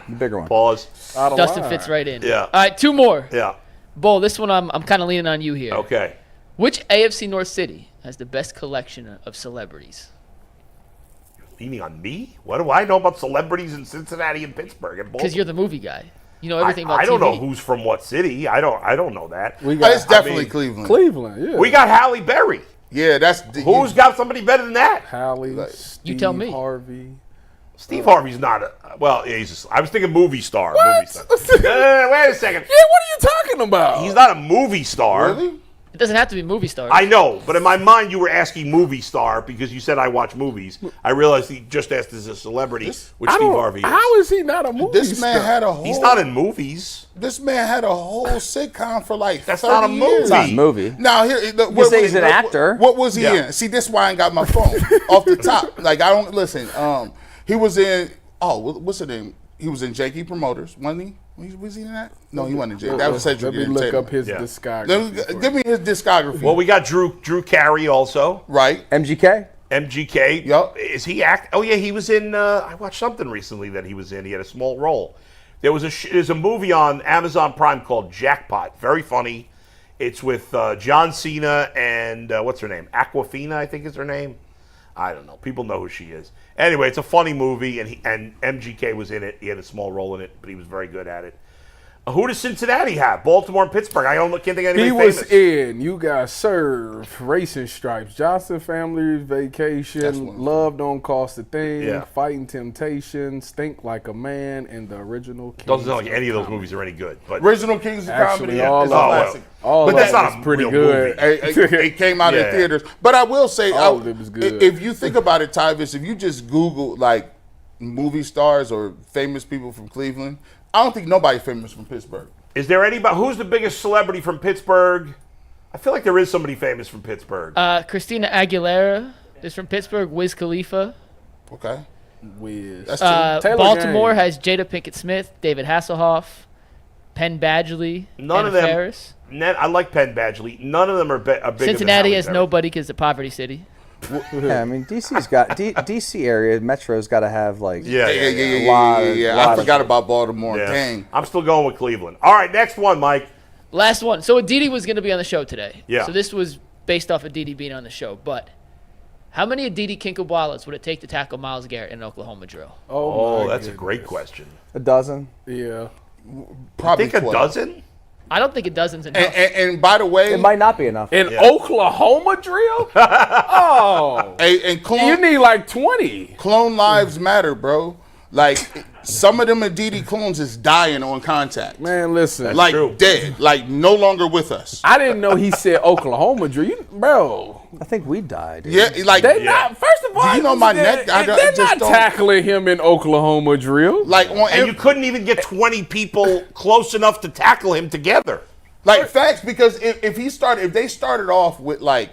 The bigger one. Pause. Dustin fits right in. Yeah. All right, 2 more. Yeah. Bull, this one I'm kind of leaning on you here. Okay. Which AFC North city has the best collection of celebrities? Leaning on me? What do I know about celebrities in Cincinnati and Pittsburgh and Baltimore? Because you're the movie guy. You know everything about I don't TV. know who's from what city. I don't know that. It's definitely Cleveland. Cleveland, yeah. We got Halle Berry. Yeah, who's got somebody better than that? Halle, Steve you tell me. Harvey. Steve Harvey's not a I was thinking movie star. What? Movie star. Wait a second. Yeah, what are you talking about? He's not a movie star. Really? It doesn't have to be movie stars. I know, but in my mind you were asking movie star because you said I watch movies. I realized he just asked as a celebrity, which Steve Harvey is. How is he not a movie This man star? had a whole. He's not in movies. This man had a whole sitcom for like That's 30 not a movie. years. It's not a movie. Now here, You say he's an actor. What was he Yeah. in? See, this is why I ain't got my phone off the top. Like I don't listen. He was in. Oh, what's the name? He was in JK Promoters, wasn't he? Was he in that? No, he wasn't in JK. That was Cedric. Let me look up his Yeah. discography. Give me his discography. Well, we got Drew Carey also. Right. MGK? MGK. Yup. Is he act? Oh yeah, he was in. I watched something recently that he was in. He had a small role. There's a movie on Amazon Prime called Jackpot. Very funny. It's with John Cena and what's her name? Aquafina, I think is her name. I don't know. People know who she is. Anyway, it's a funny movie, and MGK was in it. He had a small role in it, but he was very good at it. Who does Cincinnati have? Baltimore and Pittsburgh. Can't think of anybody He famous. was in You Got Served, Racing Stripes, Johnson Family Vacation, Love Don't Cost a Thing, Fighting Temptation, Stink Like a Man, and the original Kings. Doesn't sound like any of those movies are any good. But Original Kings of Actually, Comedy. all is of a them. classic. All But of that's it not was a pretty real good. movie. It came out in theaters. But I will say, All of it was good. if you think about it, Tyvis, if you just Google like movie stars or famous people from Cleveland, I don't think nobody's famous from Pittsburgh. is there anybody? Who's the biggest celebrity from Pittsburgh? I feel like there is somebody famous from Pittsburgh. Christina Aguilera is from Pittsburgh. Wiz Khalifa. Okay. Wiz. That's true. Taylor Baltimore Gang. has Jada Pinkett Smith, David Hasselhoff, Penn Badgley, None Anna of them. Ferris. I like Penn Badgley. None of them are bigger than Cincinnati Halle has Berry. nobody because it's a poverty city. Yeah, I mean, DC's got DC area. Metro's got to have like Yeah. I forgot about Baltimore. Yeah. Dang. I'm still going with Cleveland. All right, next one, Mike. Last one. So Aditi was going to be on the show today. Yeah. So this was based off Aditi being on the show. But how many Aditi Kinkabwalas would it take to tackle Myles Garrett in an Oklahoma drill? Oh, my that's a goodness. great question. a dozen. Yeah. Probably I think a 12. dozen. I don't think a dozen's enough. And by the way, It might not be enough. In Oklahoma drill? Oh. and You need like 20. clone lives matter, bro. Like Some of them Adidas clones is dying on contact. Man, listen. like true. dead, like no longer with us. I didn't know he said Oklahoma drill. Bro. I think we died. Yeah, like They not. First of all, Do you know my neck? They're not tackling him in Oklahoma drill. like on And you couldn't even get 20 people close enough to tackle him together. like facts, because if they started off with like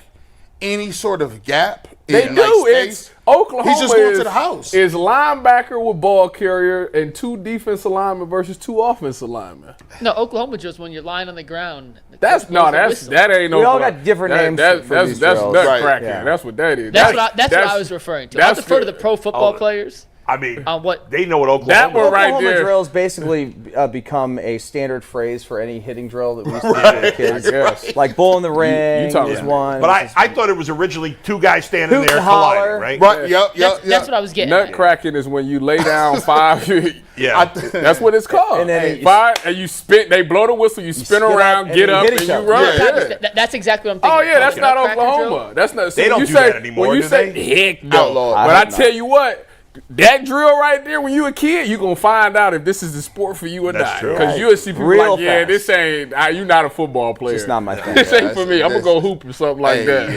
any sort of gap, They in, do. like, It's space, Oklahoma. He's just going is, to the house. Is linebacker with ball carrier and 2 defensive linemen versus 2 offensive linemen. No, Oklahoma just when you're lying on the ground. That ain't no. We all got different names for these That's drills. nut Right. cracking. Yeah. That's what that is. That's what I was referring to. I'll that's defer to good. the pro football Oh, players. I mean, On what? they know what Oklahoma That one is. right Oklahoma there. drills basically become a standard phrase for any hitting drill that we used to do with kids. Yes. Like bull in the ring talking is about- one. But I thought it was originally 2 guys standing Hoot there and holler. colliding, right? Right? Yep. That's what I was getting Nut at. cracking is when you lay down 5. Yeah. That's what it's called. And then 5, and you spin. They blow the whistle. You spin spin up around, and get you up, hit and each you other. run. Yeah. That's exactly what I'm thinking. Oh yeah, that's not Nutcracker Oklahoma. drill. That's not. They don't do that anymore, When you do say they? heck no, Outlawed. but I I hope tell you what, that drill right there, when you a kid, you gonna find out if this is the sport for you or That's not. true. Because you'll see people Real like, yeah, fast. this ain't. You not a football player. It's not my thing. This ain't for that's- me. I'm gonna that's- go hoop or something like Hey, that.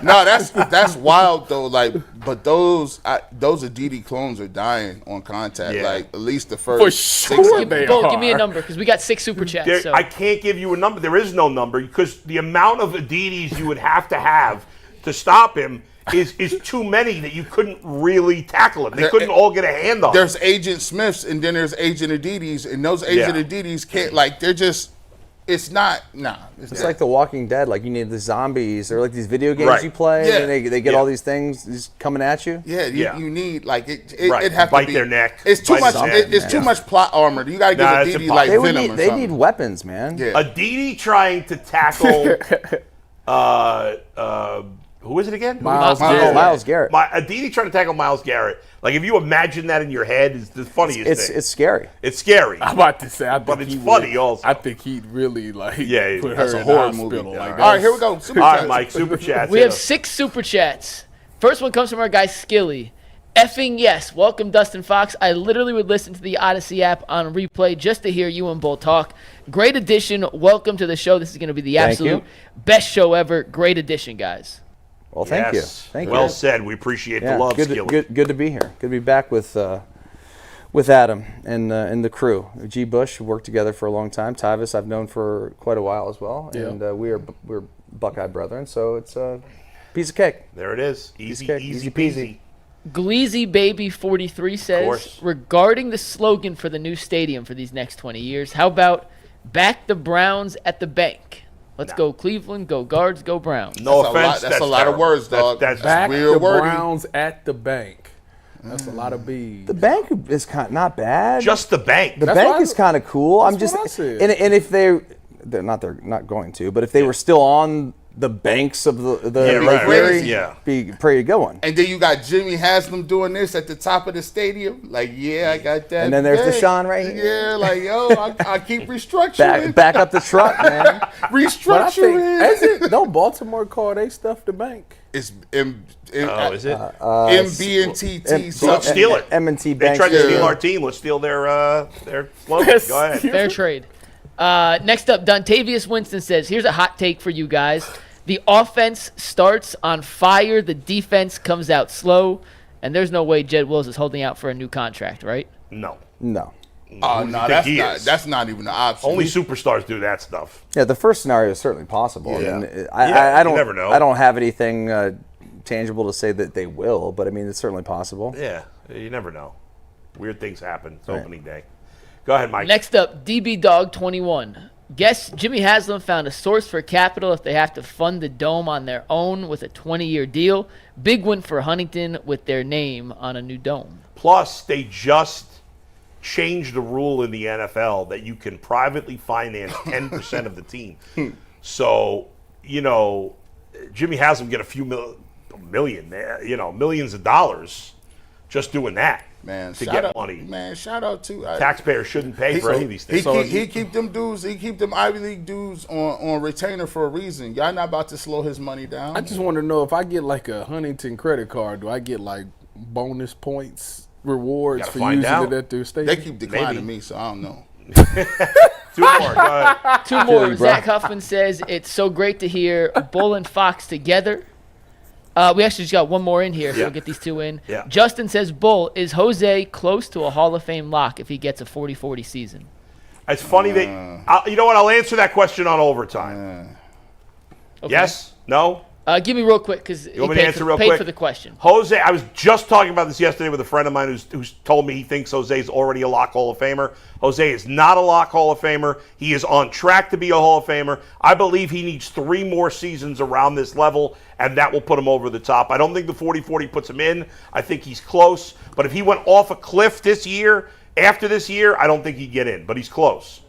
yeah, that's wild though. Like, but those Adidas clones are dying on contact. Yeah. Like at least the first For 6 sure games. they Bo, are. give me a number because we got 6 super chats. There, So. I can't give you a number. There is no number because the amount of Adidas you would have to stop him is too many that you couldn't really tackle him. They couldn't all get a hand on him. There's Agent Smiths and then there's Agent Adidas, and those Agent Yeah. Adidas can't like they're just. It's not. Nah. It's like The Walking Dead. Like you need the zombies. They're like these video games Right. you play, Yeah. and they get Yeah. all these things just coming at you. Yeah, Yeah. you need like it. Right. It have Bite to be, their neck. It's too Bite much. his neck. It's too much plot armor. You got to give Nah, it's Adidas impossible. like They would venom need, or they something. need weapons, man. Yeah. Aditi trying to tackle who is it again? Myles Oh, Garrett. Myles Garrett. Aditi trying to tackle Myles Garrett. Like if you imagine that in your head, it's the funniest thing. It's scary. It's scary. I'm about to say, But it's funny also. I think he'd really like Yeah, put that's her a in the horror hospital. movie. Like, All right, here we go. Super All right, chats. Mike, super chats. We hit have us. 6 super chats. First one comes from our guy Skilly. Effing yes. Welcome, Dustin Fox. I literally would listen to the Odyssey app on replay just to hear you and Bull talk. Great addition. Welcome to the show. This is going to be the Thank absolute you. best show ever. Great addition, guys. Well, thank Yes. you. Thank well you. said. We appreciate Yeah, the love, good, Skilly. good to be here. Good to be back with Adam and the crew. G. Bush worked together for a long time. Tyvis I've known for quite a while as well, Yeah. and we're Buckeye brethren. So it's a piece of cake. There it is. Easy, cake, easy easy peasy. Gleazy Baby 43 says, course. regarding the slogan for the new stadium for these next 20 years, how about back the Browns at the bank? Let's go Cleveland, go Guards, go Browns. No That's a offense. lot- that's a lot of terrible. words, dog. That's back real the wordy. Browns at the bank. That's a lot of B's. The bank is not bad. just the bank. the That's bank what is kind of cool. I'm that's just what I said. and if they're not going to, but if they were still on the banks of the Yeah, Lake right. Erie, Yeah. be pretty good one. And then you got Jimmy Haslam doing this at the top of the stadium. Like, yeah, I got that. And then there's bank. Deshaun right here. Yeah, like, yo, I keep restructuring. Back up the truck, man. But I think, Restructuring. is it? No, Baltimore call they stuff the bank. It's Oh, is it? MBNTT. So let's steal it. M&T They Bank. tried to Yeah. steal our team. Let's steal their slogan. Yes. Go ahead. Fair trade. Next up, Dontavius Winston says, here's a hot take for you guys. The offense starts on fire, the defense comes out slow, and there's no way Jed Wills is holding out for a new contract, right? No. No. Oh, Who do you no, think he that's is? not even an option. Only superstars do that stuff. Yeah, the first scenario is certainly possible. Yeah. I mean, Yeah, I you don't. never know. I don't have anything tangible to say that they will, but I mean, it's certainly possible. Yeah, you never know. Weird things happen. It's Right. opening day. Go ahead, Mike. Next up, DB Dog 21. Guess Jimmy Haslam found a source for capital if they have to fund the Dome on their own with a 20-year deal. Big win for Huntington with their name on a new dome. Plus, they just changed the rule in the NFL that you can privately finance 10% of the team. So, Jimmy Haslam get a few million, millions of dollars just doing that to shout get out, money. Man, shout out to Taxpayers shouldn't pay for any of these things. He keep them dudes. He keep them Ivy League dudes on retainer for a reason. Y'all not about to slow his money down. I just want to know if I get like a Huntington credit card, do I get like bonus points rewards Gotta for find using out. it at their stadium. They keep declining Maybe. me, so I don't know. 2 more. Go ahead. 2 more. Zach Huffman says, it's so great to hear Bull and Fox together. We actually just got 1 more in here, so Yeah. we'll get these 2 in. Yeah. Justin says, Bull, is Jose close to a Hall of Fame lock if he gets a 40-40 season? It's funny that you know what? I'll answer that question on overtime. Okay. Yes? No? Give me real quick because he want me to paid, answer for, real paid quick? for the question. Jose, I was just talking about this yesterday with a friend of mine who's told me he thinks Jose is already a lock Hall of Famer. Jose is not a lock Hall of Famer. He is on track to be a Hall of Famer. I believe he needs 3 more seasons around this level, and that will put him over the top. I don't think the 40-40 puts him in. I think he's close. But if he went off a cliff this year, after this year, I don't think he'd get in. But he's close.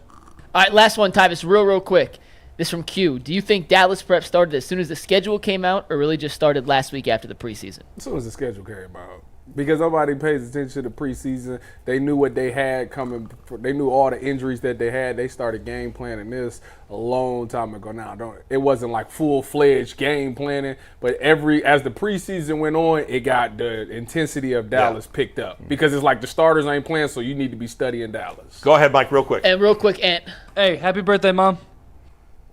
All right, last one, Tyvis, real quick. This from Q. Do you think Dallas prep started as soon as the schedule came out or really just started last week after the preseason? As soon as the schedule came out. Because nobody pays attention to the preseason. They knew what they had coming. They knew all the injuries that they had. They started game planning this a long time ago. Now, it wasn't like full-fledged game planning, but as the preseason went on, it got the intensity of Dallas picked up. Because it's like the starters ain't playing, so you need to be studying Dallas. Go ahead, Mike, real quick. And real quick, Ant. Hey, happy birthday, Mom.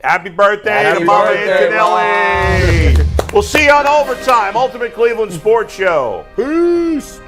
Happy birthday Happy to Mama birthday, Antonelli. We'll see you on Overtime, Ultimate Cleveland Sports Show. Peace.